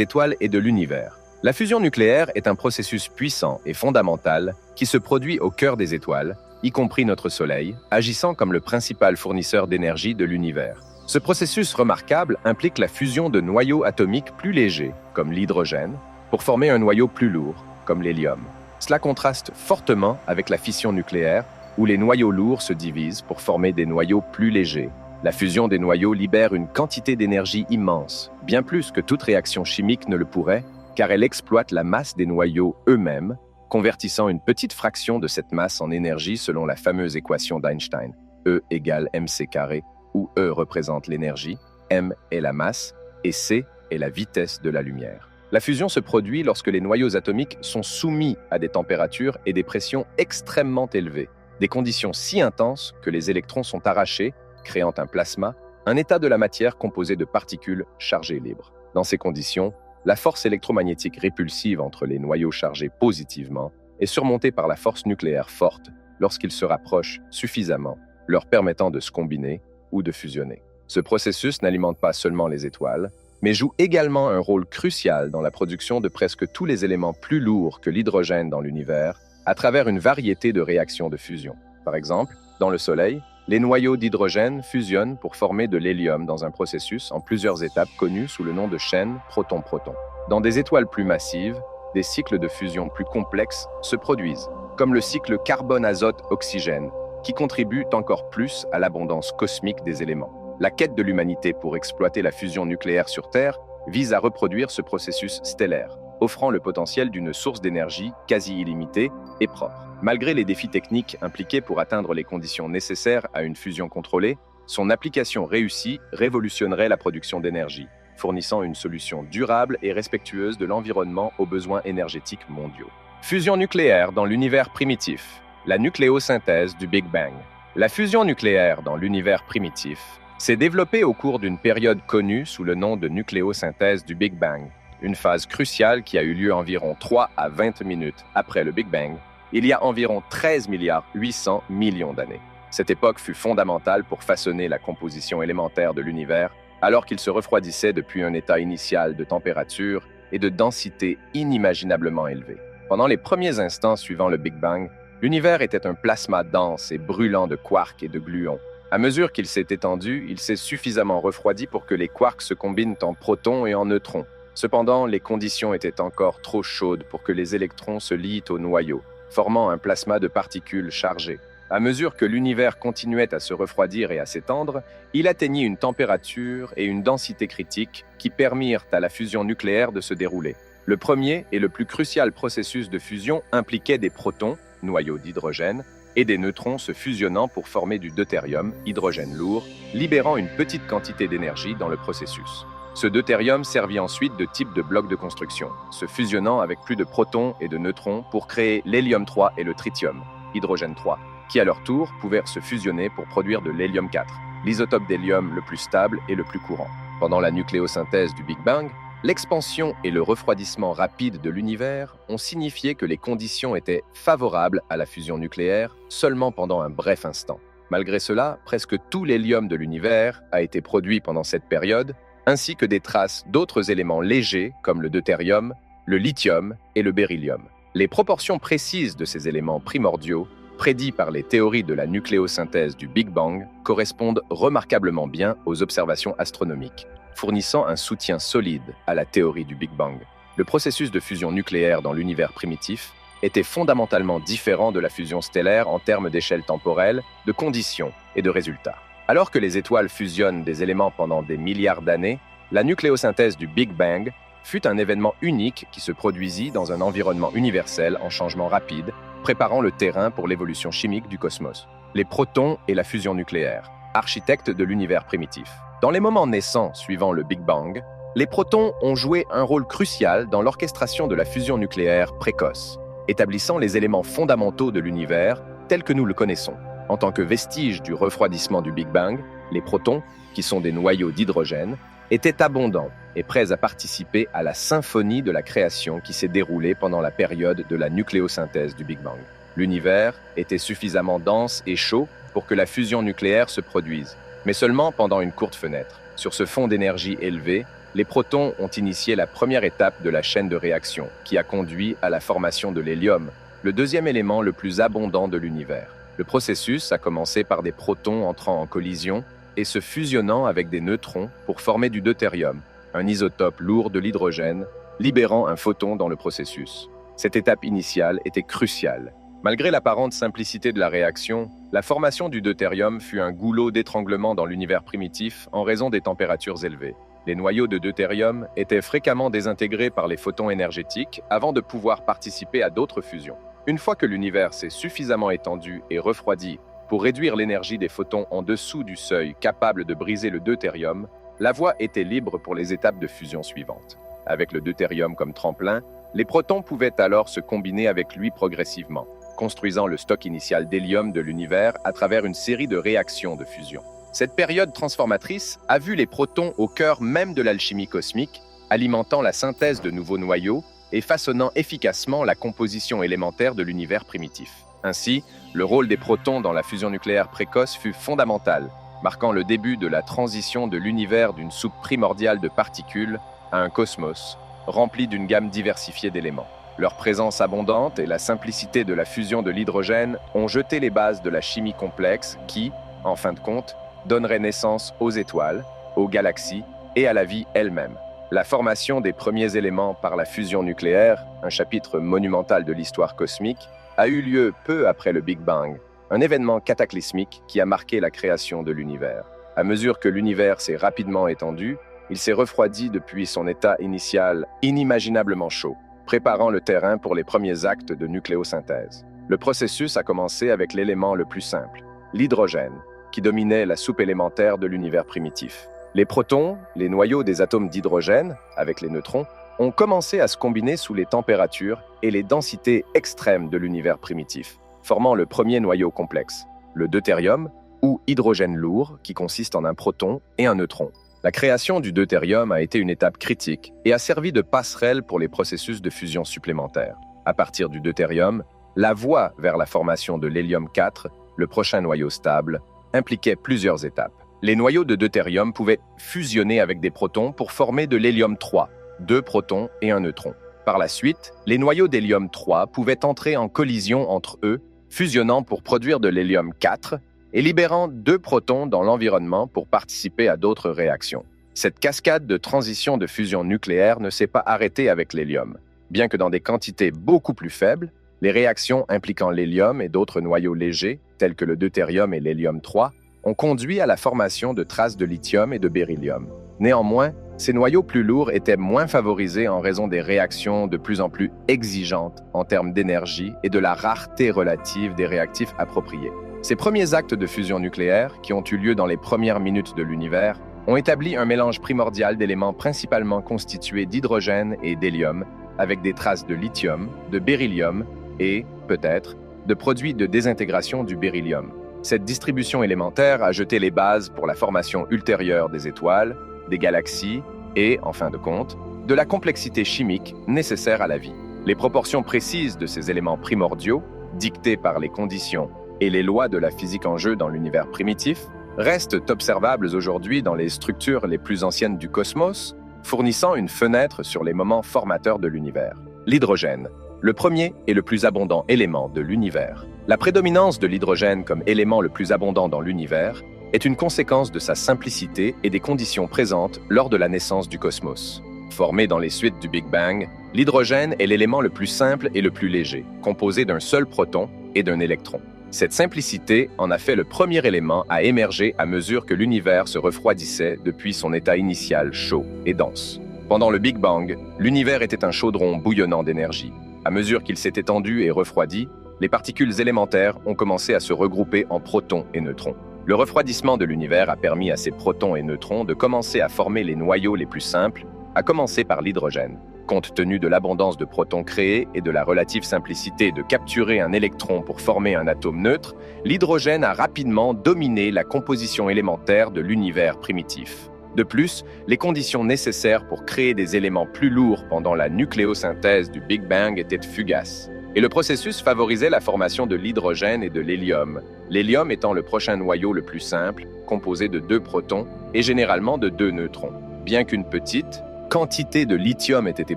étoiles et de l'univers. La fusion nucléaire est un processus puissant et fondamental qui se produit au cœur des étoiles, y compris notre Soleil, agissant comme le principal fournisseur d'énergie de l'univers. Ce processus remarquable implique la fusion de noyaux atomiques plus légers, comme l'hydrogène, pour former un noyau plus lourd, comme l'hélium. Cela contraste fortement avec la fission nucléaire, où les noyaux lourds se divisent pour former des noyaux plus légers. La fusion des noyaux libère une quantité d'énergie immense, bien plus que toute réaction chimique ne le pourrait, car elle exploite la masse des noyaux eux-mêmes, convertissant une petite fraction de cette masse en énergie selon la fameuse équation d'Einstein, E égale mc², où E représente l'énergie, m est la masse et c est la vitesse de la lumière. La fusion se produit lorsque les noyaux atomiques sont soumis à des températures et des pressions extrêmement élevées, des conditions si intenses que les électrons sont arrachés, créant un plasma, un état de la matière composé de particules chargées libres. Dans ces conditions, la force électromagnétique répulsive entre les noyaux chargés positivement est surmontée par la force nucléaire forte lorsqu'ils se rapprochent suffisamment, leur permettant de se combiner ou de fusionner. Ce processus n'alimente pas seulement les étoiles, mais joue également un rôle crucial dans la production de presque tous les éléments plus lourds que l'hydrogène dans l'univers, à travers une variété de réactions de fusion. Par exemple, dans le Soleil, les noyaux d'hydrogène fusionnent pour former de l'hélium dans un processus en plusieurs étapes connu sous le nom de chaîne proton-proton. Dans des étoiles plus massives, des cycles de fusion plus complexes se produisent, comme le cycle carbone-azote-oxygène, qui contribue encore plus à l'abondance cosmique des éléments. La quête de l'humanité pour exploiter la fusion nucléaire sur Terre vise à reproduire ce processus stellaire, offrant le potentiel d'une source d'énergie quasi illimitée et propre. Malgré les défis techniques impliqués pour atteindre les conditions nécessaires à une fusion contrôlée, son application réussie révolutionnerait la production d'énergie, fournissant une solution durable et respectueuse de l'environnement aux besoins énergétiques mondiaux. Fusion nucléaire dans l'univers primitif, la nucléosynthèse du Big Bang. La fusion nucléaire dans l'univers primitif s'est développée au cours d'une période connue sous le nom de nucléosynthèse du Big Bang, une phase cruciale qui a eu lieu environ 3 à 20 minutes après le Big Bang, il y a environ 13 milliards 800 millions d'années. Cette époque fut fondamentale pour façonner la composition élémentaire de l'univers, alors qu'il se refroidissait depuis un état initial de température et de densité inimaginablement élevé. Pendant les premiers instants suivant le Big Bang, l'univers était un plasma dense et brûlant de quarks et de gluons. À mesure qu'il s'est étendu, il s'est suffisamment refroidi pour que les quarks se combinent en protons et en neutrons. Cependant, les conditions étaient encore trop chaudes pour que les électrons se lient au noyau, formant un plasma de particules chargées. À mesure que l'univers continuait à se refroidir et à s'étendre, il atteignit une température et une densité critiques qui permirent à la fusion nucléaire de se dérouler. Le premier et le plus crucial processus de fusion impliquait des protons, noyaux d'hydrogène, et des neutrons se fusionnant pour former du deutérium, hydrogène lourd, libérant une petite quantité d'énergie dans le processus. Ce deutérium servit ensuite de type de bloc de construction, se fusionnant avec plus de protons et de neutrons pour créer l'hélium 3 et le tritium, hydrogène 3, qui à leur tour pouvaient se fusionner pour produire de l'hélium 4, l'isotope d'hélium le plus stable et le plus courant. Pendant la nucléosynthèse du Big Bang, l'expansion et le refroidissement rapide de l'univers ont signifié que les conditions étaient favorables à la fusion nucléaire seulement pendant un bref instant. Malgré cela, presque tout l'hélium de l'univers a été produit pendant cette période, ainsi que des traces d'autres éléments légers comme le deutérium, le lithium et le beryllium. Les proportions précises de ces éléments primordiaux, prédits par les théories de la nucléosynthèse du Big Bang, correspondent remarquablement bien aux observations astronomiques, fournissant un soutien solide à la théorie du Big Bang. Le processus de fusion nucléaire dans l'univers primitif était fondamentalement différent de la fusion stellaire en termes d'échelle temporelle, de conditions et de résultats. Alors que les étoiles fusionnent des éléments pendant des milliards d'années, la nucléosynthèse du Big Bang fut un événement unique qui se produisit dans un environnement universel en changement rapide, préparant le terrain pour l'évolution chimique du cosmos. Les protons et la fusion nucléaire, architectes de l'univers primitif. Dans les moments naissants suivant le Big Bang, Les protons ont joué un rôle crucial dans l'orchestration de la fusion nucléaire précoce, établissant les éléments fondamentaux de l'univers tel que nous le connaissons. En tant que vestige du refroidissement du Big Bang, les protons, qui sont des noyaux d'hydrogène, étaient abondants et prêts à participer à la symphonie de la création qui s'est déroulée pendant la période de la nucléosynthèse du Big Bang. L'univers était suffisamment dense et chaud pour que la fusion nucléaire se produise, mais seulement pendant une courte fenêtre. Sur ce fond d'énergie élevé, les protons ont initié la première étape de la chaîne de réaction, qui a conduit à la formation de l'hélium, le deuxième élément le plus abondant de l'univers. Le processus a commencé par des protons entrant en collision et se fusionnant avec des neutrons pour former du deutérium, un isotope lourd de l'hydrogène, libérant un photon dans le processus. Cette étape initiale était cruciale. Malgré l'apparente simplicité de la réaction, la formation du deutérium fut un goulot d'étranglement dans l'univers primitif en raison des températures élevées. Les noyaux de deutérium étaient fréquemment désintégrés par les photons énergétiques avant de pouvoir participer à d'autres fusions. Une fois que l'univers s'est suffisamment étendu et refroidi pour réduire l'énergie des photons en dessous du seuil capable de briser le deutérium, la voie était libre pour les étapes de fusion suivantes. Avec le deutérium comme tremplin, les protons pouvaient alors se combiner avec lui progressivement, construisant le stock initial d'hélium de l'univers à travers une série de réactions de fusion. Cette période transformatrice a vu les protons au cœur même de l'alchimie cosmique, alimentant la synthèse de nouveaux noyaux et façonnant efficacement la composition élémentaire de l'univers primitif. Ainsi, le rôle des protons dans la fusion nucléaire précoce fut fondamental, marquant le début de la transition de l'univers d'une soupe primordiale de particules à un cosmos rempli d'une gamme diversifiée d'éléments. Leur présence abondante et la simplicité de la fusion de l'hydrogène ont jeté les bases de la chimie complexe qui, en fin de compte, donnerait naissance aux étoiles, aux galaxies et à la vie elle-même. La formation des premiers éléments par la fusion nucléaire, un chapitre monumental de l'histoire cosmique, a eu lieu peu après le Big Bang, un événement cataclysmique qui a marqué la création de l'univers. À mesure que l'univers s'est rapidement étendu, il s'est refroidi depuis son état initial inimaginablement chaud, préparant le terrain pour les premiers actes de nucléosynthèse. Le processus a commencé avec l'élément le plus simple, l'hydrogène, qui dominait la soupe élémentaire de l'univers primitif. Les protons, les noyaux des atomes d'hydrogène, avec les neutrons, ont commencé à se combiner sous les températures et les densités extrêmes de l'univers primitif, formant le premier noyau complexe, le deutérium, ou hydrogène lourd, qui consiste en un proton et un neutron. La création du deutérium a été une étape critique et a servi de passerelle pour les processus de fusion supplémentaires. À partir du deutérium, la voie vers la formation de l'hélium-4, le prochain noyau stable, impliquait plusieurs étapes. Les noyaux de deutérium pouvaient fusionner avec des protons pour former de l'hélium-3, 2 protons et un neutron. Par la suite, les noyaux d'hélium-3 pouvaient entrer en collision entre eux, fusionnant pour produire de l'hélium-4 et libérant 2 protons dans l'environnement pour participer à d'autres réactions. Cette cascade de transition de fusion nucléaire ne s'est pas arrêtée avec l'hélium. Bien que dans des quantités beaucoup plus faibles, les réactions impliquant l'hélium et d'autres noyaux légers, tels que le deutérium et l'hélium-3, ont conduit à la formation de traces de lithium et de beryllium. Néanmoins, ces noyaux plus lourds étaient moins favorisés en raison des réactions de plus en plus exigeantes en termes d'énergie et de la rareté relative des réactifs appropriés. Ces premiers actes de fusion nucléaire, qui ont eu lieu dans les premières minutes de l'univers, ont établi un mélange primordial d'éléments principalement constitués d'hydrogène et d'hélium, avec des traces de lithium, de beryllium et, peut-être, de produits de désintégration du beryllium. Cette distribution élémentaire a jeté les bases pour la formation ultérieure des étoiles, des galaxies et, en fin de compte, de la complexité chimique nécessaire à la vie. Les proportions précises de ces éléments primordiaux, dictées par les conditions et les lois de la physique en jeu dans l'univers primitif, restent observables aujourd'hui dans les structures les plus anciennes du cosmos, fournissant une fenêtre sur les moments formateurs de l'univers. L'hydrogène, le premier et le plus abondant élément de l'univers. La prédominance de l'hydrogène comme élément le plus abondant dans l'univers est une conséquence de sa simplicité et des conditions présentes lors de la naissance du cosmos. Formé dans les suites du Big Bang, l'hydrogène est l'élément le plus simple et le plus léger, composé d'un seul proton et d'un électron. Cette simplicité en a fait le premier élément à émerger à mesure que l'univers se refroidissait depuis son état initial chaud et dense. Pendant le Big Bang, l'univers était un chaudron bouillonnant d'énergie. À mesure qu'il s'est étendu et refroidi, les particules élémentaires ont commencé à se regrouper en protons et neutrons. Le refroidissement de l'univers a permis à ces protons et neutrons de commencer à former les noyaux les plus simples à commencer par l'hydrogène. Compte tenu de l'abondance de protons créés et de la relative simplicité de capturer un électron pour former un atome neutre, l'hydrogène a rapidement dominé la composition élémentaire de l'univers primitif. De plus, les conditions nécessaires pour créer des éléments plus lourds pendant la nucléosynthèse du Big Bang étaient fugaces. Et le processus favorisait la formation de l'hydrogène et de l'hélium, l'hélium étant le prochain noyau le plus simple, composé de 2 protons et généralement de 2 neutrons. Bien qu'une petite quantité de lithium ait été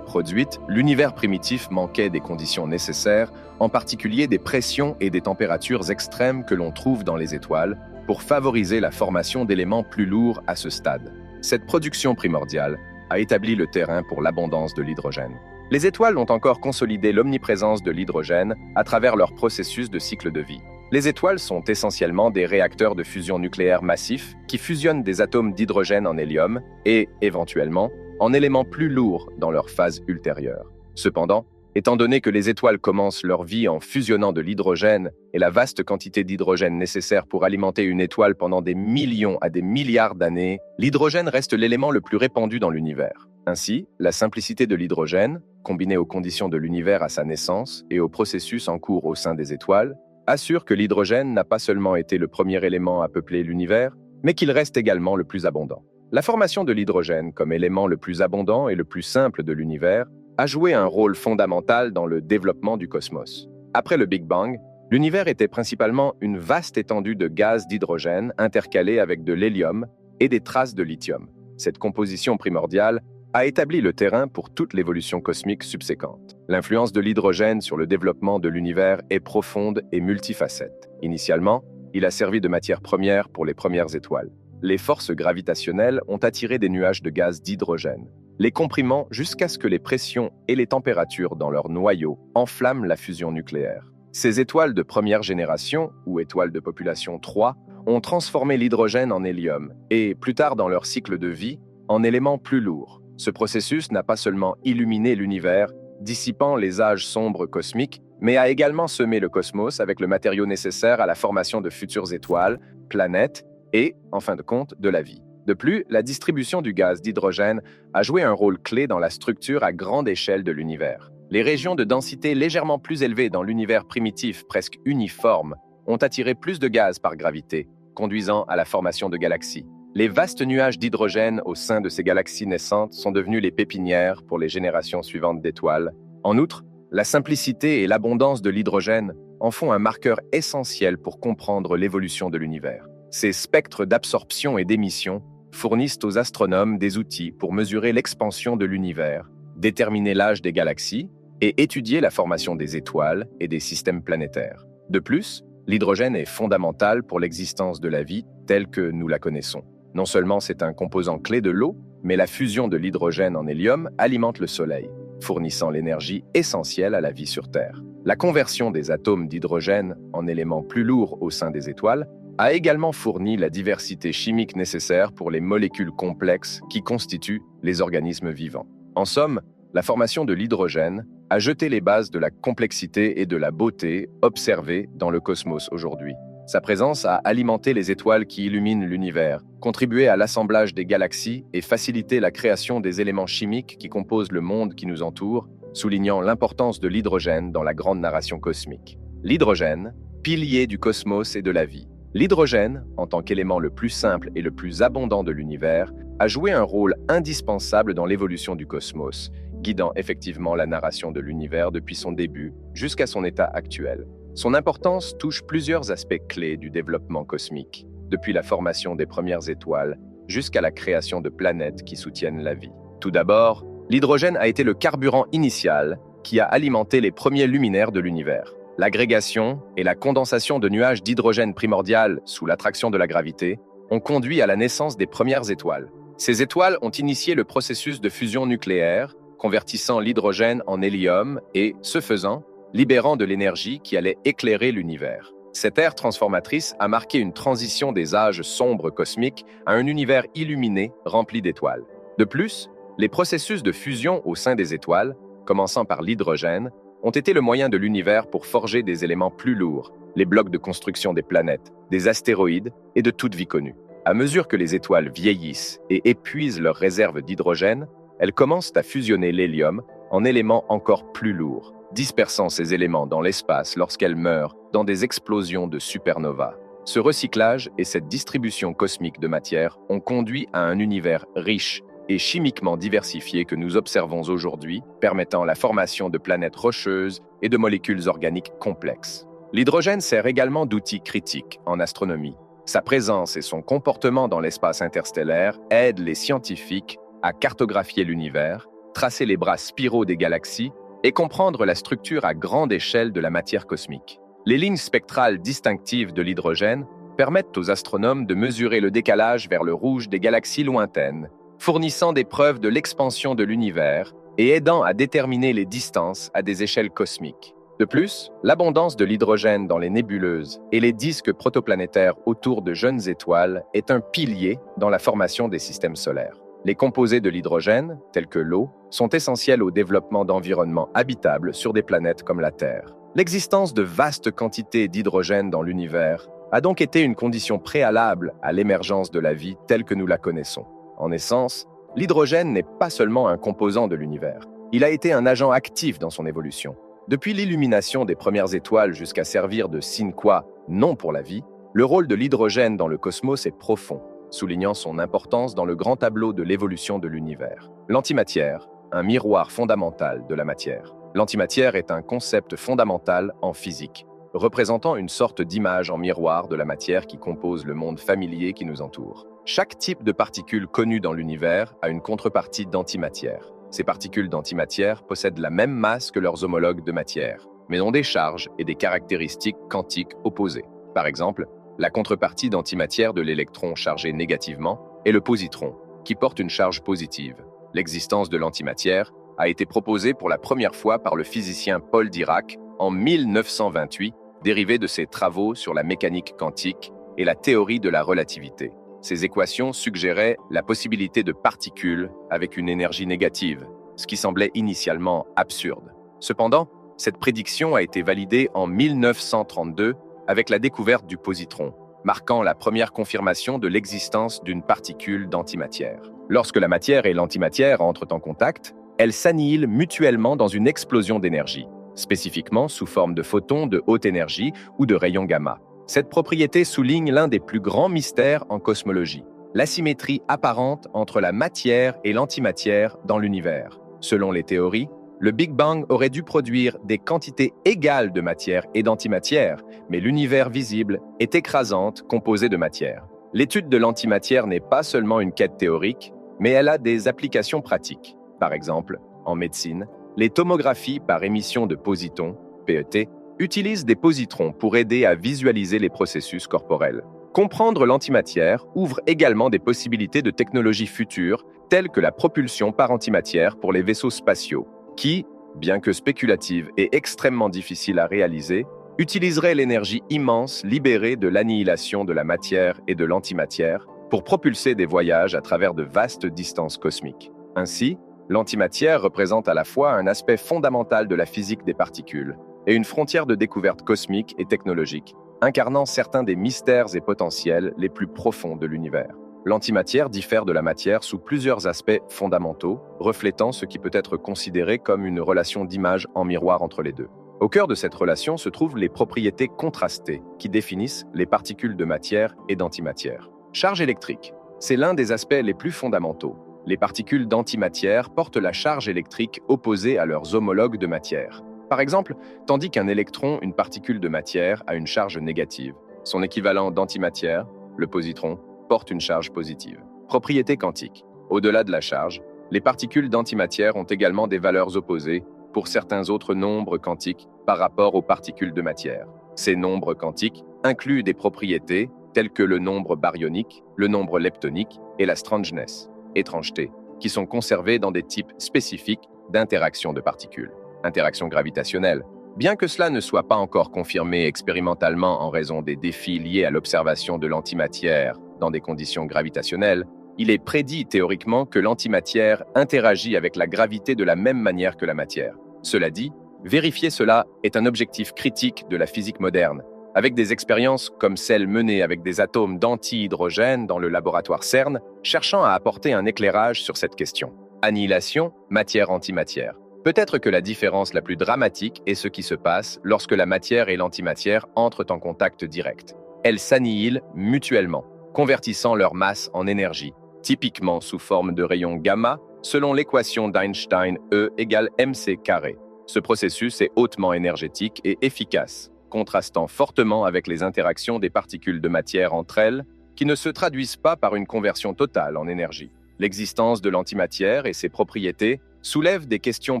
produite, l'univers primitif manquait des conditions nécessaires, en particulier des pressions et des températures extrêmes que l'on trouve dans les étoiles, pour favoriser la formation d'éléments plus lourds à ce stade. Cette production primordiale a établi le terrain pour l'abondance de l'hydrogène. Les étoiles ont encore consolidé l'omniprésence de l'hydrogène à travers leur processus de cycle de vie. Les étoiles sont essentiellement des réacteurs de fusion nucléaire massifs qui fusionnent des atomes d'hydrogène en hélium et, éventuellement, en éléments plus lourds dans leur phase ultérieure. Cependant, étant donné que les étoiles commencent leur vie en fusionnant de l'hydrogène et la vaste quantité d'hydrogène nécessaire pour alimenter une étoile pendant des millions à des milliards d'années, l'hydrogène reste l'élément le plus répandu dans l'univers. Ainsi, la simplicité de l'hydrogène, combinée aux conditions de l'univers à sa naissance et aux processus en cours au sein des étoiles, assure que l'hydrogène n'a pas seulement été le premier élément à peupler l'univers, mais qu'il reste également le plus abondant. La formation de l'hydrogène comme élément le plus abondant et le plus simple de l'univers a joué un rôle fondamental dans le développement du cosmos. Après le Big Bang, l'univers était principalement une vaste étendue de gaz d'hydrogène intercalés avec de l'hélium et des traces de lithium. Cette composition primordiale a établi le terrain pour toute l'évolution cosmique subséquente. L'influence de l'hydrogène sur le développement de l'univers est profonde et multifacette. Initialement, il a servi de matière première pour les premières étoiles. Les forces gravitationnelles ont attiré des nuages de gaz d'hydrogène, les comprimant jusqu'à ce que les pressions et les températures dans leur noyau enflamment la fusion nucléaire. Ces étoiles de première génération, ou étoiles de population 3, ont transformé l'hydrogène en hélium et, plus tard dans leur cycle de vie, en éléments plus lourds. Ce processus n'a pas seulement illuminé l'univers, dissipant les âges sombres cosmiques, mais a également semé le cosmos avec le matériau nécessaire à la formation de futures étoiles, planètes et, en fin de compte, de la vie. De plus, la distribution du gaz d'hydrogène a joué un rôle clé dans la structure à grande échelle de l'univers. Les régions de densité légèrement plus élevées dans l'univers primitif presque uniforme ont attiré plus de gaz par gravité, conduisant à la formation de galaxies. Les vastes nuages d'hydrogène au sein de ces galaxies naissantes sont devenus les pépinières pour les générations suivantes d'étoiles. En outre, la simplicité et l'abondance de l'hydrogène en font un marqueur essentiel pour comprendre l'évolution de l'univers. Ces spectres d'absorption et d'émission fournissent aux astronomes des outils pour mesurer l'expansion de l'univers, déterminer l'âge des galaxies et étudier la formation des étoiles et des systèmes planétaires. De plus, l'hydrogène est fondamental pour l'existence de la vie telle que nous la connaissons. Non seulement c'est un composant clé de l'eau, mais la fusion de l'hydrogène en hélium alimente le Soleil, fournissant l'énergie essentielle à la vie sur Terre. La conversion des atomes d'hydrogène en éléments plus lourds au sein des étoiles a également fourni la diversité chimique nécessaire pour les molécules complexes qui constituent les organismes vivants. En somme, la formation de l'hydrogène a jeté les bases de la complexité et de la beauté observées dans le cosmos aujourd'hui. Sa présence a alimenté les étoiles qui illuminent l'univers, contribué à l'assemblage des galaxies et facilité la création des éléments chimiques qui composent le monde qui nous entoure, soulignant l'importance de l'hydrogène dans la grande narration cosmique. L'hydrogène, pilier du cosmos et de la vie. L'hydrogène, en tant qu'élément le plus simple et le plus abondant de l'univers, a joué un rôle indispensable dans l'évolution du cosmos, guidant effectivement la narration de l'univers depuis son début jusqu'à son état actuel. Son importance touche plusieurs aspects clés du développement cosmique, depuis la formation des premières étoiles jusqu'à la création de planètes qui soutiennent la vie. Tout d'abord, l'hydrogène a été le carburant initial qui a alimenté les premiers luminaires de l'univers. L'agrégation et la condensation de nuages d'hydrogène primordial sous l'attraction de la gravité ont conduit à la naissance des premières étoiles. Ces étoiles ont initié le processus de fusion nucléaire, convertissant l'hydrogène en hélium et, ce faisant, libérant de l'énergie qui allait éclairer l'univers. Cette ère transformatrice a marqué une transition des âges sombres cosmiques à un univers illuminé rempli d'étoiles. De plus, les processus de fusion au sein des étoiles, commençant par l'hydrogène, ont été le moyen de l'univers pour forger des éléments plus lourds, les blocs de construction des planètes, des astéroïdes et de toute vie connue. À mesure que les étoiles vieillissent et épuisent leurs réserves d'hydrogène, elles commencent à fusionner l'hélium en éléments encore plus lourds, dispersant ces éléments dans l'espace lorsqu'elles meurent dans des explosions de supernovas. Ce recyclage et cette distribution cosmique de matière ont conduit à un univers riche et chimiquement diversifié que nous observons aujourd'hui, permettant la formation de planètes rocheuses et de molécules organiques complexes. L'hydrogène sert également d'outil critique en astronomie. Sa présence et son comportement dans l'espace interstellaire aident les scientifiques à cartographier l'univers, tracer les bras spiraux des galaxies et comprendre la structure à grande échelle de la matière cosmique. Les lignes spectrales distinctives de l'hydrogène permettent aux astronomes de mesurer le décalage vers le rouge des galaxies lointaines, fournissant des preuves de l'expansion de l'univers et aidant à déterminer les distances à des échelles cosmiques. De plus, l'abondance de l'hydrogène dans les nébuleuses et les disques protoplanétaires autour de jeunes étoiles est un pilier dans la formation des systèmes solaires. Les composés de l'hydrogène, tels que l'eau, sont essentiels au développement d'environnements habitables sur des planètes comme la Terre. L'existence de vastes quantités d'hydrogène dans l'univers a donc été une condition préalable à l'émergence de la vie telle que nous la connaissons. En essence, l'hydrogène n'est pas seulement un composant de l'univers, il a été un agent actif dans son évolution. Depuis l'illumination des premières étoiles jusqu'à servir de sine qua non pour la vie, le rôle de l'hydrogène dans le cosmos est profond, soulignant son importance dans le grand tableau de l'évolution de l'univers. L'antimatière, un miroir fondamental de la matière. L'antimatière est un concept fondamental en physique, représentant une sorte d'image en miroir de la matière qui compose le monde familier qui nous entoure. Chaque type de particule connu dans l'univers a une contrepartie d'antimatière. Ces particules d'antimatière possèdent la même masse que leurs homologues de matière, mais ont des charges et des caractéristiques quantiques opposées. Par exemple, la contrepartie d'antimatière de l'électron chargé négativement est le positron, qui porte une charge positive. L'existence de l'antimatière a été proposée pour la première fois par le physicien Paul Dirac en 1928, dérivé de ses travaux sur la mécanique quantique et la théorie de la relativité. Ces équations suggéraient la possibilité de particules avec une énergie négative, ce qui semblait initialement absurde. Cependant, cette prédiction a été validée en 1932 avec la découverte du positron, marquant la première confirmation de l'existence d'une particule d'antimatière. Lorsque la matière et l'antimatière entrent en contact, elles s'annihilent mutuellement dans une explosion d'énergie, spécifiquement sous forme de photons de haute énergie ou de rayons gamma. Cette propriété souligne l'un des plus grands mystères en cosmologie, l'asymétrie apparente entre la matière et l'antimatière dans l'univers. Selon les théories, le Big Bang aurait dû produire des quantités égales de matière et d'antimatière, mais l'univers visible est écrasante, composé de matière. L'étude de l'antimatière n'est pas seulement une quête théorique, mais elle a des applications pratiques. Par exemple, en médecine, les tomographies par émission de positons, PET, utilisent des positrons pour aider à visualiser les processus corporels. Comprendre l'antimatière ouvre également des possibilités de technologies futures, telles que la propulsion par antimatière pour les vaisseaux spatiaux, qui, bien que spéculative et extrêmement difficile à réaliser, utiliserait l'énergie immense libérée de l'annihilation de la matière et de l'antimatière pour propulser des voyages à travers de vastes distances cosmiques. Ainsi, l'antimatière représente à la fois un aspect fondamental de la physique des particules et une frontière de découverte cosmique et technologique, incarnant certains des mystères et potentiels les plus profonds de l'univers. L'antimatière diffère de la matière sous plusieurs aspects fondamentaux, reflétant ce qui peut être considéré comme une relation d'image en miroir entre les deux. Au cœur de cette relation se trouvent les propriétés contrastées qui définissent les particules de matière et d'antimatière. Charge électrique, c'est l'un des aspects les plus fondamentaux. Les particules d'antimatière portent la charge électrique opposée à leurs homologues de matière. Par exemple, tandis qu'un électron, une particule de matière, a une charge négative, son équivalent d'antimatière, le positron, porte une charge positive. Propriété quantique. Au-delà de la charge, les particules d'antimatière ont également des valeurs opposées pour certains autres nombres quantiques par rapport aux particules de matière. Ces nombres quantiques incluent des propriétés telles que le nombre baryonique, le nombre leptonique et la strangeness, étrangeté, qui sont conservées dans des types spécifiques d'interactions de particules. Interaction gravitationnelle. Bien que cela ne soit pas encore confirmé expérimentalement en raison des défis liés à l'observation de l'antimatière dans des conditions gravitationnelles, il est prédit théoriquement que l'antimatière interagit avec la gravité de la même manière que la matière. Cela dit, vérifier cela est un objectif critique de la physique moderne, avec des expériences comme celles menées avec des atomes d'antihydrogène dans le laboratoire CERN, cherchant à apporter un éclairage sur cette question. Annihilation, matière-antimatière. Peut-être que la différence la plus dramatique est ce qui se passe lorsque la matière et l'antimatière entrent en contact direct. Elles s'annihilent mutuellement, convertissant leur masse en énergie, typiquement sous forme de rayons gamma, selon l'équation d'Einstein E égale mc². Ce processus est hautement énergétique et efficace, contrastant fortement avec les interactions des particules de matière entre elles, qui ne se traduisent pas par une conversion totale en énergie. L'existence de l'antimatière et ses propriétés soulèvent des questions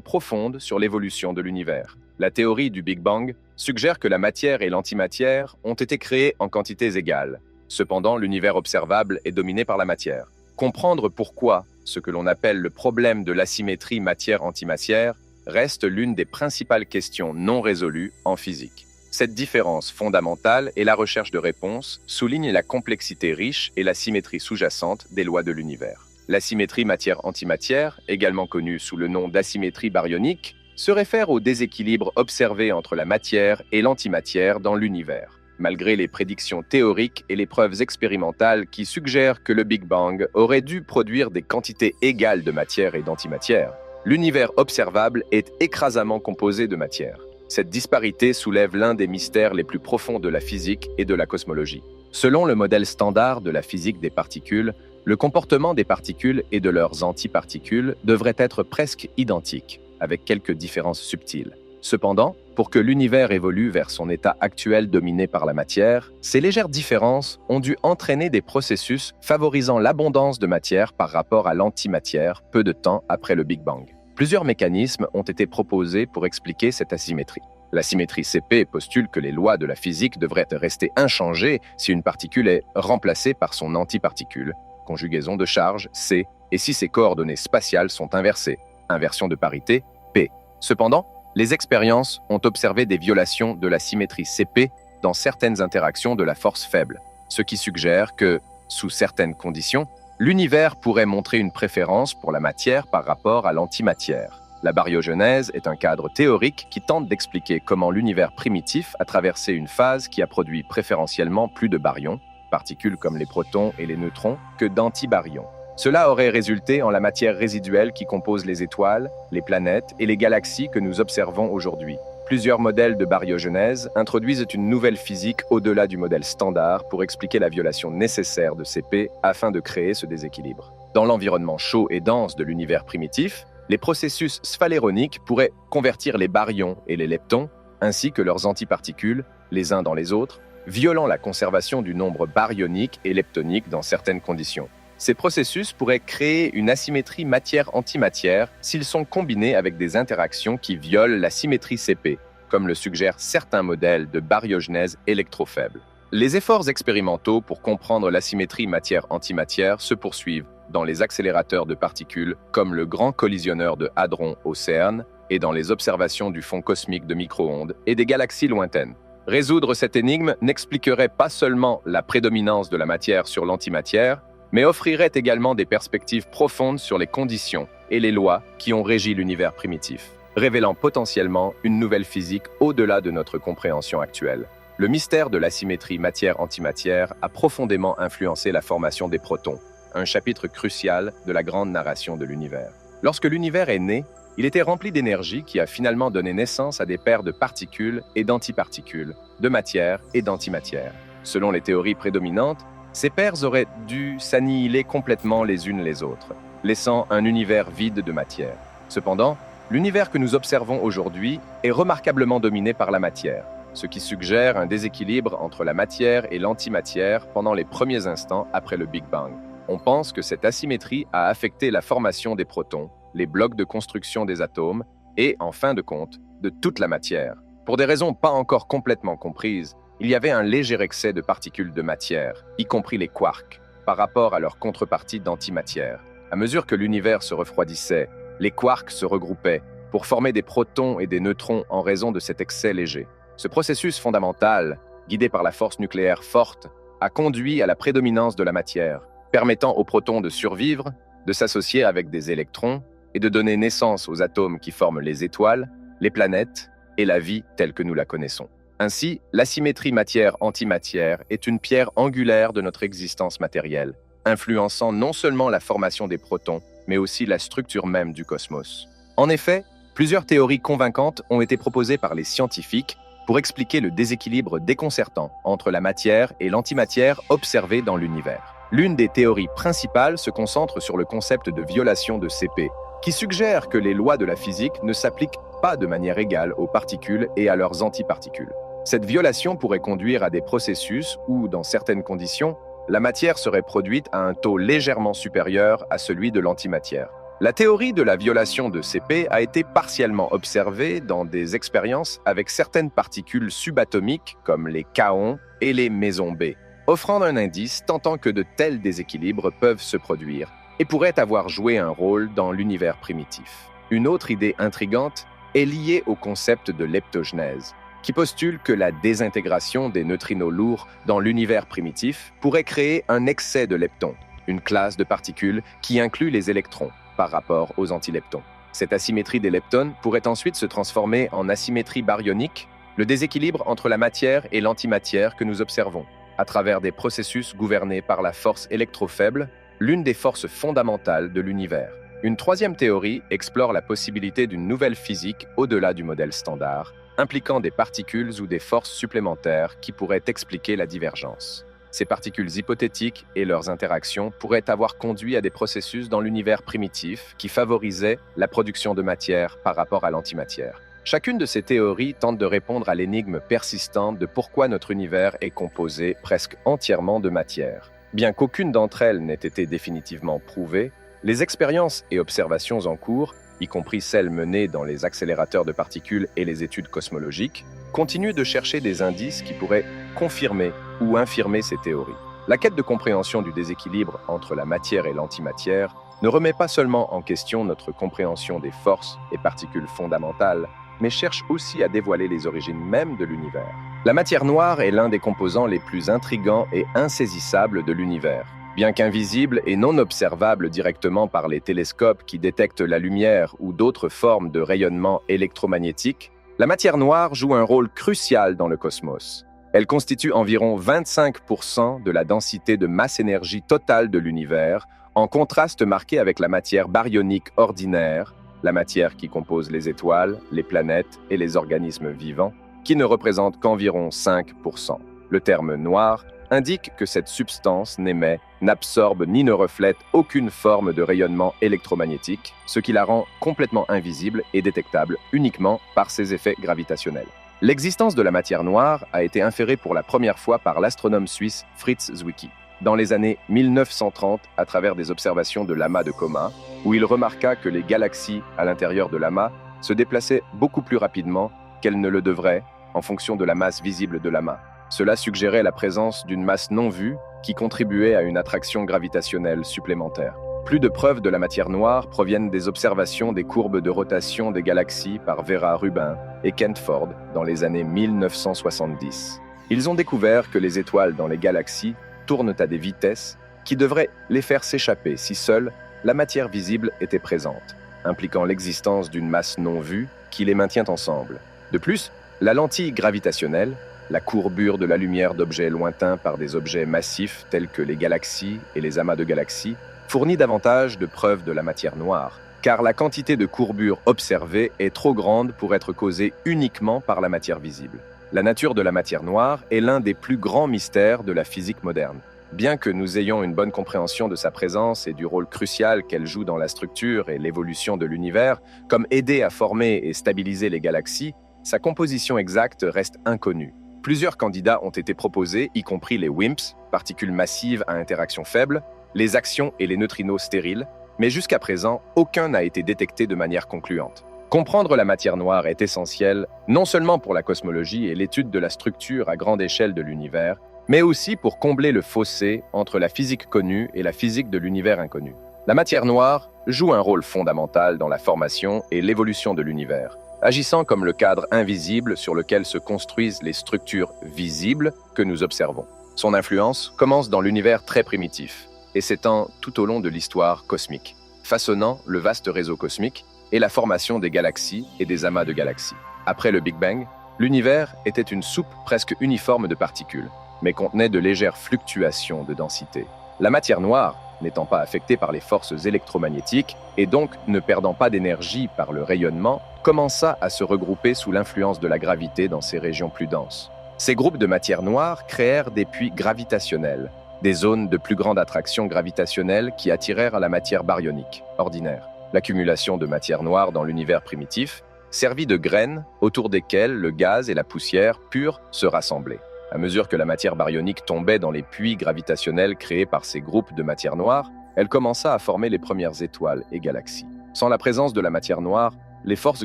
profondes sur l'évolution de l'univers. La théorie du Big Bang suggère que la matière et l'antimatière ont été créées en quantités égales. Cependant, l'univers observable est dominé par la matière. Comprendre pourquoi ce que l'on appelle le problème de l'asymétrie matière-antimatière reste l'une des principales questions non résolues en physique. Cette différence fondamentale et la recherche de réponses soulignent la complexité riche et la symétrie sous-jacente des lois de l'univers. L'asymétrie matière-antimatière, également connue sous le nom d'asymétrie baryonique, se réfère au déséquilibre observé entre la matière et l'antimatière dans l'univers, malgré les prédictions théoriques et les preuves expérimentales qui suggèrent que le Big Bang aurait dû produire des quantités égales de matière et d'antimatière. L'univers observable est écrasamment composé de matière. Cette disparité soulève l'un des mystères les plus profonds de la physique et de la cosmologie. Selon le modèle standard de la physique des particules, le comportement des particules et de leurs antiparticules devrait être presque identique, avec quelques différences subtiles. Cependant, pour que l'univers évolue vers son état actuel dominé par la matière, ces légères différences ont dû entraîner des processus favorisant l'abondance de matière par rapport à l'antimatière peu de temps après le Big Bang. Plusieurs mécanismes ont été proposés pour expliquer cette asymétrie. La symétrie CP postule que les lois de la physique devraient rester inchangées si une particule est remplacée par son antiparticule, conjugaison de charge C, et si ses coordonnées spatiales sont inversées, inversion de parité P. Cependant, les expériences ont observé des violations de la symétrie CP dans certaines interactions de la force faible, ce qui suggère que, sous certaines conditions, l'univers pourrait montrer une préférence pour la matière par rapport à l'antimatière. La baryogenèse est un cadre théorique qui tente d'expliquer comment l'univers primitif a traversé une phase qui a produit préférentiellement plus de baryons, particules comme les protons et les neutrons, que d'antibaryons. Cela aurait résulté en la matière résiduelle qui compose les étoiles, les planètes et les galaxies que nous observons aujourd'hui. Plusieurs modèles de baryogenèse introduisent une nouvelle physique au-delà du modèle standard pour expliquer la violation nécessaire de CP afin de créer ce déséquilibre. Dans l'environnement chaud et dense de l'univers primitif, les processus sphaléroniques pourraient convertir les baryons et les leptons, ainsi que leurs antiparticules, les uns dans les autres, violant la conservation du nombre baryonique et leptonique dans certaines conditions. Ces processus pourraient créer une asymétrie matière-antimatière s'ils sont combinés avec des interactions qui violent la symétrie CP, comme le suggèrent certains modèles de baryogenèse électrofaible. Les efforts expérimentaux pour comprendre l'asymétrie matière-antimatière se poursuivent dans les accélérateurs de particules comme le Grand Collisionneur de Hadron au CERN et dans les observations du fond cosmique de micro-ondes et des galaxies lointaines. Résoudre cette énigme n'expliquerait pas seulement la prédominance de la matière sur l'antimatière, mais offrirait également des perspectives profondes sur les conditions et les lois qui ont régi l'univers primitif, révélant potentiellement une nouvelle physique au-delà de notre compréhension actuelle. Le mystère de l'asymétrie matière-antimatière a profondément influencé la formation des protons, un chapitre crucial de la grande narration de l'univers. Lorsque l'univers est né, il était rempli d'énergie qui a finalement donné naissance à des paires de particules et d'antiparticules, de matière et d'antimatière. Selon les théories prédominantes, ces paires auraient dû s'annihiler complètement les unes les autres, laissant un univers vide de matière. Cependant, l'univers que nous observons aujourd'hui est remarquablement dominé par la matière, ce qui suggère un déséquilibre entre la matière et l'antimatière pendant les premiers instants après le Big Bang. On pense que cette asymétrie a affecté la formation des protons, les blocs de construction des atomes et, en fin de compte, de toute la matière. Pour des raisons pas encore complètement comprises, il y avait un léger excès de particules de matière, y compris les quarks, par rapport à leur contrepartie d'antimatière. À mesure que l'univers se refroidissait, les quarks se regroupaient pour former des protons et des neutrons en raison de cet excès léger. Ce processus fondamental, guidé par la force nucléaire forte, a conduit à la prédominance de la matière, permettant aux protons de survivre, de s'associer avec des électrons et de donner naissance aux atomes qui forment les étoiles, les planètes et la vie telle que nous la connaissons. Ainsi, l'asymétrie matière-antimatière est une pierre angulaire de notre existence matérielle, influençant non seulement la formation des protons, mais aussi la structure même du cosmos. En effet, plusieurs théories convaincantes ont été proposées par les scientifiques pour expliquer le déséquilibre déconcertant entre la matière et l'antimatière observée dans l'univers. L'une des théories principales se concentre sur le concept de violation de CP, qui suggère que les lois de la physique ne s'appliquent pas de manière égale aux particules et à leurs antiparticules. Cette violation pourrait conduire à des processus où, dans certaines conditions, la matière serait produite à un taux légèrement supérieur à celui de l'antimatière. La théorie de la violation de CP a été partiellement observée dans des expériences avec certaines particules subatomiques comme les kaons et les mésons B, offrant un indice tentant que de tels déséquilibres peuvent se produire et pourraient avoir joué un rôle dans l'univers primitif. Une autre idée intrigante est liée au concept de leptogenèse, qui postule que la désintégration des neutrinos lourds dans l'univers primitif pourrait créer un excès de leptons, une classe de particules qui inclut les électrons par rapport aux antileptons. Cette asymétrie des leptons pourrait ensuite se transformer en asymétrie baryonique, le déséquilibre entre la matière et l'antimatière que nous observons, à travers des processus gouvernés par la force électrofaible, l'une des forces fondamentales de l'univers. Une troisième théorie explore la possibilité d'une nouvelle physique au-delà du modèle standard, impliquant des particules ou des forces supplémentaires qui pourraient expliquer la divergence. Ces particules hypothétiques et leurs interactions pourraient avoir conduit à des processus dans l'univers primitif qui favorisaient la production de matière par rapport à l'antimatière. Chacune de ces théories tente de répondre à l'énigme persistante de pourquoi notre univers est composé presque entièrement de matière. Bien qu'aucune d'entre elles n'ait été définitivement prouvée, les expériences et observations en cours, y compris celles menées dans les accélérateurs de particules et les études cosmologiques, continuent de chercher des indices qui pourraient confirmer ou infirmer ces théories. La quête de compréhension du déséquilibre entre la matière et l'antimatière ne remet pas seulement en question notre compréhension des forces et particules fondamentales, mais cherche aussi à dévoiler les origines mêmes de l'univers. La matière noire est l'un des composants les plus intrigants et insaisissables de l'univers. Bien qu'invisible et non observable directement par les télescopes qui détectent la lumière ou d'autres formes de rayonnement électromagnétique, la matière noire joue un rôle crucial dans le cosmos. Elle constitue environ 25% de la densité de masse-énergie totale de l'univers, en contraste marqué avec la matière baryonique ordinaire, la matière qui compose les étoiles, les planètes et les organismes vivants, qui ne représente qu'environ 5%. Le terme noir indique que cette substance n'émet, n'absorbe ni ne reflète aucune forme de rayonnement électromagnétique, ce qui la rend complètement invisible et détectable uniquement par ses effets gravitationnels. L'existence de la matière noire a été inférée pour la première fois par l'astronome suisse Fritz Zwicky dans les années 1930 à travers des observations de l'amas de Coma, où il remarqua que les galaxies à l'intérieur de l'amas se déplaçaient beaucoup plus rapidement qu'elles ne le devraient en fonction de la masse visible de l'amas. Cela suggérait la présence d'une masse non vue qui contribuait à une attraction gravitationnelle supplémentaire. Plus de preuves de la matière noire proviennent des observations des courbes de rotation des galaxies par Vera Rubin et Kent Ford dans les années 1970. Ils ont découvert que les étoiles dans les galaxies tournent à des vitesses qui devraient les faire s'échapper si seule la matière visible était présente, impliquant l'existence d'une masse non vue qui les maintient ensemble. De plus, la lentille gravitationnelle, la courbure de la lumière d'objets lointains par des objets massifs tels que les galaxies et les amas de galaxies, fournit davantage de preuves de la matière noire, car la quantité de courbure observée est trop grande pour être causée uniquement par la matière visible. La nature de la matière noire est l'un des plus grands mystères de la physique moderne. Bien que nous ayons une bonne compréhension de sa présence et du rôle crucial qu'elle joue dans la structure et l'évolution de l'univers, comme aider à former et stabiliser les galaxies, sa composition exacte reste inconnue. Plusieurs candidats ont été proposés, y compris les WIMPs, particules massives à interaction faible, les actions et les neutrinos stériles, mais jusqu'à présent, aucun n'a été détecté de manière concluante. Comprendre la matière noire est essentiel, non seulement pour la cosmologie et l'étude de la structure à grande échelle de l'univers, mais aussi pour combler le fossé entre la physique connue et la physique de l'univers inconnu. La matière noire joue un rôle fondamental dans la formation et l'évolution de l'univers, agissant comme le cadre invisible sur lequel se construisent les structures visibles que nous observons. Son influence commence dans l'univers très primitif et s'étend tout au long de l'histoire cosmique, façonnant le vaste réseau cosmique et la formation des galaxies et des amas de galaxies. Après le Big Bang, l'univers était une soupe presque uniforme de particules, mais contenait de légères fluctuations de densité. La matière noire n'étant pas affectées par les forces électromagnétiques et donc ne perdant pas d'énergie par le rayonnement, commença à se regrouper sous l'influence de la gravité dans ces régions plus denses. Ces groupes de matière noire créèrent des puits gravitationnels, des zones de plus grande attraction gravitationnelle qui attirèrent la matière baryonique, ordinaire. L'accumulation de matière noire dans l'univers primitif servit de graines autour desquelles le gaz et la poussière pure se rassemblaient. À mesure que la matière baryonique tombait dans les puits gravitationnels créés par ces groupes de matière noire, elle commença à former les premières étoiles et galaxies. Sans la présence de la matière noire, les forces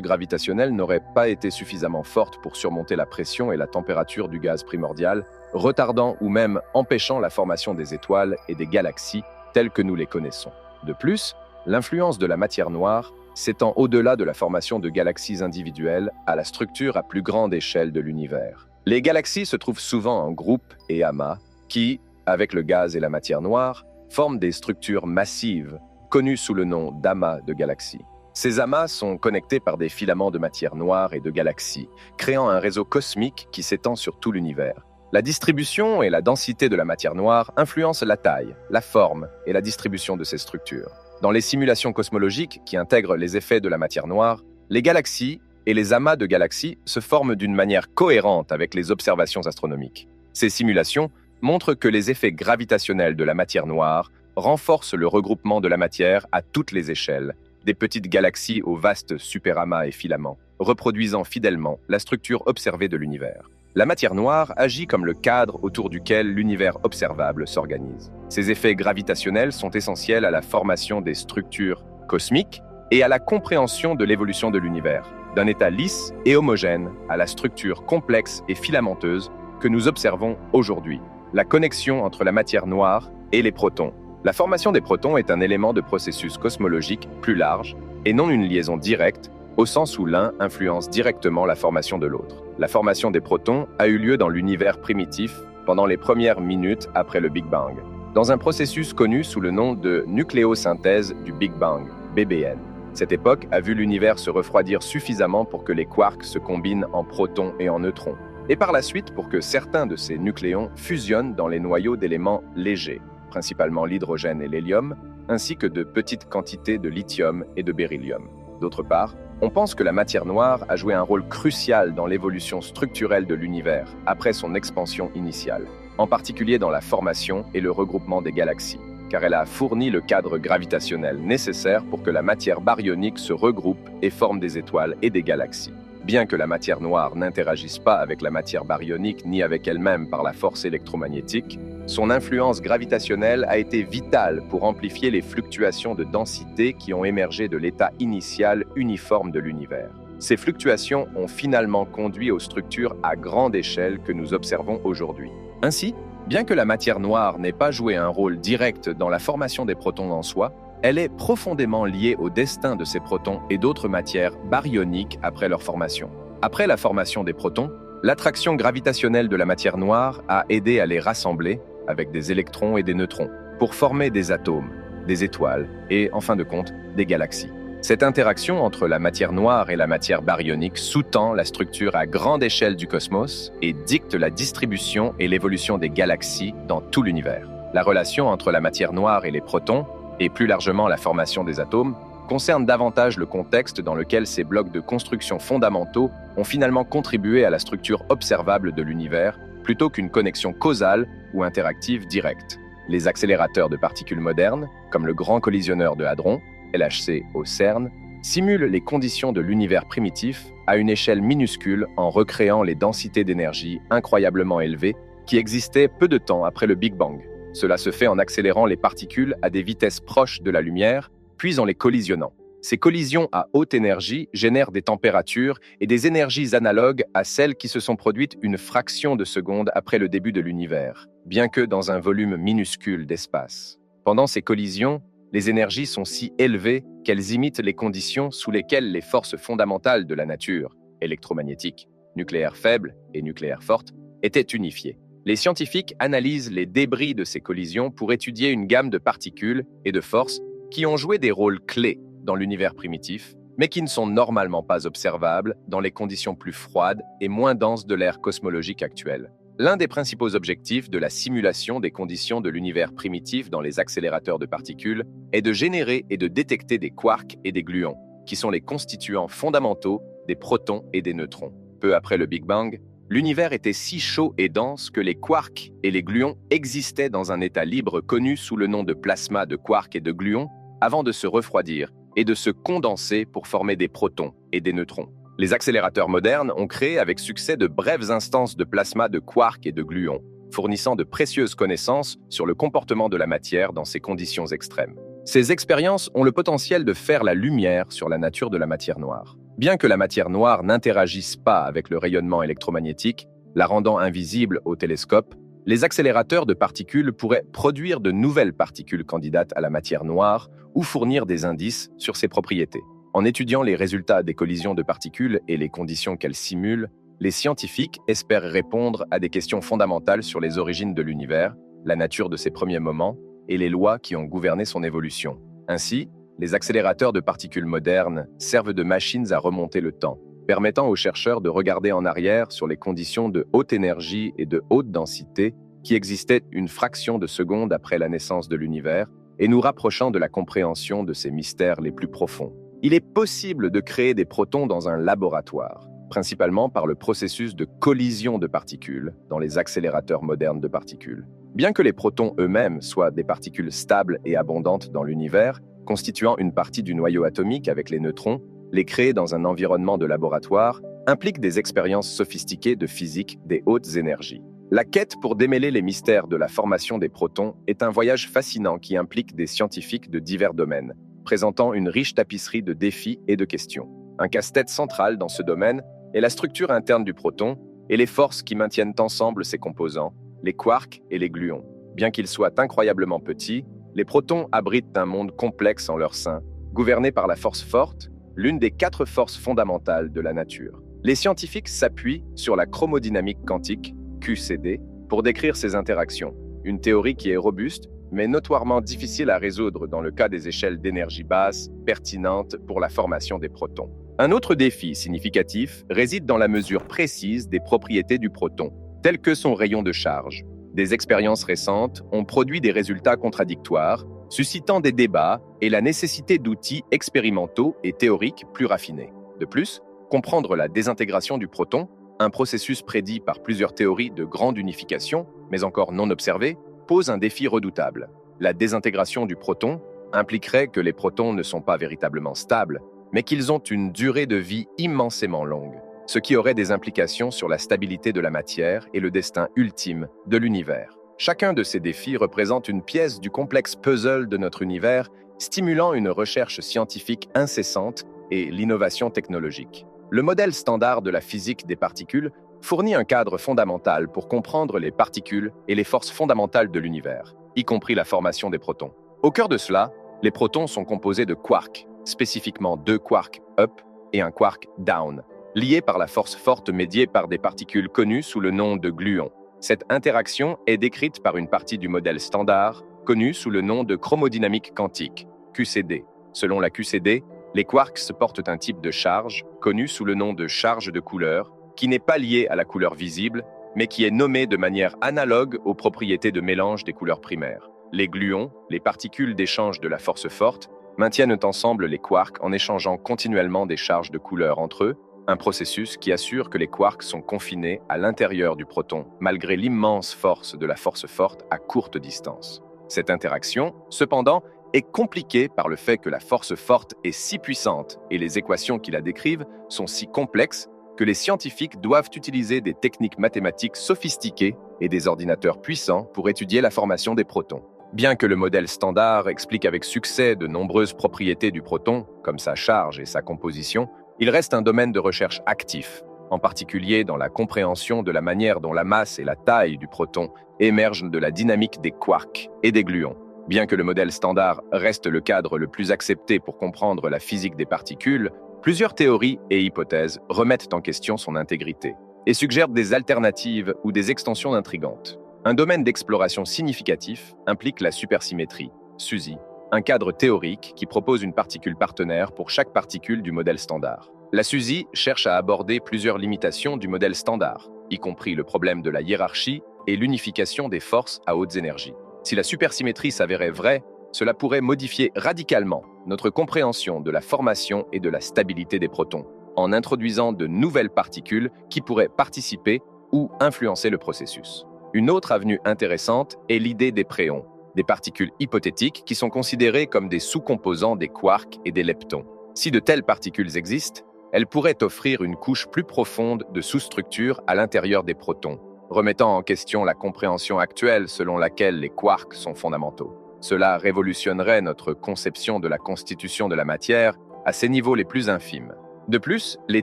gravitationnelles n'auraient pas été suffisamment fortes pour surmonter la pression et la température du gaz primordial, retardant ou même empêchant la formation des étoiles et des galaxies telles que nous les connaissons. De plus, l'influence de la matière noire s'étend au-delà de la formation de galaxies individuelles à la structure à plus grande échelle de l'univers. Les galaxies se trouvent souvent en groupes et amas qui, avec le gaz et la matière noire, forment des structures massives, connues sous le nom d'amas de galaxies. Ces amas sont connectés par des filaments de matière noire et de galaxies, créant un réseau cosmique qui s'étend sur tout l'univers. La distribution et la densité de la matière noire influencent la taille, la forme et la distribution de ces structures. Dans les simulations cosmologiques qui intègrent les effets de la matière noire, les galaxies et les amas de galaxies se forment d'une manière cohérente avec les observations astronomiques. Ces simulations montrent que les effets gravitationnels de la matière noire renforcent le regroupement de la matière à toutes les échelles, des petites galaxies aux vastes superamas et filaments, reproduisant fidèlement la structure observée de l'univers. La matière noire agit comme le cadre autour duquel l'univers observable s'organise. Ces effets gravitationnels sont essentiels à la formation des structures cosmiques et à la compréhension de l'évolution de l'univers, d'un état lisse et homogène à la structure complexe et filamenteuse que nous observons aujourd'hui. La connexion entre la matière noire et les protons. La formation des protons est un élément de processus cosmologique plus large et non une liaison directe, au sens où l'un influence directement la formation de l'autre. La formation des protons a eu lieu dans l'univers primitif pendant les premières minutes après le Big Bang, dans un processus connu sous le nom de nucléosynthèse du Big Bang, BBN. Cette époque a vu l'univers se refroidir suffisamment pour que les quarks se combinent en protons et en neutrons, et par la suite pour que certains de ces nucléons fusionnent dans les noyaux d'éléments légers, principalement l'hydrogène et l'hélium, ainsi que de petites quantités de lithium et de beryllium. D'autre part, on pense que la matière noire a joué un rôle crucial dans l'évolution structurelle de l'univers après son expansion initiale, en particulier dans la formation et le regroupement des galaxies, car elle a fourni le cadre gravitationnel nécessaire pour que la matière baryonique se regroupe et forme des étoiles et des galaxies. Bien que la matière noire n'interagisse pas avec la matière baryonique ni avec elle-même par la force électromagnétique, son influence gravitationnelle a été vitale pour amplifier les fluctuations de densité qui ont émergé de l'état initial uniforme de l'univers. Ces fluctuations ont finalement conduit aux structures à grande échelle que nous observons aujourd'hui. Ainsi, bien que la matière noire n'ait pas joué un rôle direct dans la formation des protons en soi, elle est profondément liée au destin de ces protons et d'autres matières baryoniques après leur formation. Après la formation des protons, l'attraction gravitationnelle de la matière noire a aidé à les rassembler avec des électrons et des neutrons pour former des atomes, des étoiles et, en fin de compte, des galaxies. Cette interaction entre la matière noire et la matière baryonique sous-tend la structure à grande échelle du cosmos et dicte la distribution et l'évolution des galaxies dans tout l'univers. La relation entre la matière noire et les protons, et plus largement la formation des atomes, concerne davantage le contexte dans lequel ces blocs de construction fondamentaux ont finalement contribué à la structure observable de l'univers, plutôt qu'une connexion causale ou interactive directe. Les accélérateurs de particules modernes, comme le Grand Collisionneur de Hadron, LHC au CERN, simulent les conditions de l'univers primitif à une échelle minuscule en recréant les densités d'énergie incroyablement élevées qui existaient peu de temps après le Big Bang. Cela se fait en accélérant les particules à des vitesses proches de la lumière, puis en les collisionnant. Ces collisions à haute énergie génèrent des températures et des énergies analogues à celles qui se sont produites une fraction de seconde après le début de l'univers, bien que dans un volume minuscule d'espace. Pendant ces collisions, les énergies sont si élevées qu'elles imitent les conditions sous lesquelles les forces fondamentales de la nature, électromagnétiques, nucléaires faibles et nucléaires fortes, étaient unifiées. Les scientifiques analysent les débris de ces collisions pour étudier une gamme de particules et de forces qui ont joué des rôles clés dans l'univers primitif, mais qui ne sont normalement pas observables dans les conditions plus froides et moins denses de l'ère cosmologique actuelle. L'un des principaux objectifs de la simulation des conditions de l'univers primitif dans les accélérateurs de particules est de générer et de détecter des quarks et des gluons, qui sont les constituants fondamentaux des protons et des neutrons. Peu après le Big Bang, l'univers était si chaud et dense que les quarks et les gluons existaient dans un état libre connu sous le nom de plasma de quarks et de gluons avant de se refroidir et de se condenser pour former des protons et des neutrons. Les accélérateurs modernes ont créé avec succès de brèves instances de plasma de quarks et de gluons, fournissant de précieuses connaissances sur le comportement de la matière dans ces conditions extrêmes. Ces expériences ont le potentiel de faire la lumière sur la nature de la matière noire. Bien que la matière noire n'interagisse pas avec le rayonnement électromagnétique, la rendant invisible au télescope, les accélérateurs de particules pourraient produire de nouvelles particules candidates à la matière noire ou fournir des indices sur ses propriétés. En étudiant les résultats des collisions de particules et les conditions qu'elles simulent, les scientifiques espèrent répondre à des questions fondamentales sur les origines de l'univers, la nature de ses premiers moments et les lois qui ont gouverné son évolution. Ainsi, les accélérateurs de particules modernes servent de machines à remonter le temps, permettant aux chercheurs de regarder en arrière sur les conditions de haute énergie et de haute densité qui existaient une fraction de seconde après la naissance de l'univers et nous rapprochant de la compréhension de ses mystères les plus profonds. Il est possible de créer des protons dans un laboratoire, principalement par le processus de collision de particules dans les accélérateurs modernes de particules. Bien que les protons eux-mêmes soient des particules stables et abondantes dans l'univers, constituant une partie du noyau atomique avec les neutrons, les créer dans un environnement de laboratoire implique des expériences sophistiquées de physique des hautes énergies. La quête pour démêler les mystères de la formation des protons est un voyage fascinant qui implique des scientifiques de divers domaines, présentant une riche tapisserie de défis et de questions. Un casse-tête central dans ce domaine est la structure interne du proton et les forces qui maintiennent ensemble ses composants, les quarks et les gluons. Bien qu'ils soient incroyablement petits, les protons abritent un monde complexe en leur sein, gouverné par la force forte, l'une des 4 forces fondamentales de la nature. Les scientifiques s'appuient sur la chromodynamique quantique, QCD, pour décrire ces interactions, une théorie qui est robuste, mais notoirement difficile à résoudre dans le cas des échelles d'énergie basse, pertinentes pour la formation des protons. Un autre défi significatif réside dans la mesure précise des propriétés du proton, telles que son rayon de charge. Des expériences récentes ont produit des résultats contradictoires, suscitant des débats et la nécessité d'outils expérimentaux et théoriques plus raffinés. De plus, comprendre la désintégration du proton, un processus prédit par plusieurs théories de grande unification, mais encore non observées, pose un défi redoutable. La désintégration du proton impliquerait que les protons ne sont pas véritablement stables, mais qu'ils ont une durée de vie immensément longue, ce qui aurait des implications sur la stabilité de la matière et le destin ultime de l'univers. Chacun de ces défis représente une pièce du complexe puzzle de notre univers, stimulant une recherche scientifique incessante et l'innovation technologique. Le modèle standard de la physique des particules fournit un cadre fondamental pour comprendre les particules et les forces fondamentales de l'univers, y compris la formation des protons. Au cœur de cela, les protons sont composés de quarks, spécifiquement 2 quarks up et un quark down, liés par la force forte médiée par des particules connues sous le nom de gluons. Cette interaction est décrite par une partie du modèle standard, connue sous le nom de chromodynamique quantique, QCD. Selon la QCD, les quarks portent un type de charge, connu sous le nom de charge de couleur, qui n'est pas lié à la couleur visible, mais qui est nommé de manière analogue aux propriétés de mélange des couleurs primaires. Les gluons, les particules d'échange de la force forte, maintiennent ensemble les quarks en échangeant continuellement des charges de couleur entre eux, un processus qui assure que les quarks sont confinés à l'intérieur du proton, malgré l'immense force de la force forte à courte distance. Cette interaction, cependant, est compliquée par le fait que la force forte est si puissante et les équations qui la décrivent sont si complexes que les scientifiques doivent utiliser des techniques mathématiques sophistiquées et des ordinateurs puissants pour étudier la formation des protons. Bien que le modèle standard explique avec succès de nombreuses propriétés du proton, comme sa charge et sa composition, il reste un domaine de recherche actif, en particulier dans la compréhension de la manière dont la masse et la taille du proton émergent de la dynamique des quarks et des gluons. Bien que le modèle standard reste le cadre le plus accepté pour comprendre la physique des particules, plusieurs théories et hypothèses remettent en question son intégrité et suggèrent des alternatives ou des extensions intrigantes. Un domaine d'exploration significatif implique la supersymétrie, SUSY, un cadre théorique qui propose une particule partenaire pour chaque particule du modèle standard. La SUSY cherche à aborder plusieurs limitations du modèle standard, y compris le problème de la hiérarchie et l'unification des forces à hautes énergies. Si la supersymétrie s'avérait vraie, cela pourrait modifier radicalement notre compréhension de la formation et de la stabilité des protons, en introduisant de nouvelles particules qui pourraient participer ou influencer le processus. Une autre avenue intéressante est l'idée des préons, des particules hypothétiques qui sont considérées comme des sous-composants des quarks et des leptons. Si de telles particules existent, elles pourraient offrir une couche plus profonde de sous-structures à l'intérieur des protons, remettant en question la compréhension actuelle selon laquelle les quarks sont fondamentaux. Cela révolutionnerait notre conception de la constitution de la matière à ses niveaux les plus infimes. De plus, les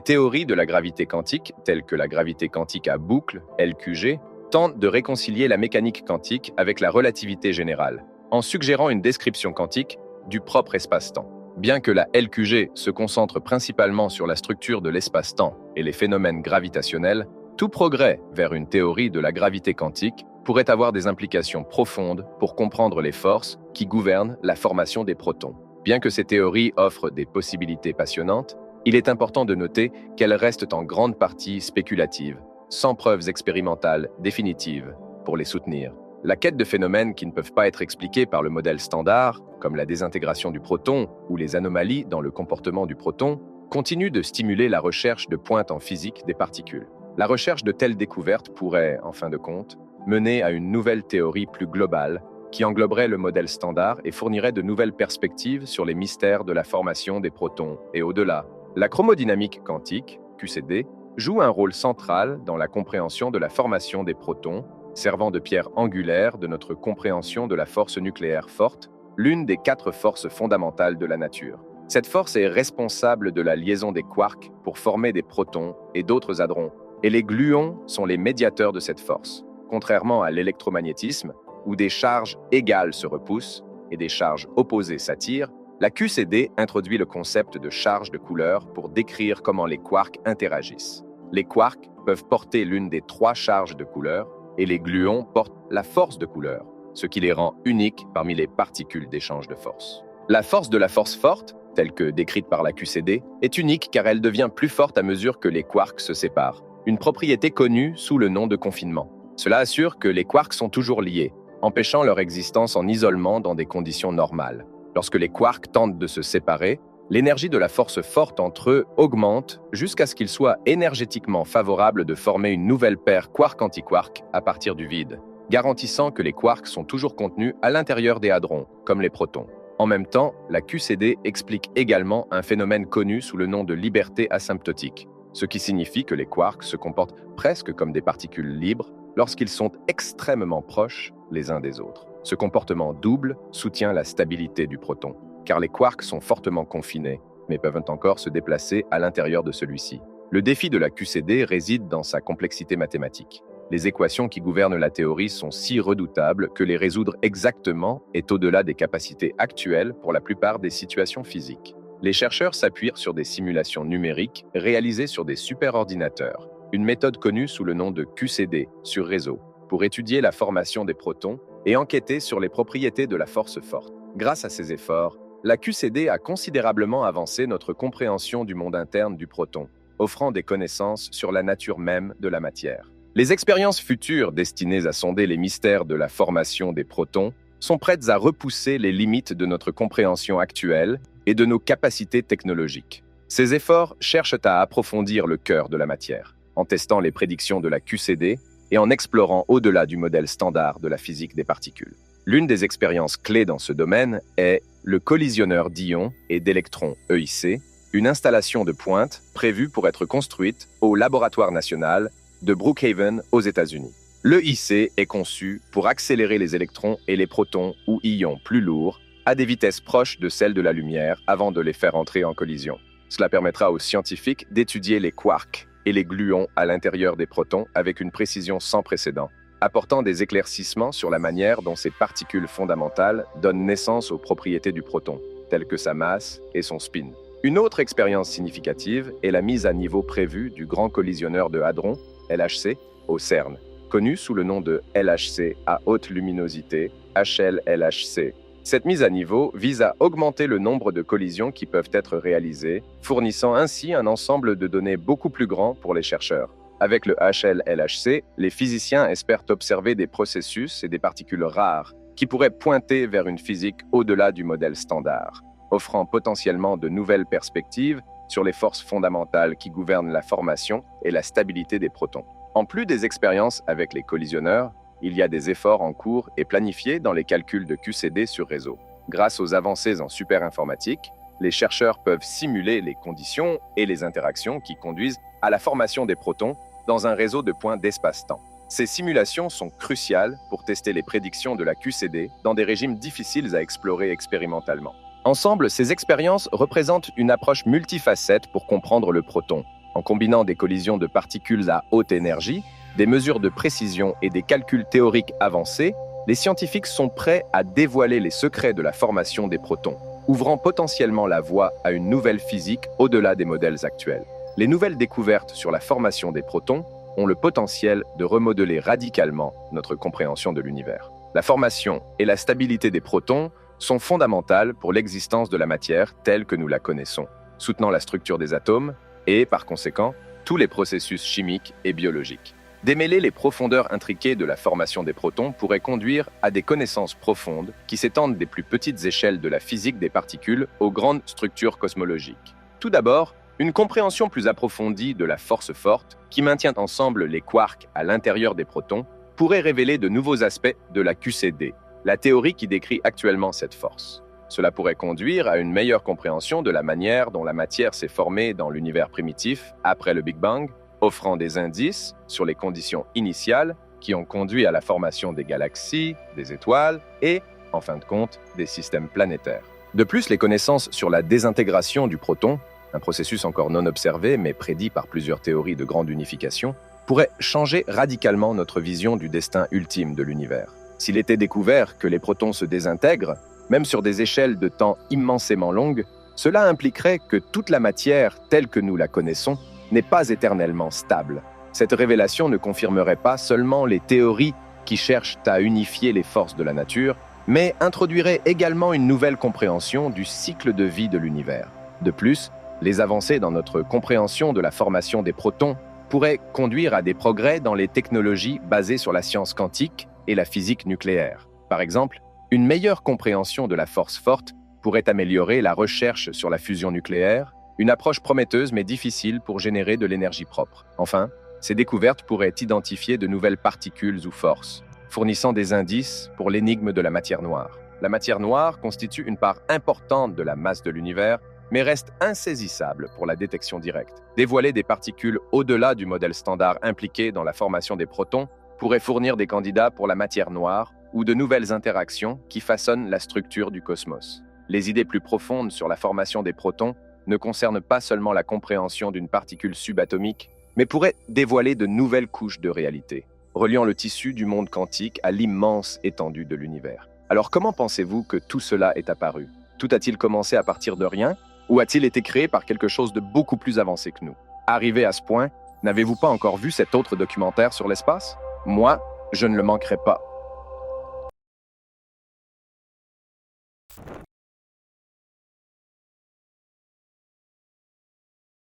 théories de la gravité quantique, telles que la gravité quantique à boucle, LQG, tentent de réconcilier la mécanique quantique avec la relativité générale, en suggérant une description quantique du propre espace-temps. Bien que la LQG se concentre principalement sur la structure de l'espace-temps et les phénomènes gravitationnels, tout progrès vers une théorie de la gravité quantique pourrait avoir des implications profondes pour comprendre les forces qui gouvernent la formation des protons. Bien que ces théories offrent des possibilités passionnantes, il est important de noter qu'elles restent en grande partie spéculatives, sans preuves expérimentales définitives pour les soutenir. La quête de phénomènes qui ne peuvent pas être expliqués par le modèle standard, comme la désintégration du proton ou les anomalies dans le comportement du proton, continue de stimuler la recherche de pointes en physique des particules. La recherche de telles découvertes pourrait, en fin de compte, mener à une nouvelle théorie plus globale qui engloberait le modèle standard et fournirait de nouvelles perspectives sur les mystères de la formation des protons et au-delà. La chromodynamique quantique, QCD, joue un rôle central dans la compréhension de la formation des protons, servant de pierre angulaire de notre compréhension de la force nucléaire forte, l'une des 4 forces fondamentales de la nature. Cette force est responsable de la liaison des quarks pour former des protons et d'autres hadrons, et les gluons sont les médiateurs de cette force. Contrairement à l'électromagnétisme, où des charges égales se repoussent et des charges opposées s'attirent, la QCD introduit le concept de charge de couleur pour décrire comment les quarks interagissent. Les quarks peuvent porter l'une des 3 charges de couleur et les gluons portent la force de couleur, ce qui les rend uniques parmi les particules d'échange de force. La force de la force forte, telle que décrite par la QCD, est unique car elle devient plus forte à mesure que les quarks se séparent, une propriété connue sous le nom de confinement. Cela assure que les quarks sont toujours liés, empêchant leur existence en isolement dans des conditions normales. Lorsque les quarks tentent de se séparer, l'énergie de la force forte entre eux augmente jusqu'à ce qu'il soit énergétiquement favorable de former une nouvelle paire quark-antiquark à partir du vide, garantissant que les quarks sont toujours contenus à l'intérieur des hadrons, comme les protons. En même temps, la QCD explique également un phénomène connu sous le nom de liberté asymptotique, ce qui signifie que les quarks se comportent presque comme des particules libres lorsqu'ils sont extrêmement proches les uns des autres. Ce comportement double soutient la stabilité du proton, car les quarks sont fortement confinés, mais peuvent encore se déplacer à l'intérieur de celui-ci. Le défi de la QCD réside dans sa complexité mathématique. Les équations qui gouvernent la théorie sont si redoutables que les résoudre exactement est au-delà des capacités actuelles pour la plupart des situations physiques. Les chercheurs s'appuient sur des simulations numériques réalisées sur des superordinateurs, une méthode connue sous le nom de QCD sur réseau, pour étudier la formation des protons et enquêter sur les propriétés de la force forte. Grâce à ces efforts, la QCD a considérablement avancé notre compréhension du monde interne du proton, offrant des connaissances sur la nature même de la matière. Les expériences futures destinées à sonder les mystères de la formation des protons sont prêtes à repousser les limites de notre compréhension actuelle et de nos capacités technologiques. Ces efforts cherchent à approfondir le cœur de la matière, en testant les prédictions de la QCD et en explorant au-delà du modèle standard de la physique des particules. L'une des expériences clés dans ce domaine est le collisionneur d'ions et d'électrons EIC, une installation de pointe prévue pour être construite au Laboratoire national de Brookhaven aux États-Unis. L'EIC est conçu pour accélérer les électrons et les protons ou ions plus lourds à des vitesses proches de celles de la lumière avant de les faire entrer en collision. Cela permettra aux scientifiques d'étudier les quarks et les gluons à l'intérieur des protons avec une précision sans précédent, apportant des éclaircissements sur la manière dont ces particules fondamentales donnent naissance aux propriétés du proton, telles que sa masse et son spin. Une autre expérience significative est la mise à niveau prévue du grand collisionneur de hadrons, LHC, au CERN, connu sous le nom de LHC à haute luminosité, HL-LHC. Cette mise à niveau vise à augmenter le nombre de collisions qui peuvent être réalisées, fournissant ainsi un ensemble de données beaucoup plus grand pour les chercheurs. Avec le HLLHC, les physiciens espèrent observer des processus et des particules rares qui pourraient pointer vers une physique au-delà du modèle standard, offrant potentiellement de nouvelles perspectives sur les forces fondamentales qui gouvernent la formation et la stabilité des protons. En plus des expériences avec les collisionneurs, il y a des efforts en cours et planifiés dans les calculs de QCD sur réseau. Grâce aux avancées en superinformatique, les chercheurs peuvent simuler les conditions et les interactions qui conduisent à la formation des protons dans un réseau de points d'espace-temps. Ces simulations sont cruciales pour tester les prédictions de la QCD dans des régimes difficiles à explorer expérimentalement. Ensemble, ces expériences représentent une approche multifacette pour comprendre le proton, en combinant des collisions de particules à haute énergie, des mesures de précision et des calculs théoriques avancés. Les scientifiques sont prêts à dévoiler les secrets de la formation des protons, ouvrant potentiellement la voie à une nouvelle physique au-delà des modèles actuels. Les nouvelles découvertes sur la formation des protons ont le potentiel de remodeler radicalement notre compréhension de l'univers. La formation et la stabilité des protons sont fondamentales pour l'existence de la matière telle que nous la connaissons, soutenant la structure des atomes et, par conséquent, tous les processus chimiques et biologiques. Démêler les profondeurs intriquées de la formation des protons pourrait conduire à des connaissances profondes qui s'étendent des plus petites échelles de la physique des particules aux grandes structures cosmologiques. Tout d'abord, une compréhension plus approfondie de la force forte qui maintient ensemble les quarks à l'intérieur des protons pourrait révéler de nouveaux aspects de la QCD, la théorie qui décrit actuellement cette force. Cela pourrait conduire à une meilleure compréhension de la manière dont la matière s'est formée dans l'univers primitif après le Big Bang, offrant des indices sur les conditions initiales qui ont conduit à la formation des galaxies, des étoiles et, en fin de compte, des systèmes planétaires. De plus, les connaissances sur la désintégration du proton, un processus encore non observé mais prédit par plusieurs théories de grande unification, pourraient changer radicalement notre vision du destin ultime de l'univers. S'il était découvert que les protons se désintègrent, même sur des échelles de temps immensément longues, cela impliquerait que toute la matière telle que nous la connaissons n'est pas éternellement stable. Cette révélation ne confirmerait pas seulement les théories qui cherchent à unifier les forces de la nature, mais introduirait également une nouvelle compréhension du cycle de vie de l'univers. De plus, les avancées dans notre compréhension de la formation des protons pourraient conduire à des progrès dans les technologies basées sur la science quantique et la physique nucléaire. Par exemple, une meilleure compréhension de la force forte pourrait améliorer la recherche sur la fusion nucléaire, une approche prometteuse mais difficile pour générer de l'énergie propre. Enfin, ces découvertes pourraient identifier de nouvelles particules ou forces, fournissant des indices pour l'énigme de la matière noire. La matière noire constitue une part importante de la masse de l'univers, mais reste insaisissable pour la détection directe. Dévoiler des particules au-delà du modèle standard impliqué dans la formation des protons pourrait fournir des candidats pour la matière noire ou de nouvelles interactions qui façonnent la structure du cosmos. Les idées plus profondes sur la formation des protons ne concernent pas seulement la compréhension d'une particule subatomique, mais pourraient dévoiler de nouvelles couches de réalité, reliant le tissu du monde quantique à l'immense étendue de l'univers. Alors comment pensez-vous que tout cela est apparu? Tout a-t-il commencé à partir de rien, ou a-t-il été créé par quelque chose de beaucoup plus avancé que nous? Arrivé à ce point, n'avez-vous pas encore vu cet autre documentaire sur l'espace? Moi, je ne le manquerai pas.